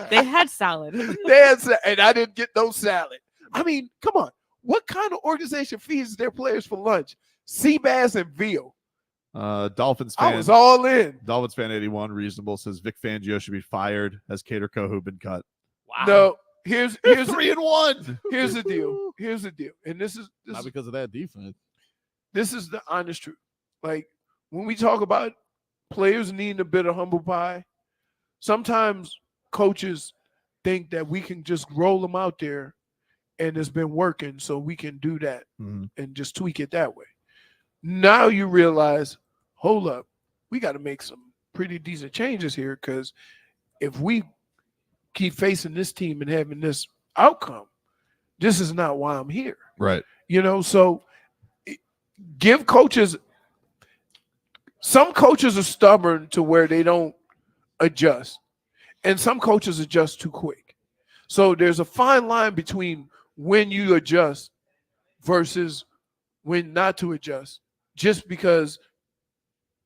They had salad. And I didn't get no salad. I mean, come on. What kind of organization feeds their players for lunch? Sea bass and veal. Dolphins fan. I was all in. Dolphins fan 81 reasonable says Vic Fangio should be fired. Has Kader Kohou been cut? Wow. No, here's 3-1. Here's the deal. Here's the deal. And this is Not because of that defense. This is the honest truth. Like when we talk about players needing a bit of humble pie, sometimes coaches think that we can just roll them out there and it's been working, so we can do that and just tweak it that way. Now you realize, hold up, we got to make some pretty decent changes here, because if we keep facing this team and having this outcome, this is not why I'm here. Right. You know, so give coaches – some coaches are stubborn to where they don't adjust, and some coaches adjust too quick. So there's a fine line between when you adjust versus when not to adjust, just because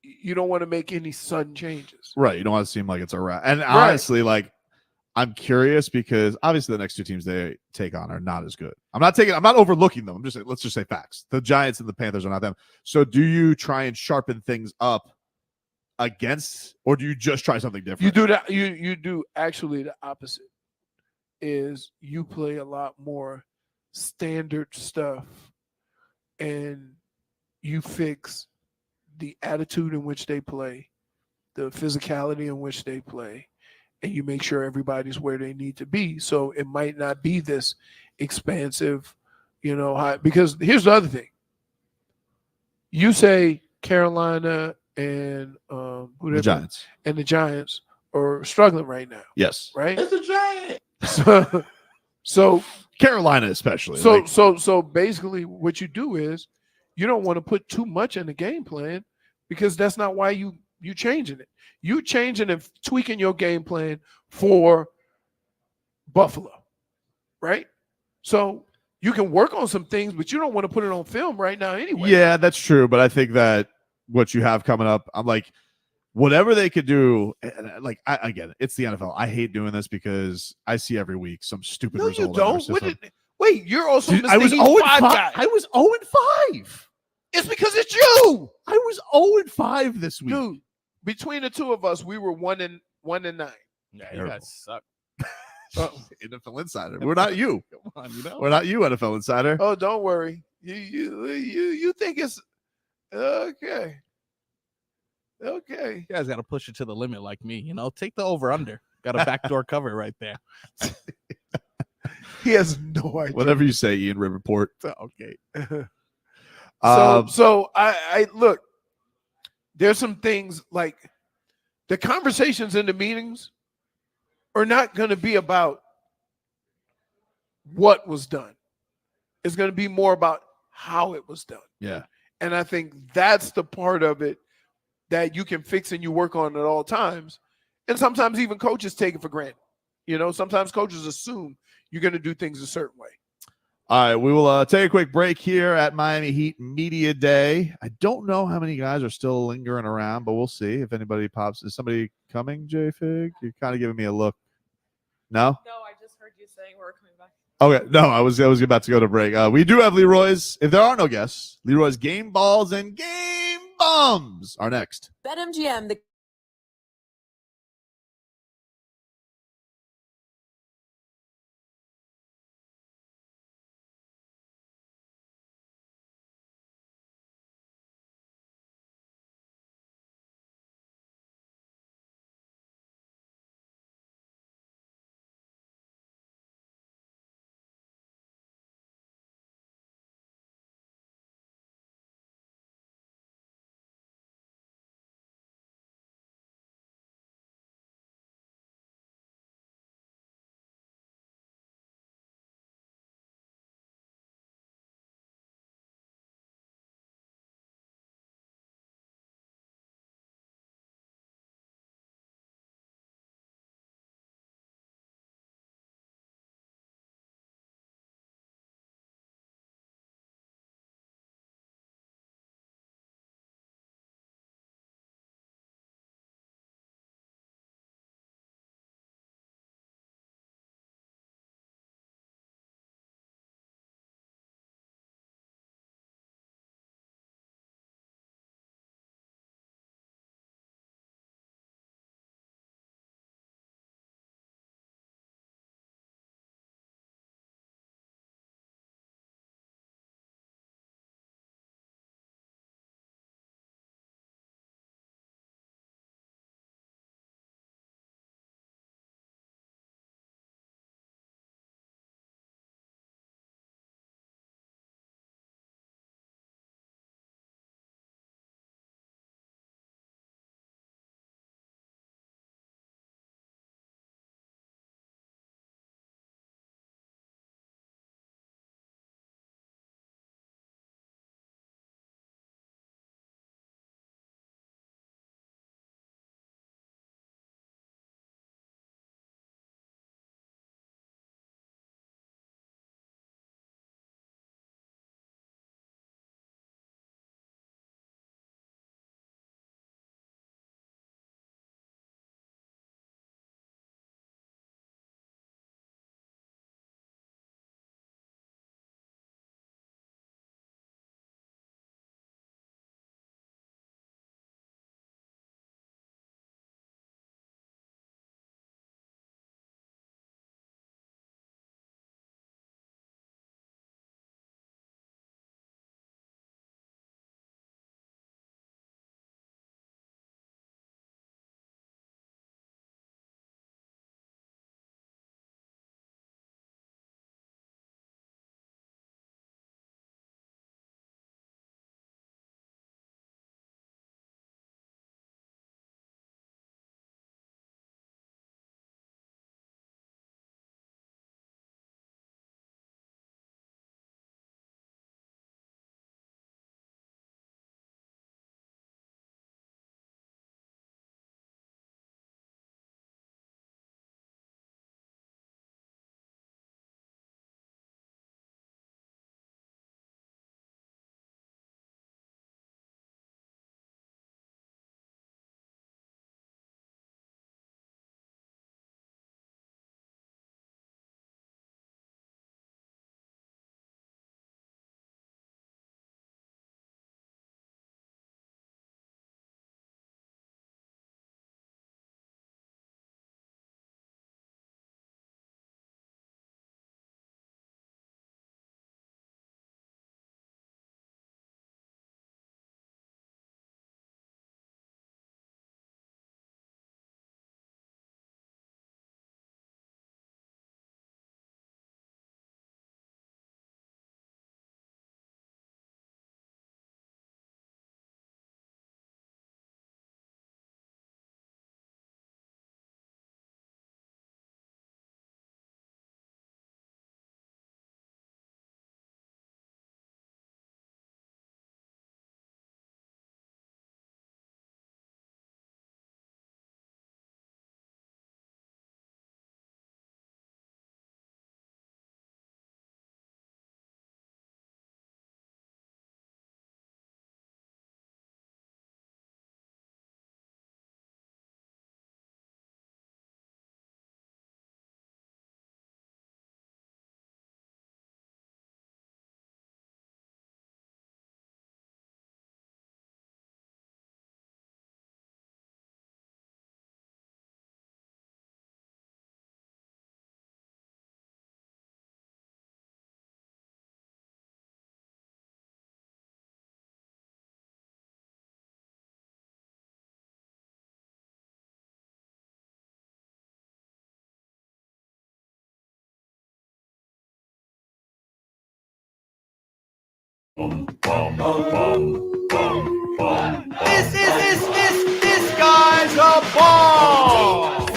you don't want to make any sudden changes. Right. You don't want to seem like it's a wrap. And honestly, like, I'm curious because obviously the next two teams they take on are not as good. I'm not overlooking them. I'm just saying, let's just say facts. The Giants and the Panthers are not them. So do you try and sharpen things up against, or do you just try something different? You do that. You do actually the opposite. Is you play a lot more standard stuff, and you fix the attitude in which they play, the physicality in which they play, and you make sure everybody's where they need to be. So it might not be this expansive, you know, high, because here's the other thing. You say Carolina and The Giants. And the Giants are struggling right now. Yes. Right? It's a giant. So Carolina especially. So basically what you do is you don't want to put too much in the game plan, because that's not why you changing it. You changing and tweaking your game plan for Buffalo, right? So you can work on some things, but you don't want to put it on film right now anyway. Yeah, that's true. But I think that what you have coming up, I'm like, whatever they could do, like, I get it. It's the NFL. I hate doing this because I see every week some stupid No, result. you don't. Wait, you're also Dude, I was Mr. 0-5. 5 guy. I was 0-5. It's because it's you. I was 0-5 this week. Dude, between the two of us, we were 1-9. Yeah, you guys suck. NFL Insider. We're not you. Come on, you know. We're not you, NFL Insider. Oh, don't worry. You think it's okay. Okay. You guys got to push it to the limit like me. You know, take the over under. Got a backdoor cover right there. He has no idea. Whatever you say, Ian Riverport. Okay. So I look, there's some things like the conversations in the meetings are not going to be about what was done. It's going to be more about how it was done. Yeah. And I think that's the part of it that you can fix and you work on at all times. And sometimes even coaches take it for granted. You know, sometimes coaches assume you're going to do things a certain way. All right, we will take a quick break here at Miami Heat Media Day. I don't know how many guys are still lingering around, but we'll see if anybody pops. Is somebody coming, J-Fig? You're kind of giving me a look. No? No, I just heard you saying we're coming back. Okay, no, I was about to go to break. We do have Leroy's, if there are no guests, Leroy's Game Balls and Game Bums are next. BetMGM, the This guy's a ball.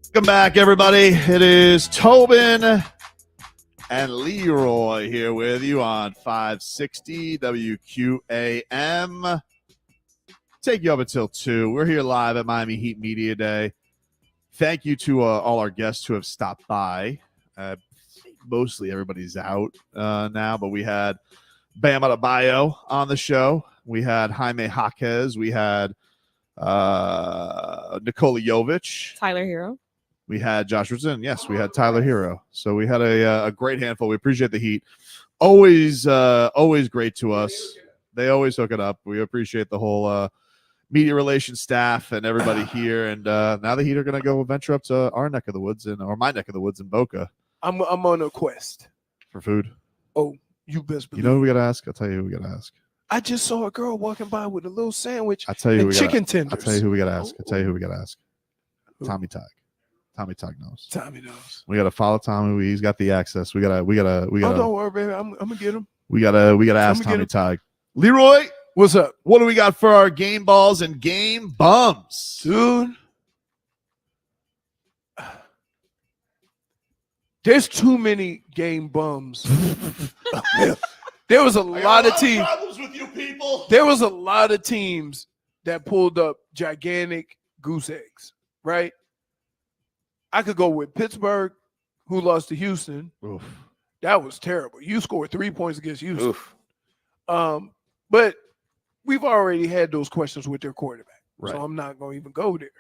Welcome back, everybody. It is Tobin and Leroy here with you on 560 WQAM. Take you up until 2. We're here live at Miami Heat Media Day. Thank you to all our guests who have stopped by. Mostly everybody's out now, but we had Bam Adebayo on the show. We had Jaime Jaquez. We had Nikola Jović. Tyler Herro. We had Josh Rosen. Yes, we had Tyler Herro. So we had a great handful. We appreciate the Heat. Always great to us. They always hook it up. We appreciate the whole media relations staff and everybody here. And now the Heat are going to go venture up to our neck of the woods or my neck of the woods in Boca. I'm on a quest for food. Oh, you best believe. You know who we got to ask? I'll tell you who we got to ask. I just saw a girl walking by with a little sandwich I'll tell you and chicken tenders. I'll tell you who we got to ask. I'll tell you who we got to ask. Tommy Tag. Tommy Tag knows. Tommy knows. We got to follow Tommy. He's got the access. We got to. Oh, don't worry, baby. I'm gonna get him. We gotta ask Tommy Tag. Leroy, what's up? What do we got for our game balls and game bums, dude? There's too many game bums. There was a lot of teams. Problems with you people. There was a lot of teams that pulled up gigantic goose eggs, right? I could go with Pittsburgh, who lost to Houston. Oof. That was terrible. You scored 3 points against Houston. But we've already had those questions with their quarterback, right. So I'm not going to even go there.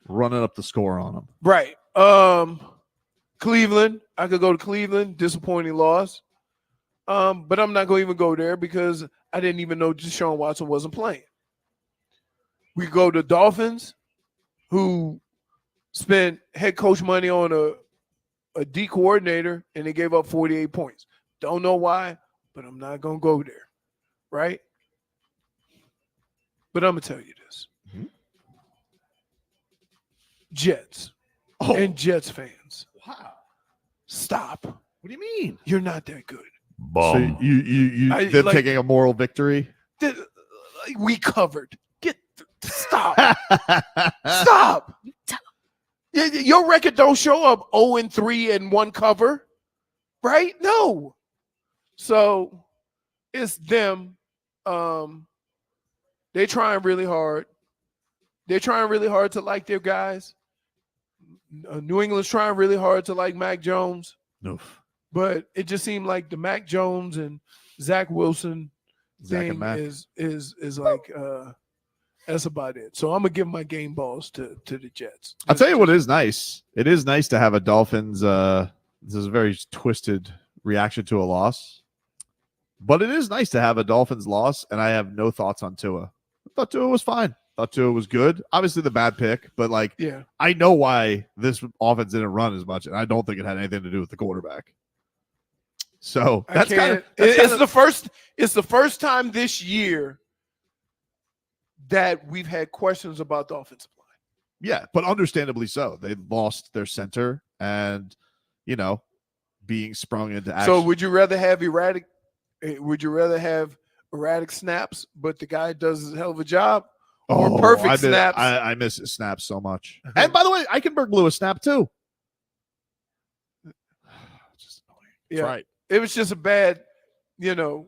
Running up the score on them. Right. Cleveland. I could go to Cleveland. Disappointing loss. But I'm not going to even go there because I didn't even know Deshaun Watson wasn't playing. We go to Dolphins, who spent head coach money on a D coordinator, and they gave up 48 points. Don't know why, but I'm not going to go there, right? But I'm going to tell you this. Mm-hmm. Jets and Jets fans. Wow. Stop. What do you mean? You're not that good. So you they're taking a moral victory? We covered. Stop. Stop. Your record don't show up 0-3 and 1 cover, right? No. So it's them. They're trying really hard. They're trying really hard to like their guys. New England's trying really hard to like Mac Jones. No. But it just seemed like the Mac Jones and Zach Wilson thing is like that's about it. So I'm gonna give my game balls to the Jets. I'll tell you what is nice. It is nice to have a Dolphins. This is a very twisted reaction to a loss, but it is nice to have a Dolphins loss. And I have no thoughts on Tua. I thought Tua was fine. Thought Tua was good. Obviously the bad pick, but I know why this offense didn't run as much, and I don't think it had anything to do with the quarterback. So that's it's the first time this year that we've had questions about the offensive line. Yeah, but understandably so. They lost their center and, being sprung into action. So would you rather have erratic snaps, but the guy does a hell of a job? Or perfect snaps? I miss his snaps so much. And by the way, Eichenberg blew a snap too. Just annoying. Yeah. Right. It was just a bad, and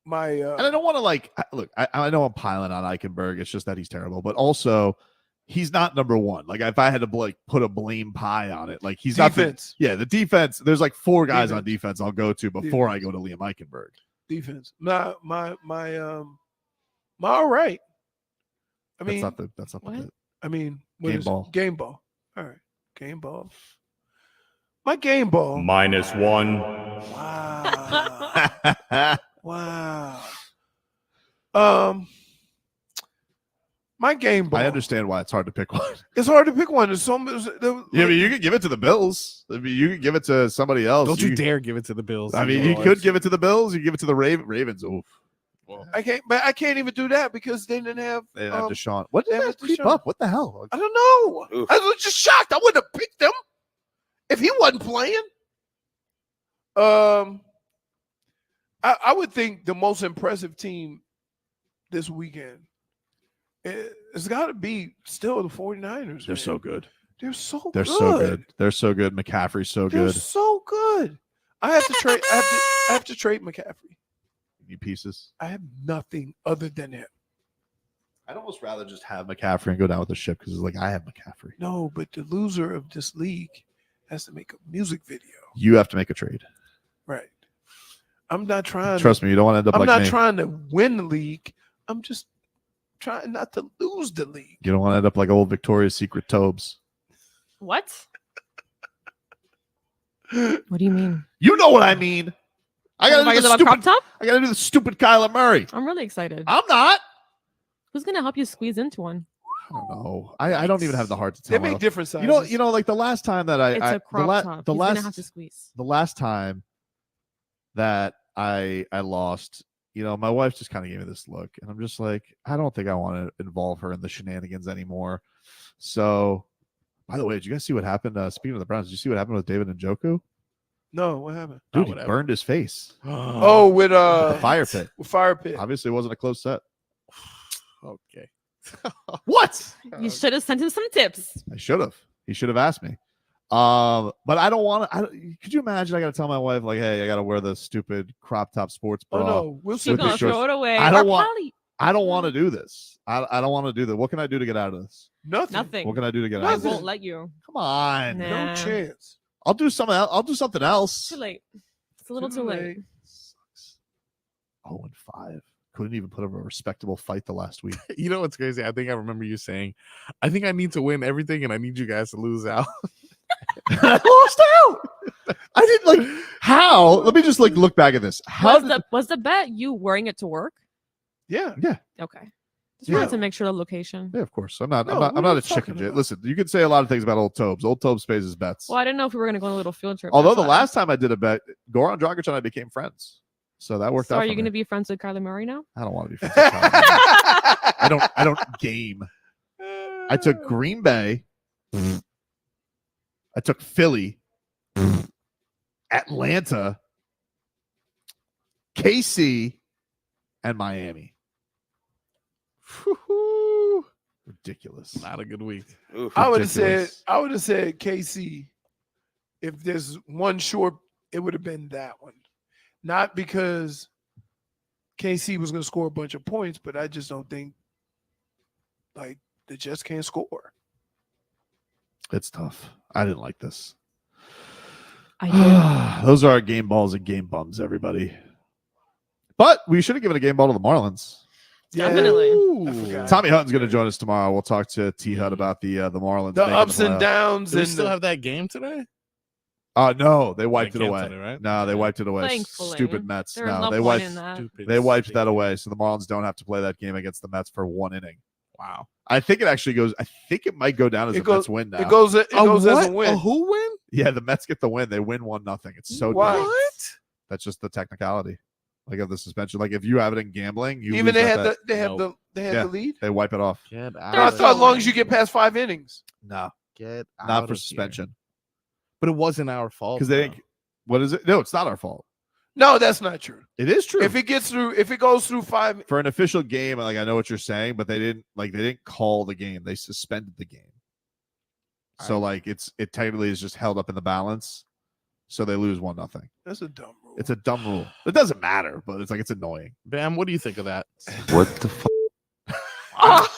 my and I don't want to look. I know I'm piling on Eichenberg. It's just that he's terrible, but also he's not number one. Like if I had to put a blame pie on it, he's defense. Not the defense. There's 4 guys on defense I'll go to before I go to Liam Eichenberg. Defense. My all right. I mean, that's not the I mean, game ball. Game ball. All right, game ball. My game ball. -1. Wow. My game ball. I understand why it's hard to pick one. It's hard to pick one. There's so much. Yeah, but you could give it to the Bills. I mean, you could give it to somebody else. Don't you dare give it to the Bills. I mean, you could give it to the Bills. You give it to the Ravens. Oof. Well, I can't even do that because they didn't have. They didn't have Deshaun. What did they that have creep Deshaun. up? What the hell? I don't know. Oof. I was just shocked. I wouldn't have picked him if he wasn't playing. I would think the most impressive team this weekend it's got to be still the 49ers. They're man. so good. They're so good. They're so good. They're so good. McCaffrey's so They're good. so good. I have to trade. I have to trade McCaffrey. You pieces. I have nothing other than him. I'd almost rather just have McCaffrey and go down with the ship because it's like I have McCaffrey. No, but the loser of this league has to make a music video. You have to make a trade. Right. I'm not trying. Trust me, you don't want to end up I'm like not me. trying to win the league. I'm just trying not to lose the league. You don't want to end up like old Victoria's Secret Tobes. What? What do you mean? You know what I mean. I gotta About do your the little crop stupid. top? I gotta do the stupid Kyler Murray. I'm really excited. I'm not. Who's gonna help you squeeze into one? I don't know. I don't even have the heart to They tell. make different sizes. You know, like the last time that It's a crop top. He's gonna have to squeeze. the last time that I lost, my wife just kind of gave me this look, and I'm just like, I don't think I want to involve her in the shenanigans anymore. So, by the way, did you guys see what happened? Speaking of the Browns, did you see what happened with David Njoku? No, what happened? Dude, he burned his face. Oh, with the fire pit. With fire pit. Obviously, it wasn't a close set. Okay. What? You should have sent him some tips. I should have. He should have asked me. But I don't want to. Could you imagine? I got to tell my wife, like, hey, I got to wear the stupid crop top sports bra. Oh no, we'll see. She's gonna throw it away. I don't Or want. probably- I don't want to do this. I don't want to do that. What can I do to get out of this? Nothing. What can I do to get out I of this? won't let you. Come on. Nah. No chance. I'll do something else. I'll do something else. Too late. It's a little too late. 0-5. Couldn't even put up a respectable fight the last week. You know what's crazy? I think I remember you saying, I think I need to win everything and I need you guys to lose out. I lost out. I didn't like how. Let me just like look back at this. How Was the bet you wearing it to work? Yeah. Yeah. Okay. Just wanted to make sure the location. Yeah, of course. I'm not. No, I'm what not are a you chicken. talking Jit. about? Listen, you can say a lot of things about old Tobes. Old Tobes pays his bets. Well, I didn't know if we were going to go on a little field trip. Although that's the why. last time I did a bet, Goran Dragic and I became friends, so that worked So out. are you for going to me. be friends with Kyler Murray now? I don't want to be friends with Kyler. I don't game. I took Green Bay. I took Philly, Atlanta, KC, and Miami. Whew. Ridiculous. Not a good week. I would have said Ridiculous. KC. If there's one short, it would have been that one. Not because KC was going to score a bunch of points, but I just don't think like the Jets can't score. It's tough. I didn't like this. I did. Those are our game balls and game bums, everybody. But we should have given a game ball to the Marlins. Definitely. I forgot. Tommy Hutton's going to join us tomorrow. We'll talk to T Hut about the Marlins. The making ups and playoffs. downs. Do we And still have that game today? No, they wiped it away. canceled it, right? No, they wiped it away. Thankfully. Stupid Mets. There was No, no they point wiped. in that. They wiped that away, so the Marlins don't have to play that game against the Mets for one inning. Wow. I think it actually goes. I think it might go down as a Mets win now. It goes as a win. A who win? Yeah, the Mets get the win. They win 1-0. It's so Why? dumb. That's just the technicality, like of the suspension. Like if you have it in gambling, you Even lose they that had bet. they had Yeah. the lead. They wipe it off. Get No, out. I of thought as long here. as you get past 5 innings. No, Get out not of for here. suspension But it wasn't our fault. because they though. didn't. What is it? No, it's not our fault. No, that's not true. It is true. If it goes through 5, For an official game, like I know what you're saying, but they didn't call the game. They suspended the game. So like it technically is just held up in the balance. So they lose 1-0. that's a dumb rule. It's a dumb rule. It doesn't matter, but it's annoying. Bam, what do you think of that? What the fuck?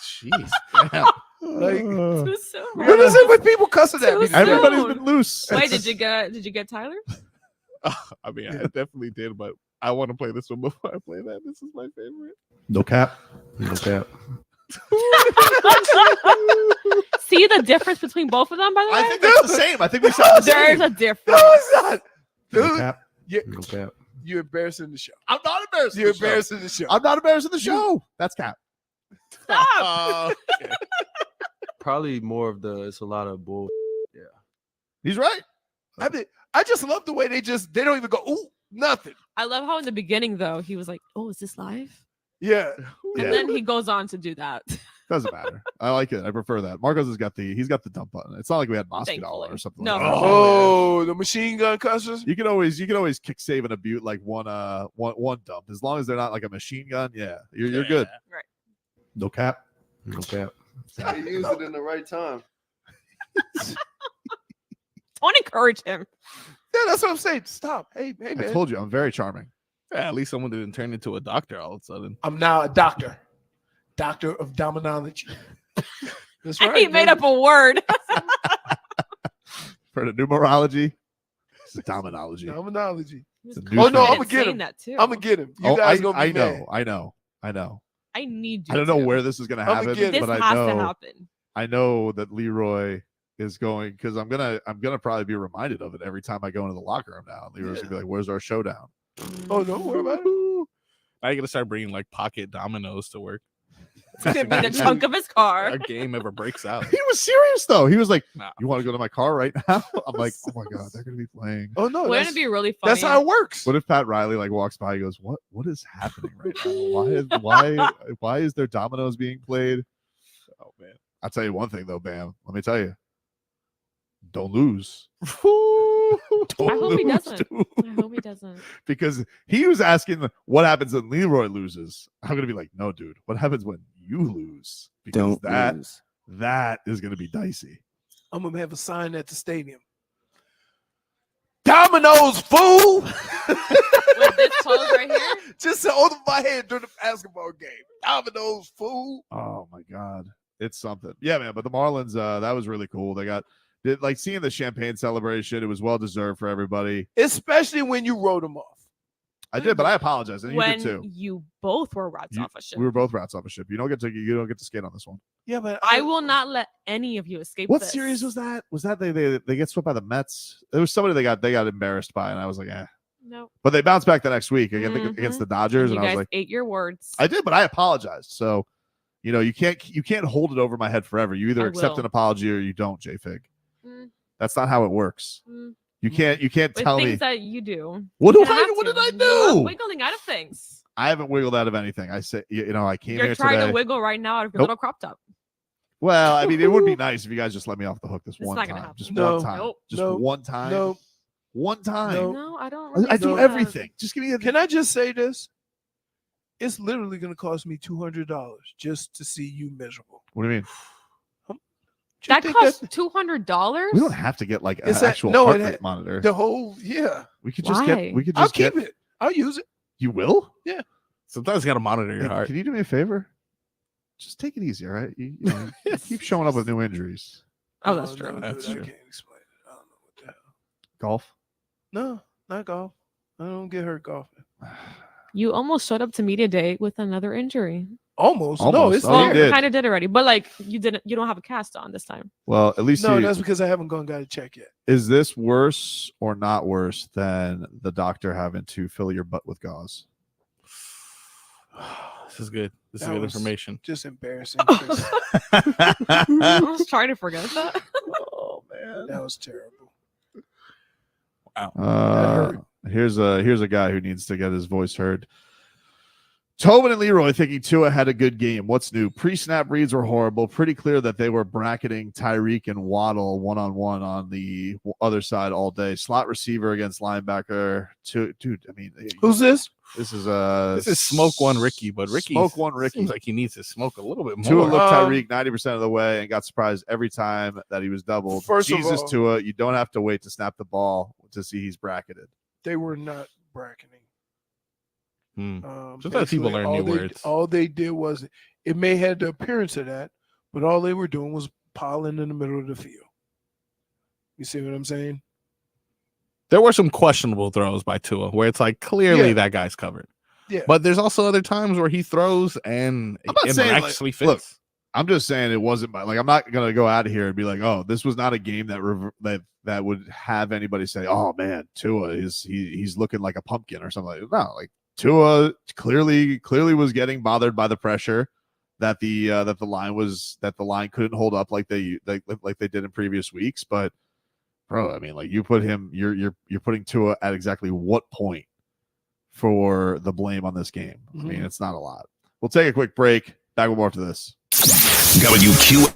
Jeez. Bam. Like, Too soon. what is it with people cussing at me? Too Everybody's soon. been loose. Wait, did you get Tyler? I mean, I definitely did, but I want to play this one before I play that. This is my favorite. No cap. No cap. See the difference between both of them, by the way? I think that's the same. I think we sound the There's same. a difference. No, it's not. No Dude, cap. No cap. you're embarrassing the show. I'm not embarrassed. You're embarrassing the show. I'm not embarrassed in the show. That's cap. Okay. Probably more of it's a lot of bull. Yeah. He's right. I just love the way they don't even go, ooh, Nothing. I love how in the beginning though he was like, "Oh, is this live?" Yeah. And then he goes on to do that. Doesn't matter. I like it. I prefer that. Marcos has got the dump button. It's not like we had Masvidal or something. No. Like that. Oh, the machine gun cussers. You can always kick save and a butte like one dump as long as they're not like a machine gun. Yeah, you're good. Right. No cap. No cap. He used it in the right time. Don't encourage him. Yeah, that's what I'm saying. Stop. Hey, I man. told you I'm very charming. Yeah, at least someone didn't turn into a doctor all of a sudden. I'm now a doctor. Doctor of dominology. That's right. He made up a word. For the numerology, it's a dominology. Dominology. It's a new Oh no, thing. I'm gonna get him. That too. I'm gonna get him. You guys gonna be I know, mad. I know. I need you. I don't know to. where this is gonna I'ma happen, get it. but This I has know to happen. I know that Leroy is going because I'm gonna probably be reminded of it every time I go into the locker room now. Leroy's gonna be like, "Where's our showdown?" Oh, don't worry about it. I gotta start bringing like pocket dominoes to work. It's gonna be the trunk of his car. Our game ever breaks out. He was serious though. He was like, Nah. "You want to go to my car right now?" I'm like, "Oh my god, they're gonna be playing." Oh no, Wouldn't it be really funny? that's how it works. What if Pat Riley like walks by? He goes, "What is happening right now? Why is there dominoes being played?" Oh man, I'll tell you one thing though, Bam. Let me tell you, don't lose. I hope he lose, doesn't. dude. I hope he doesn't. Because he was asking what happens when Leroy loses. I'm gonna be like, no, dude. What happens when you lose? Because that is gonna be dicey. I'm gonna have a sign at the stadium. Dominoes, fool! With this pose right here. Just over my head during the basketball game. Dominoes, fool! Oh my god, it's something. Yeah, man. But the Marlins, that was really cool. They got like seeing the champagne celebration. It was well deserved for everybody. Especially when you wrote them off. I did, but I apologize, and you When did too. you both were rats off a ship. We were both rats off a ship. You don't get to skate on this one. Yeah, but I will not let any of you escape. What this. series was that? Was that they get swept by the Mets? There was somebody they got embarrassed by, and I was like, eh. No. But they bounced back the next week against the Dodgers, You and I guys was like, ate your words. I did, but I apologized. So, you can't hold it over my head forever. You either I accept will. an apology or you don't, J-Fig. Mm. That's not how it works. Mm. You can't With tell things me that you do. what You did have what to. did I You're do? wiggling out of things. I haven't wiggled out of anything. I say, I came You're here trying today. to wiggle right now out of your Nope. little crop top. Well, I mean, it would be nice if you guys just let me off the hook this It's one not gonna time. happen. Just No. one time. Nope. Just Nope. one time. Nope. One time. Nope. No, I don't. Really I do do that. everything. Just give me a. Can I just say this? It's literally going to cost me $200 just to see you miserable. What do you mean? Do you That think costs $200. We don't have to get like an It's that- actual no, heart it rate had- monitor. the whole, yeah. We could just Why? get. We could I'll just get. keep it. I'll use it. You will? Yeah. Sometimes you gotta monitor your Hey, heart. Can you do me a favor? Just take it easy, all right? You keep showing up with new injuries. Oh, that's no, true. dude, That's I true. can't explain it. I don't know what the hell. Golf. No, not golf. I don't get hurt golfing. You almost showed up to media day with another injury. Almost. No, Almost. it's Oh, you Well, there. did. kind of did already, but like you didn't. You don't have a cast on this time. Well, at least No, you, that's because I haven't gone got a check yet. is this worse or not worse than the doctor having to fill your butt with gauze? This is good. This is That good was information. Just embarrassing. 'cause I was trying to forget that. Oh man. that was terrible. Wow. Here's a guy who needs to get his voice heard. Tobin and Leroy thinking Tua had a good game. What's new? Pre-snap reads were horrible. Pretty clear that they were bracketing Tyreek and Waddle one-on-one on the other side all day. Slot receiver against linebacker. Dude, I mean, Who's this? this is This is smoke one Ricky, but Ricky Smoke one Ricky. seems like he needs to smoke a little bit Tua more. looked Tyreek 90% of the way and got surprised every time that he was doubled. First of Jesus, all- Tua, you don't have to wait to snap the ball to see he's bracketed. They were not bracketing. Sometimes people basically, learn all new they- words. All they did was, it may have the appearance of that, but all they were doing was piling in the middle of the field. You see what I'm saying? There were some questionable throws by Tua where it's like clearly Yeah. that guy's covered. Yeah. But there's also other times where he throws and I'm not it saying, like, miraculously fits. look, I'm just saying it wasn't I'm not gonna go out of here and be like, oh, this was not a game that would have anybody say, oh man, Tua he's looking like a pumpkin or something. No, like Tua clearly was getting bothered by the pressure that the line couldn't hold up like they did in previous weeks. But bro, I mean, like you put him, you're putting Tua at exactly what point for the blame on this game. I mean, it's not a lot. We'll take a quick break. Back with more after this. WQ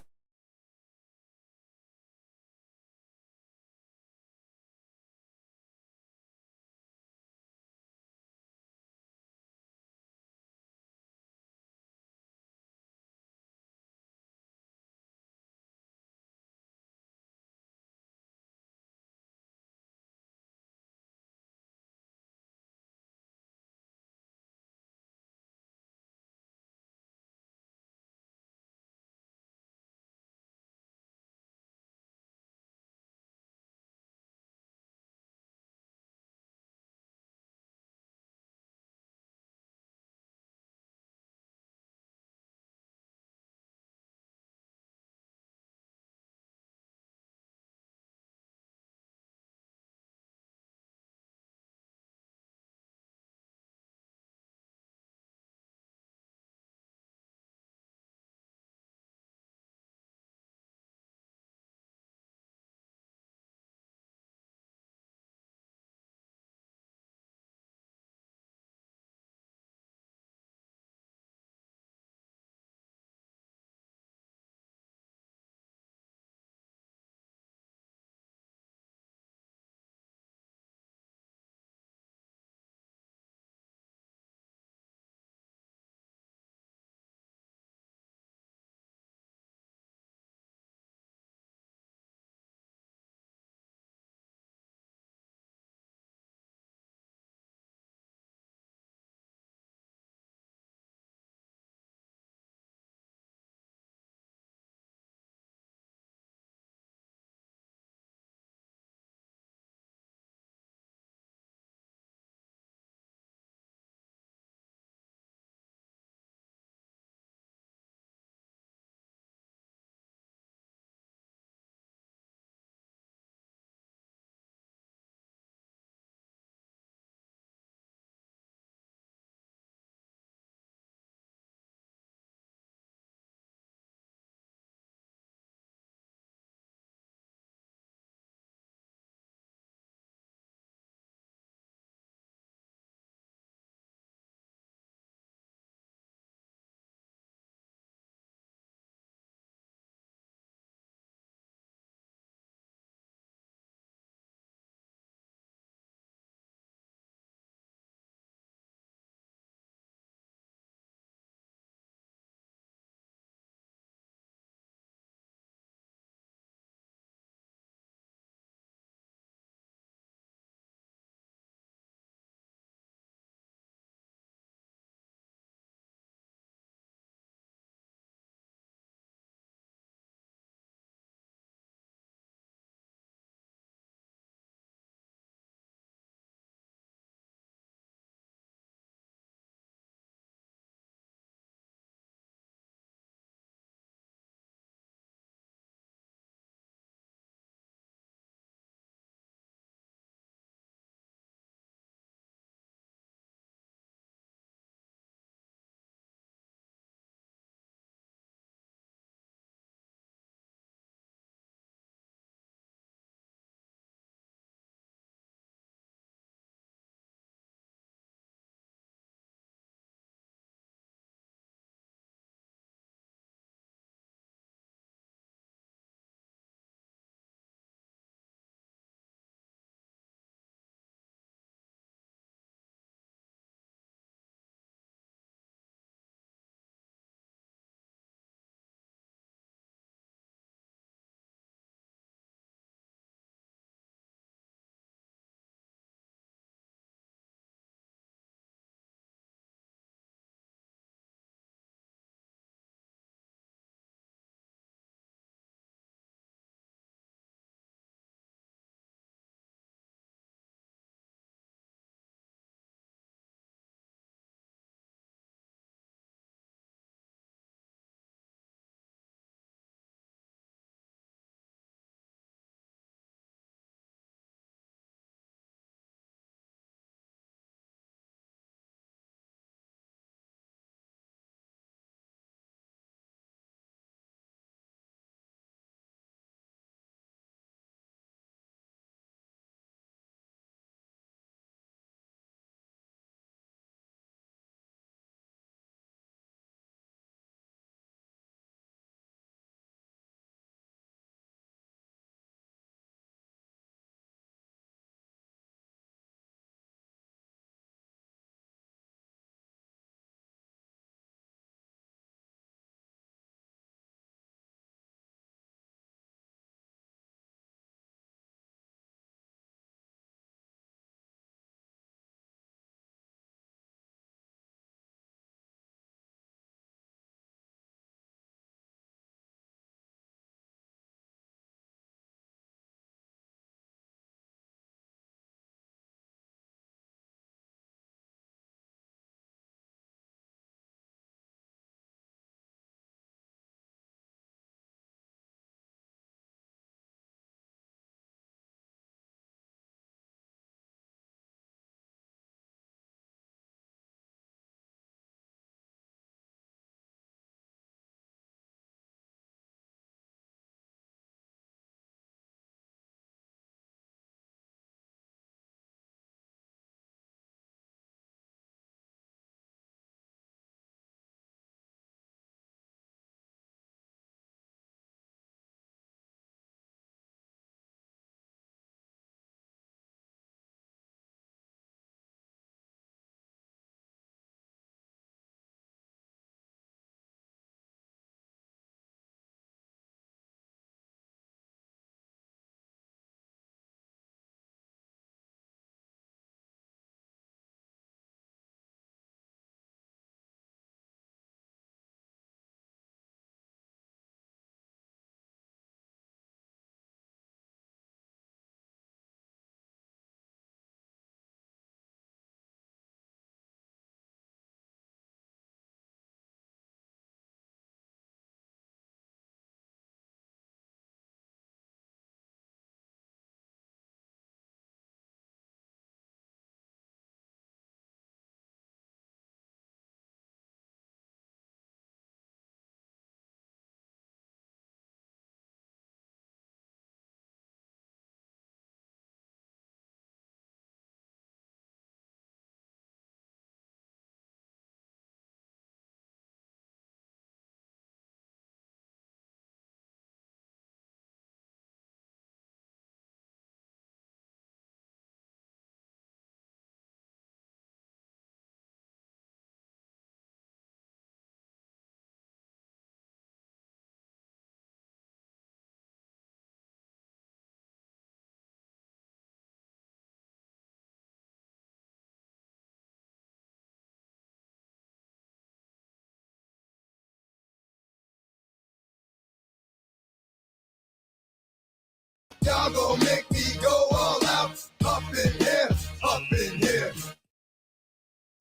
Y'all gonna make me go all out. Up in here, up in here.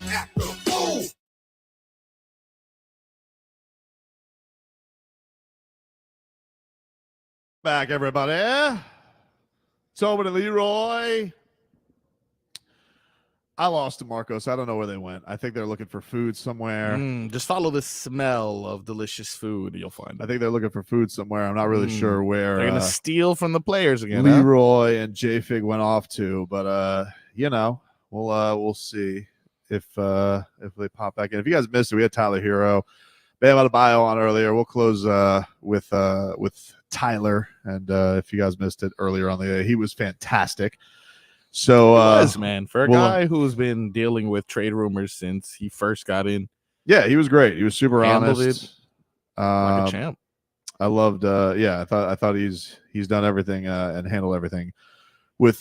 Act a fool. Back, everybody. Tobin and Leroy. I lost to Marcos. I don't know where they went. I think they're looking for food somewhere. Just follow the smell of delicious food. You'll find. I think they're looking for food somewhere. I'm not really sure where. They're gonna steal from the players again. Huh? Leroy and J-Fig went off to, but you know, we'll see if they pop back in. If you guys missed it, we had Tyler Herro, Bam Adebayo on earlier. We'll close with Tyler, and if you guys missed it earlier on the day, he was fantastic. So man, for a guy who's been dealing with trade rumors since he first got in. Yeah, he was great. He was super Handled honest. Like a champ. I loved I thought he's done everything and handled everything with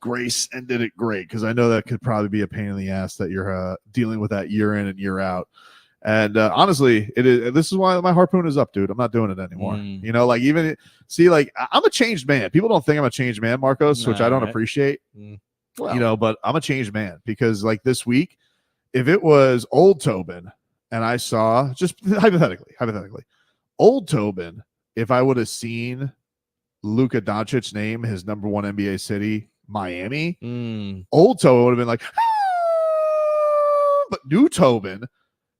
grace and did it great, because I know that could probably be a pain in the ass that you're dealing with that year in and year out. And honestly, this is why my harpoon is up, dude. I'm not doing it anymore. You know, like I'm a changed man. People don't think I'm a changed man, Marcos, which I don't appreciate. Well, you know, but I'm a changed man, because like this week, if it was old Tobin and I saw, just hypothetically, old Tobin, if I would have seen Luka Doncic name his number one NBA city, Miami, old Tobin would have been like, but new Tobin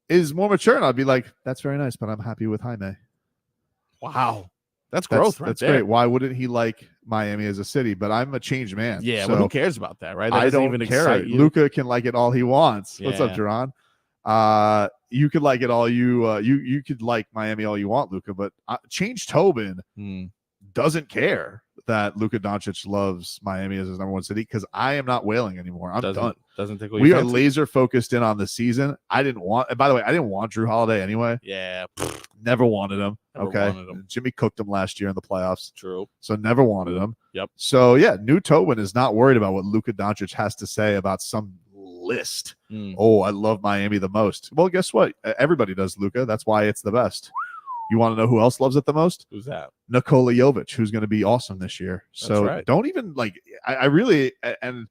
is more mature, and I'd be like, that's very nice, but I'm happy with Jaime. Wow. That's growth right that's there. great. Why wouldn't he like Miami as a city? But I'm a changed man. Yeah, so but who cares about that, right? That I doesn't don't even care. excite you. Luka can like it all he wants. What's up, Yeah. Jerron? You could like it all you could like Miami all you want, Luka, but Change Tobin doesn't care that Luka Doncic loves Miami as his number one city, because I am not wailing anymore. I'm done. Doesn't think We are laser focused in on the season. I didn't want, and by the way, I didn't want Drew Holiday anyway. Yeah. Never wanted him. Never Okay. wanted him. Jimmy cooked him last year in the playoffs. True. So never wanted him. Yep. So yeah, new Tobin is not worried about what Luka Doncic has to say about some list. Oh, I love Miami the most. Well, guess what? Everybody does, Luka. That's why it's the best. You want to know who else loves it the most? Who's that? Nikola Jović, who's going to be awesome this year. So right. don't even I really, and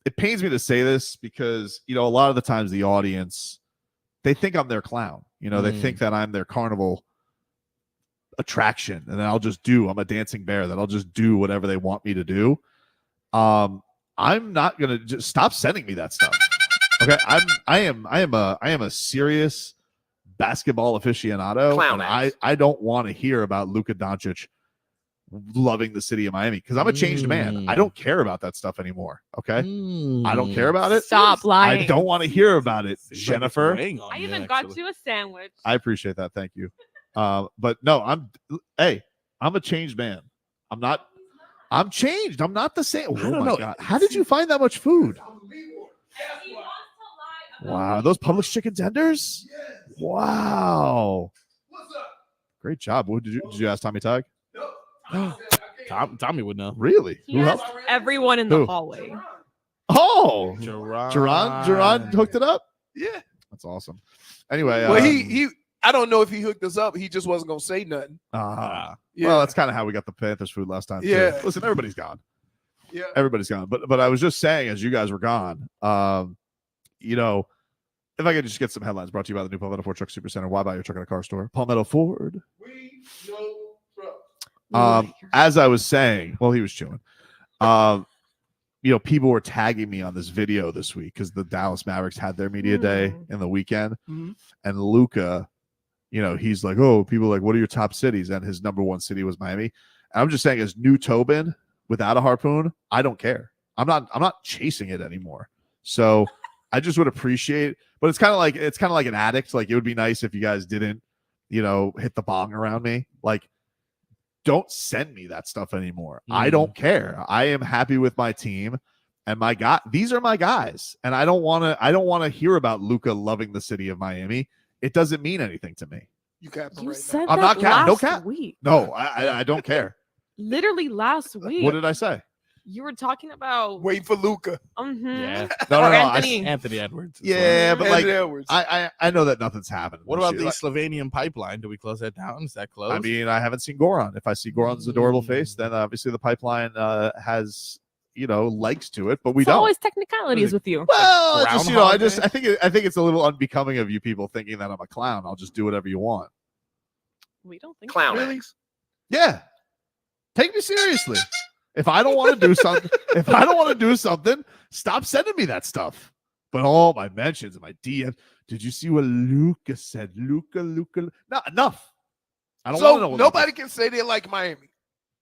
it pains me to say this, because, you know, a lot of the times the audience, they think I'm their clown. You know, they think that I'm their carnival attraction, and I'm a dancing bear, that I'll just do whatever they want me to do. I'm not going to just stop sending me that stuff. Okay. I am a serious basketball aficionado. Clown and I don't want to hear about Luka Doncic loving the city of Miami, because I'm a changed man. I don't care about that stuff anymore. Okay. I don't care about it. Stop lying. I don't want to hear about it, Jennifer. I even got you a sandwich. I appreciate that. Thank you. But no, I'm a changed man. I'm changed. I'm not the same. Oh my God. How did you find that much food? Wow. Those Publix chicken tenders? Wow. Great job. What did you ask Tommy Tag? Tommy would know. Really? He asked everyone in the hallway. Oh, Jerron hooked it up. Yeah, that's awesome. Anyway, Well, he I don't know if he hooked us up. He just wasn't gonna say nothing. Yeah. Well, that's kind of how we got the Panthers food last time. Yeah. Too. Listen, everybody's gone. Yeah. Everybody's gone. But I was just saying, as you guys were gone, you know, if I could just get some headlines brought to you by the new Palmetto Ford Truck Supercenter. Why buy your truck at a car store? Palmetto Ford. As I was saying, well, he was chewing. You know, people were tagging me on this video this week because the Dallas Mavericks had their media day in the weekend, and Luka, you know, he's like, oh, people are like, what are your top cities? And his number one city was Miami. And I'm just saying, as new Tobin without a harpoon, I don't care. I'm not chasing it anymore. So I just would appreciate, but it's kind of like an addict. Like, it would be nice if you guys didn't, you know, hit the bong around me. Like, don't send me that stuff anymore. I don't care. I am happy with my team and my guy. These are my guys. And I don't want to hear about Luka loving the city of Miami. It doesn't mean anything to me. You capping You right said now. I'm that not capping. No last cap. week. No, I don't care. Literally last week. What did I say? You were talking about waiting for Luka. Yeah. No, Or no, Anthony Edwards. Yeah, but like Anthony Edwards. I know that nothing's happened. What this about year. the Slovenian pipeline? Do we close that down? Is that closed? I mean, I haven't seen Goran. If I see Goran's adorable face, then obviously the pipeline has legs to it, but we it's don't. always technicalities with you. Well, it's just Groundhog I think it's a little unbecoming of you people thinking that I'm a clown. I'll just do whatever you want. We don't think Clown so. eggs. Yeah, take me seriously. If I don't want to do something, stop sending me that stuff. But all my mentions and my DM. Did you see what Luka said? Luka. No, enough. I don't want to know. So nobody can say they like Miami.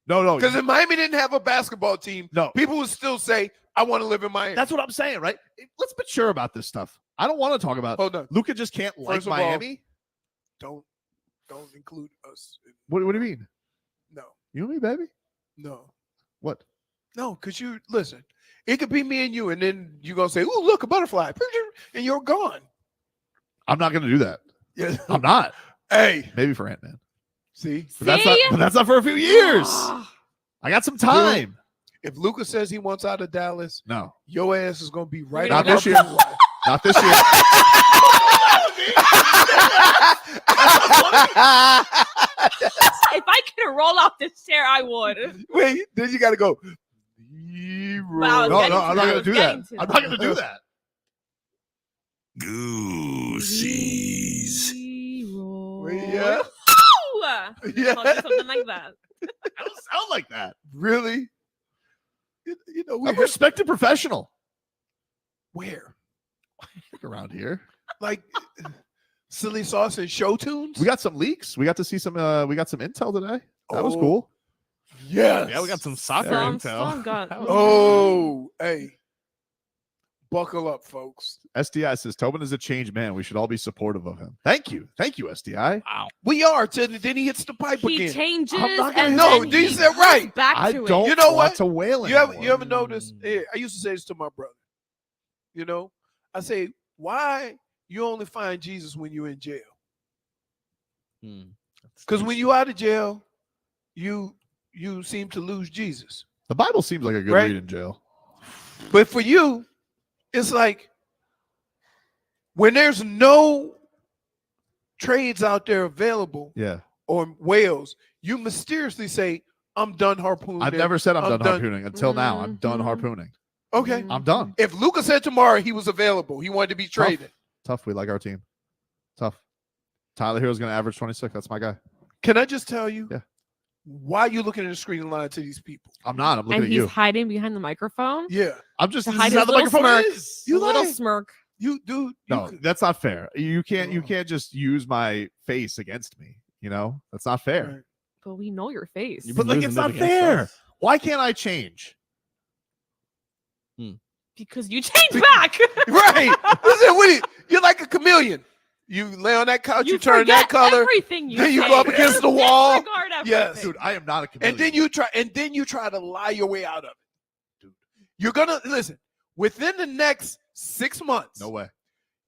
No. Because if Miami didn't have a basketball team, No. people would still say, I want to live in Miami. That's what I'm saying, right? Let's be sure about this stuff. I don't want to talk about. Hold on. Luka just can't like First of all, Miami. Don't include us. What do you mean? No. You and me, baby? No. What? No, because you listen, it could be me and you, and then you're gonna say, "Oh, look, a butterfly," and you're gone. I'm not going to do that. Yeah. I'm not. Hey, Maybe for Ant-Man. see, But that's not for a few years. I got some time. if Luka says he wants out of Dallas, No. your ass is gonna be right. Not on this our year. blue line. Not this year. If I could roll off this chair, I would. Wait, then you got to go. Wow, No, I'm not going to do that. I'm not going to do that. Goosies. Yeah. Yeah. Something like that. I don't sound like that. Really? I'm a respected professional. Where? Around here. Like silly sauce and show tunes? We got some leaks. We got to see some we got some intel today. That was Oh. cool. Yes. Yeah, we got some soccer Some intel. got- Oh, hey. Buckle up, folks. SDI says Tobin is a changed man. We should all be supportive of him. Thank you, SDI. Wow. We are. Then he hits the pipe He again. changes I'm not gonna- and No, then you he said right. back I to it. don't You know want what? to wail You anymore. ever notice? I used to say this to my brother. I say, why you only find Jesus when you're in jail? Because when you out of jail, you seem to lose Jesus. The Bible seems like a good Right? read in jail. But for you, it's like when there's no trades out there available Yeah. or whales, you mysteriously say, I'm done harpooning. I've never said I'm done harpooning until now. I'm done harpooning. Okay. I'm done. If Luka said tomorrow he was available, he wanted to be traded. Tough. We like our team. Tough. Tyler Hero's going to average 26. That's my guy. Can I just tell you? Yeah. Why are you looking at the screen line to these people? I'm not. I'm looking And at he's you. hiding behind the microphone. Yeah. I'm just To this hide is his how the little microphone smirk. is. You little lying. smirk. You dude. No, that's not fair. You can't just use my face against me. That's not fair. Right. But we know your face. But like, it's not fair. Why can't I change? Because you change back. Right. Listen, you're like a chameleon. You lay on that couch, you turn that forget color, everything you then you say. go up against the wall. Disregard Yes. everything. Dude, I am not a chameleon. And then you try to lie your way out of it. Dude. You're gonna listen, within the next 6 months. No way.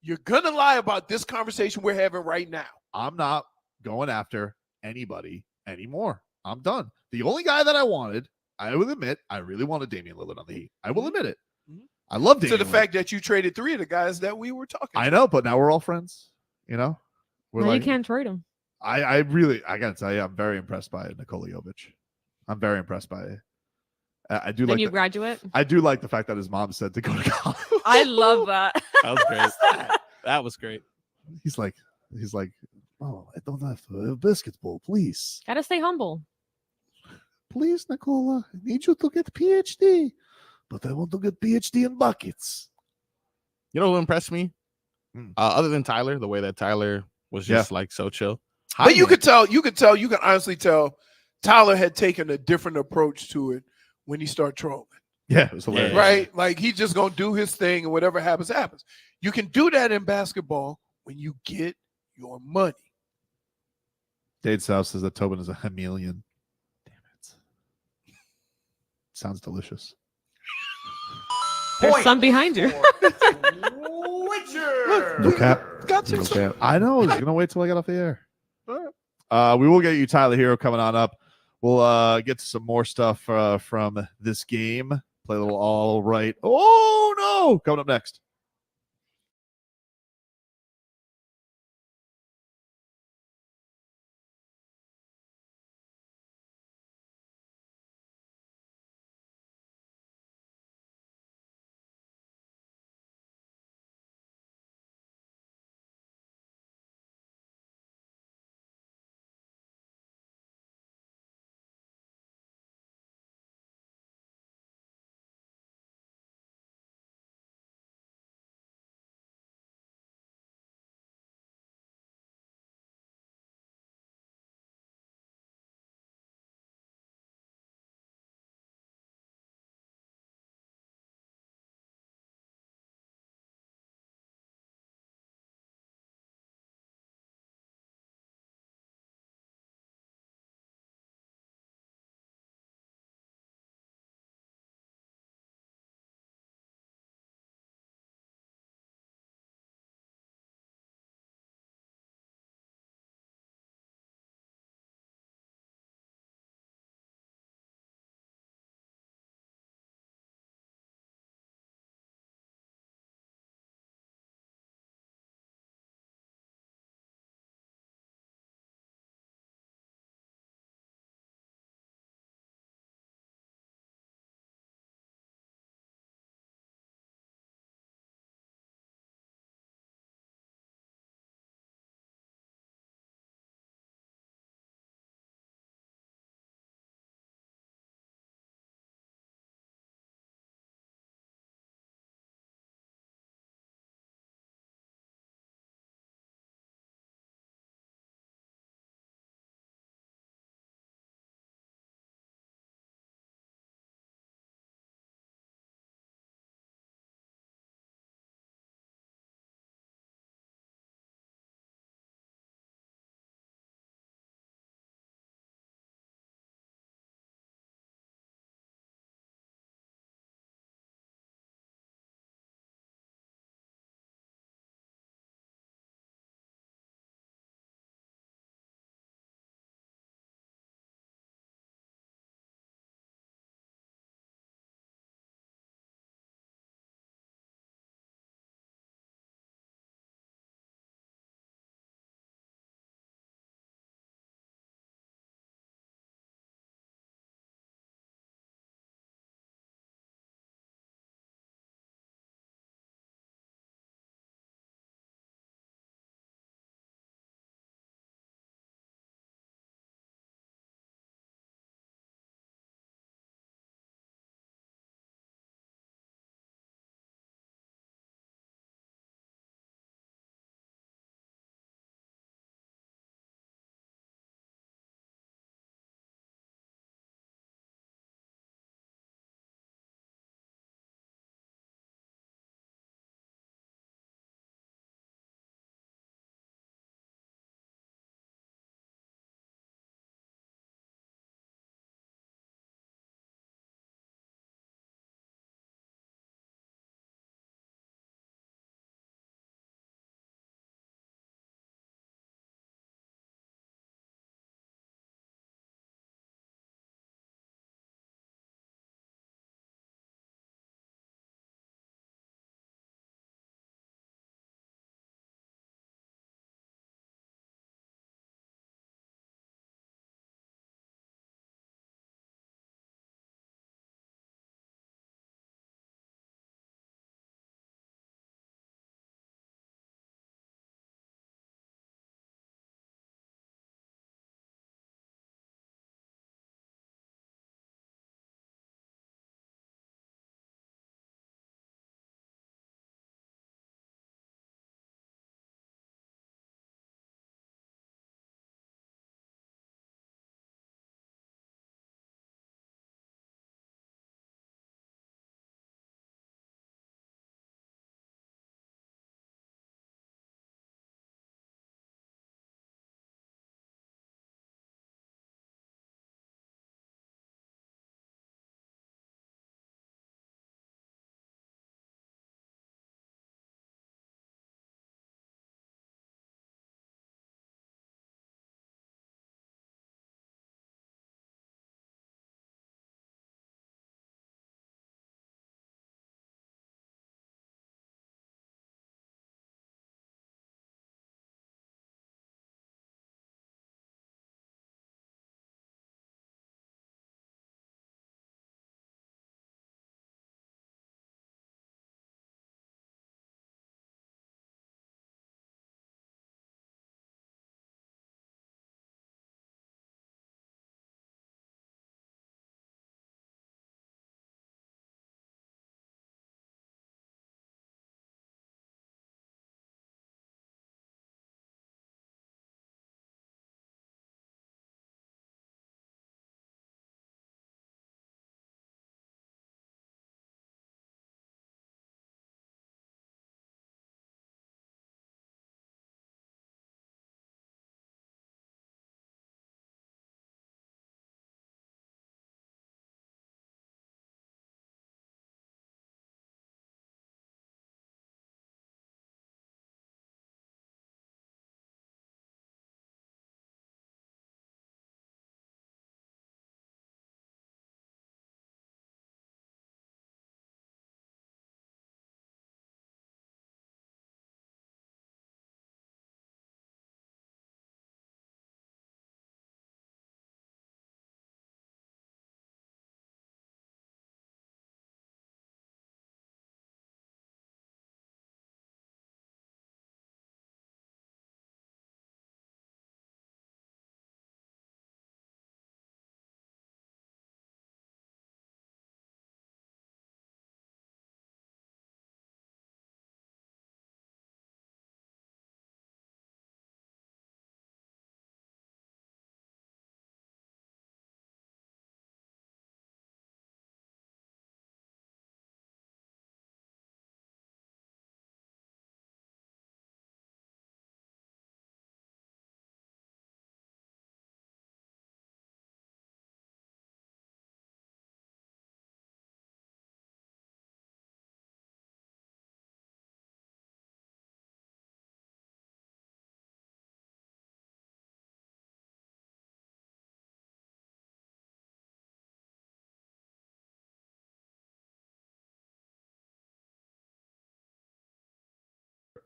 You're gonna lie about this conversation we're having right now. I'm not going after anybody anymore. I'm done. The only guy that I wanted, I will admit, I really wanted Damian Lillard on the Heat. I will admit it. I love To Damian the Lillard. fact that you traded 3 of the guys that we were talking I know, but now we're all friends. We're No, like, you can't trade him. I gotta tell you, I'm very impressed by Nikola Jović. I'm very impressed by it. I do Then like you the- graduate. I do like the fact that his mom said to go to college. I love that. That was great. That was great. He's like, oh, I don't have a basketball, please. Gotta stay humble. Please, Nikola, I need you to get PhD, but I want to get PhD in buckets. You know who impressed me? Other than Tyler, the way that Tyler was just like so chill. But you could can honestly tell Tyler had taken a different approach to it when he started trolling. Yeah, it was hilarious. Right? Like he's just gonna do his thing and whatever happens, happens. You can do that in basketball when you get your money. Dade South says that Tobin is a chameleon. Damn it. Sounds delicious. There's some behind you. No cap. Got No cap. I know. He's gonna wait till I get off the air. We will get you Tyler Hero coming on up. We'll get to some more stuff from this game. Play a little all right. Oh, no. Coming up next.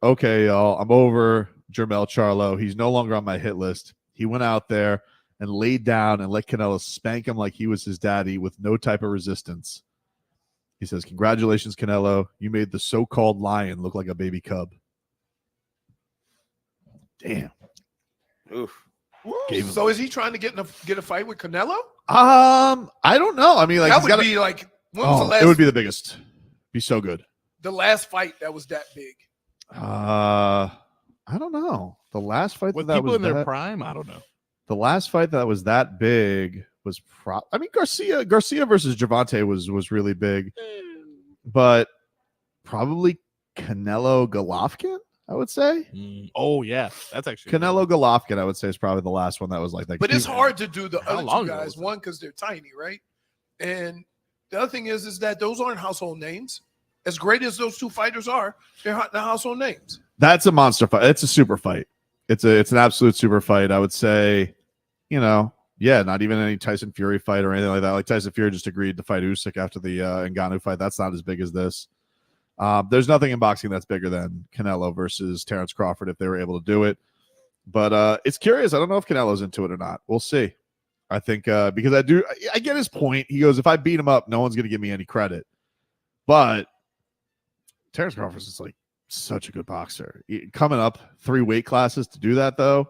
okay, y'all, I'm over Jermell Charlo. He's no longer on my hit list. He went out there and laid down and let Canelo spank him like he was his daddy with no type of resistance. He says, congratulations, Canelo. You made the so-called lion look like a baby cub. Damn. Oof. So is he trying to get a fight with Canelo? I don't know. I mean, like, that would be like, when was the last? It would be the biggest. Be so good. The last fight that was that big. I don't know. The last fight With that people was in their that, prime, I don't know. The last fight that was that big was I mean, Garcia versus Gervonta was really big, but probably Canelo Golovkin, I would say. Oh yeah, that's actually Canelo Golovkin, I would say, is probably the last one that was like that. But it's hard to do the How other long two ago guys. was that? One, because they're tiny, right? And the other thing is that those aren't household names. As great as those two fighters are, they're not household names. That's a monster fight. It's a super fight. It's an absolute super fight. I would say, not even any Tyson Fury fight or anything like that. Like Tyson Fury just agreed to fight Usyk after the Ngannou fight. That's not as big as this. There's nothing in boxing that's bigger than Canelo versus Terrence Crawford if they were able to do it. But it's curious. I don't know if Canelo's into it or not. We'll see. I think because I get his point. He goes, if I beat him up, no one's going to give me any credit. But Terrence Crawford's just like such a good boxer. Coming up 3 weight classes to do that, though,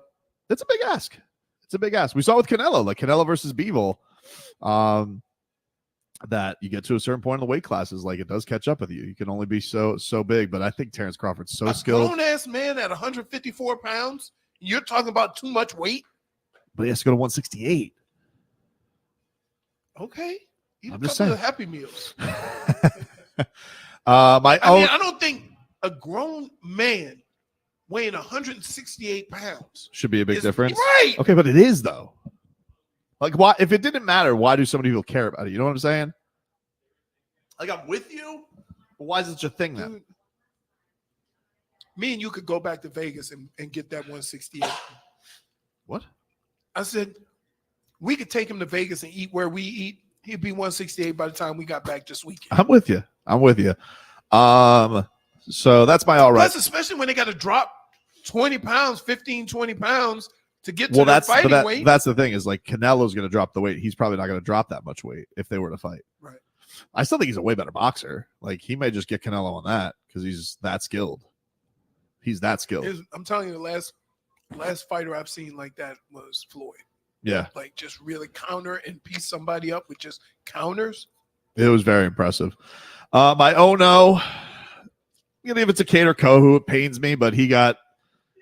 it's a big ask. It's a big ask. We saw with Canelo, like Canelo versus Bivol, that you get to a certain point in the weight classes, like it does catch up with you. You can only be so big. But I think Terrence Crawford's so skilled. Grown-ass man at 154 pounds. You're talking about too much weight? But he has to go to 168. Okay. Eat I'm a just couple saying. of Happy Meals. I don't think a grown man weighing 168 pounds should be a big difference. Right. Okay, but it is, though. Like, why? If it didn't matter, why do so many people care about it? You know what I'm saying? Like, I'm with you, but why is it such a thing then? Dude, me and you could go back to Vegas and get that 168. What? I said, we could take him to Vegas and eat where we eat. He'd be 168 by the time we got back this weekend. I'm with you. So that's my all right. Plus, especially when they got to drop 20 pounds, 15, 20 pounds to get to their fighting weight. That's the thing is, like, Canelo's going to drop the weight. He's probably not going to drop that much weight if they were to fight. Right. I still think he's a way better boxer. Like, he may just get Canelo on that because he's that skilled. He's that skilled. I'm telling you, the last fighter I've seen like that was Floyd. Yeah. Like, just really counter and piece somebody up with just counters. It was very impressive. My no. You know, if it's a Kader Kohou, it pains me, but he got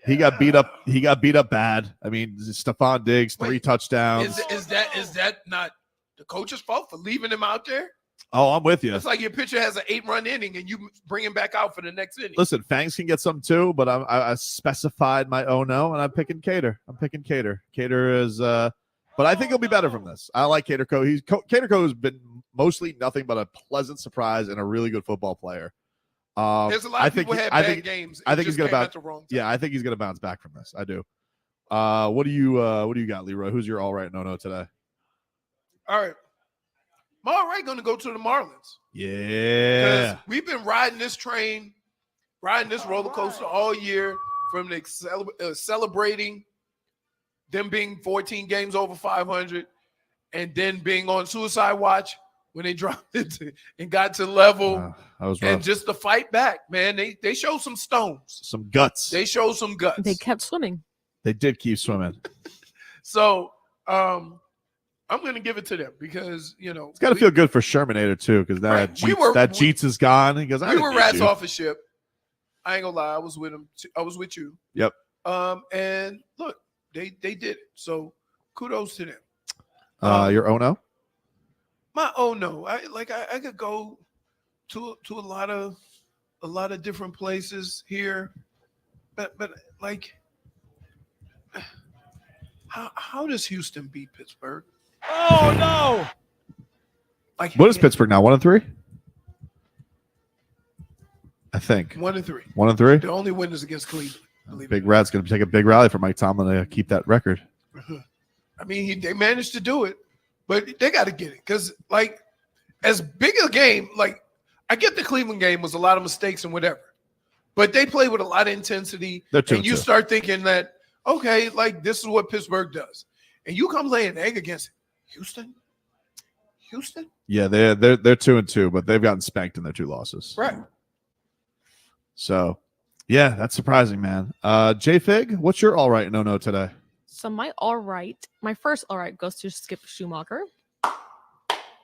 beat up. He got beat up bad. I mean, Stephon Diggs, 3 touchdowns. Is that not the coach's fault for leaving him out there? Oh, I'm with you. It's like your pitcher has an 8-run inning and you bring him back out for the next inning. Listen, Fangs can get some too, but I specified my no, and I'm picking Kader. Kader is, but I think he'll be better from this. I like Kader Kohou. Kader Kohou has been mostly nothing but a pleasant surprise and a really good football player. There's a lot of people had bad games. I think he's gonna bounce. Yeah, I think he's gonna bounce back from this. I do. What do you got, Leroy? Who's your all right no today? All right. I'm all right going to go to the Marlins. Yeah. We've been riding this train, riding this roller coaster all year from the celebrating them being 14 games over 500 and then being on suicide watch when they dropped it and got to level. That was rough. And just to fight back, man. They showed some stones. Some guts. They showed some guts. They kept swimming. They did keep swimming. So I'm going to give it to them because, It's got to feel good for Shermanator, too, because that Jeets is gone. He goes, we were rats off a ship. I ain't going to lie. I was with him. I was with you. Yep. And look, they did it. So kudos to them. Your no? My no. I could go to a lot of different places here. But like, how does Houston beat Pittsburgh? Oh no! Like, What is Pittsburgh now? 1-3? I think 1-3. 1-3. The only win is against Cleveland. Big Rat's going to take a big rally for Mike Tomlin to keep that record. I mean, they managed to do it, but they got to get it because, like, as big a game, like, I get the Cleveland game was a lot of mistakes and whatever, But they play with a lot of intensity. They're 2-2. And you start thinking that, okay, like this is what Pittsburgh does. And you come lay an egg against Houston. Yeah, they're 2-2, but they've gotten spanked in their 2 losses. Right. So, yeah, that's surprising, man. J-Fig, what's your all right no today? So my first all right goes to Skip Schumacher,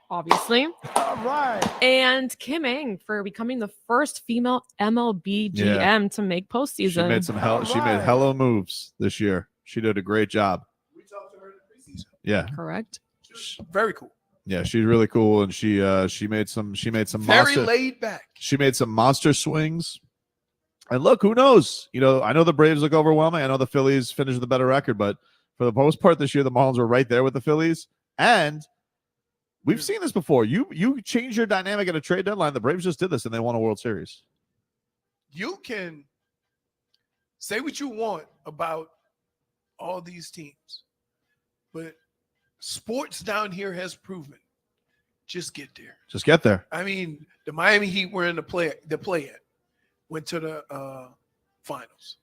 obviously. All right. And Kim Ng for becoming the first female MLB GM to make postseason. She made she made hello moves this year. She did a great job. We talked to her in the preseason. Yeah. Correct. Very cool. Yeah, she's really cool, and she made some Very laid back. She made some monster swings. And look, who knows? You know, I know the Braves look overwhelming. I know the Phillies finished with a better record, but for the most part this year, the Marlins were right there with the Phillies. And we've seen this before. You change your dynamic at a trade deadline. The Braves just did this, and they won a World Series. You can say what you want about all these teams, but sports down here has proven just get there. Just get there. I mean, the Miami Heat were in the play-in, went to the finals,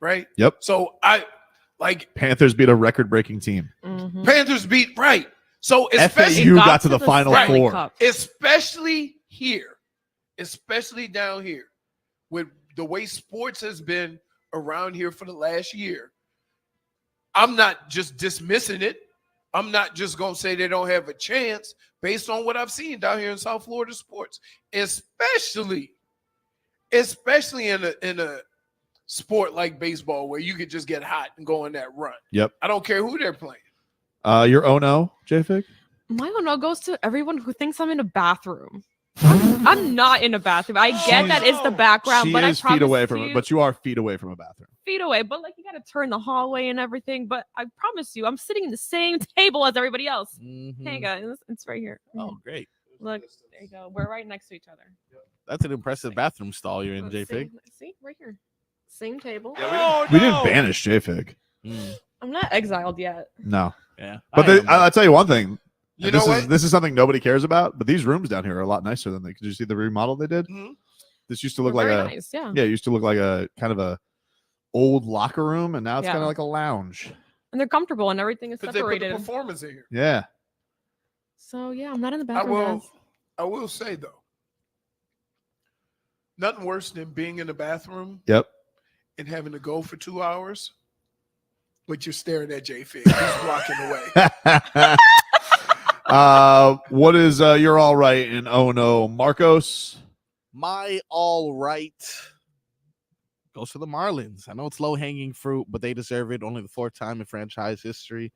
right? Yep. So I like Panthers beat a record-breaking team. Mm-hmm. Panthers beat right. So especially FAU got to the Final Four. Cup. Especially here, especially down here, with the way sports has been around here for the last year. I'm not just dismissing it. I'm not just going to say they don't have a chance based on what I've seen down here in South Florida sports, especially in a sport like baseball where you could just get hot and go on that run. Yep. I don't care who they're playing. Your oh no, J-Fig? My oh no goes to everyone who thinks I'm in a bathroom. I'm not in a bathroom. I get that it's the background, but I is promise feet away from you, it, but you are feet away from a bathroom. feet away. But like you got to turn the hallway and everything. But I promise you, I'm sitting in the same table as everybody else. Hey guys, it's right here. Oh, great. Look, there you go. We're right next to each other. That's an impressive bathroom stall you're in, J-Fig. See, right here. Same table. We didn't banish J-Fig. I'm not exiled yet. No. Yeah. But I'll tell you one thing. You know what? This is something nobody cares about, but these rooms down here are a lot nicer than they. Did you see the remodel they did? Mm-hmm. This used to look They're like very a nice, yeah. it used to look like a kind of a old locker room, and now it's Yeah. kind of like a lounge. And they're comfortable and everything is Because they put the separated. performers in here. Yeah. So yeah, I'm not in the bathroom. guys. I will say though, nothing worse than being in the bathroom Yep. and having to go for 2 hours, but you're staring at J-Fig. He's blocking away. What is you're all right and oh no, Marcos? My all right goes to the Marlins. I know it's low hanging fruit, but they deserve it. Only the 4th time in franchise history.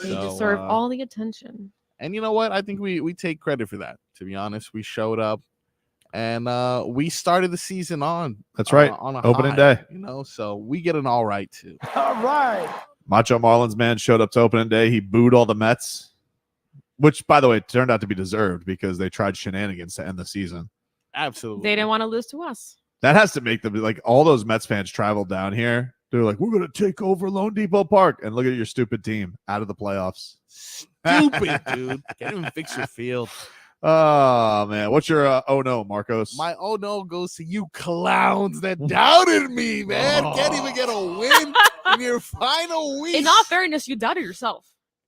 They deserve all the attention. And you know what? I think we take credit for that. To be honest, we showed up and we started the season on. That's right. On a Opening high, day. You know, so we get an all right too. All right. Macho Marlins man showed up to opening day. He booed all the Mets, which, by the way, turned out to be deserved because they tried shenanigans to end the season. Absolutely. They didn't want to lose to us. That has to make them like all those Mets fans traveled down here. They're like, we're going to take over Lone Depot Park. And look at your stupid team out of the playoffs. Stupid, dude. Can't even fix your field. Oh, man. What's your oh no, Marcos? My oh no goes to you clowns that doubted me, man. Can't even get a win in your final week. In all fairness, you doubted yourself.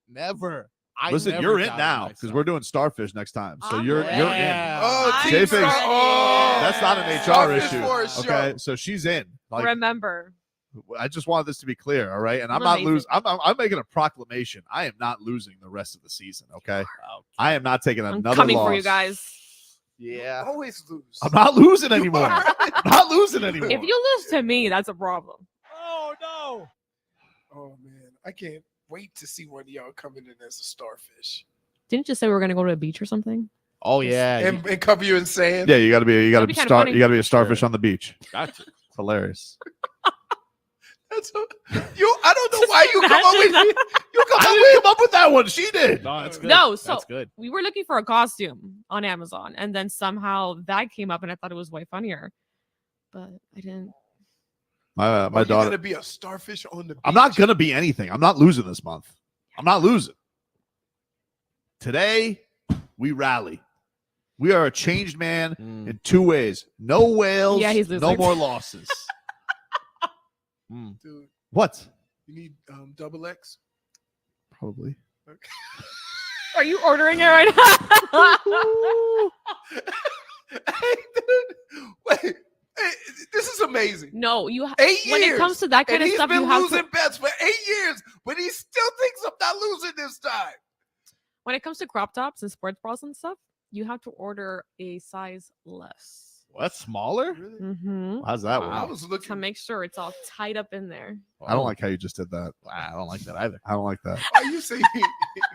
Never. Listen, never you're in doubted now myself. because we're doing Starfish next time. So you're in. Oh, J-Fig's- Team Star- oh. That's not an HR Starfish issue. for a show. Okay, so she's in. Like, Remember. I just wanted this to be clear, all right? And I'm I'm not amazing. losing. I'm making a proclamation. I am not losing the rest of the season, okay? I am not taking I'm another coming loss. for you guys. Yeah. Always lose. I'm not losing anymore. I'm not losing anymore. If you lose to me, that's a problem. Oh, no. Oh, man. I can't wait to see one of y'all coming in as a starfish. Didn't you say we were going to go to a beach or something? Oh, yeah. And cover you in sand? Yeah, you got to be. You got to That'd be kinda start. funny. You got to be a starfish on the beach. Gotcha. It's hilarious. That's I don't know why you come up with I didn't come up with that one. She did. No, that's good. No, so That's good. we were looking for a costume on Amazon, and then somehow that came up, and I thought it was way funnier, but I didn't. My You're daughter. gonna be a starfish on the beach. I'm not gonna be anything. I'm not losing this month. I'm not losing. Today, we rally. We are a changed man in 2 ways. No whales, Yeah, he's no losing. more losses. Dude, What? you need double X? Probably. Okay. Are you ordering it right now? Hey, dude. Wait. Hey, this is amazing. No, you. 8 years. When it comes to that kind and of stuff, he's you been have losing to. bets for 8 years, but he still thinks I'm not losing this time. When it comes to crop tops and sports bras and stuff, you have to order a size less. What? Smaller? Mm-hmm. How's that work? I was looking To make sure it's all tied up in there. I don't like how you just did that. I don't like that either. I don't like that. Are you saying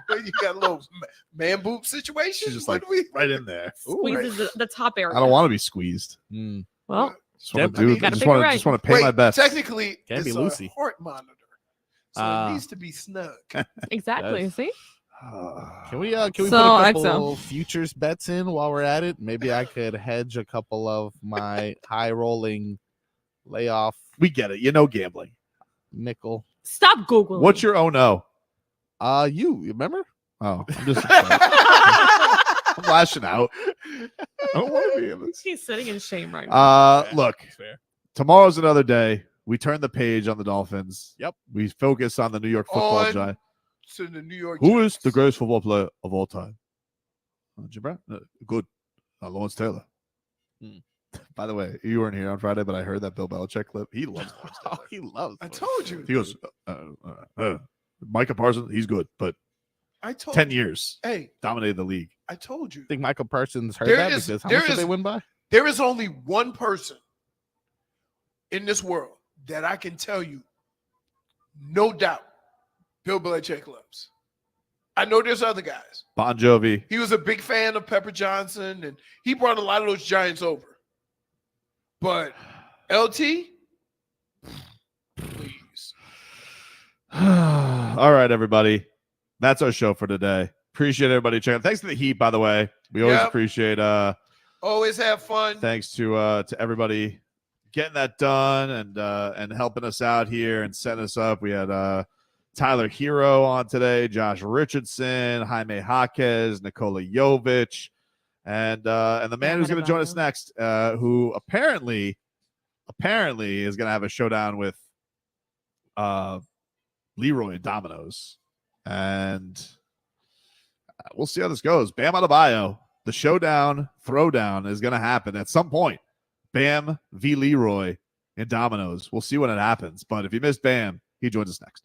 when you got a little man boob situation? She's just like right in there. Squeezes the top area. I don't want to be squeezed. Well, Just want to I mean, do. gotta Just pick it want to. right. Just want to pay Wait, my best. Technically, Can't it's be a Lucy. heart monitor, so it needs to be snug. Exactly. Yes. See? Can we put a So, couple futures bets in while we're at it? Maybe I could hedge a couple of my high rolling layoff. We get it. You know gambling. Nickel. Stop Googling. What's your oh no? You remember? Oh, I'm just I'm lashing out. I don't want to be in this. He's sitting in shame right now. Look, tomorrow's another day. We turn the page on the Dolphins. Yep. We focus on the New York football On giant. to the New York. Who is the greatest football player of all time? Jim Brown? Good. Lawrence Taylor. By the way, you weren't here on Friday, but I heard that Bill Belichick clip. He loves Lawrence Taylor. He loves. I told you. He goes, Micah Parsons, he's good, but I told 10 you. years Hey, dominated the league. I told you. I think Michael Parsons heard There that is- because how there much did is- they win by? There is only one person in this world that I can tell you, no doubt, Bill Belichick loves. I know there's other guys. Bon Jovi. He was a big fan of Pepper Johnson, and he brought a lot of those Giants over. But LT, please. All right, everybody. That's our show for today. Appreciate everybody checking. Thanks to the Heat, by the way. We always Yep. appreciate Always have fun. thanks to everybody getting that done and helping us out here and setting us up. We had Tyler Herro on today, Josh Richardson, Jaime Jaquez, Nikola Jović, and the man who's going to join us next, who apparently is going to have a showdown with Leroy and Dominoes, and we'll see how this goes. Bam Adebayo, the showdown throwdown is going to happen at some point. Bam v. Leroy in Dominoes. We'll see when it happens. But if you missed Bam, he joins us next.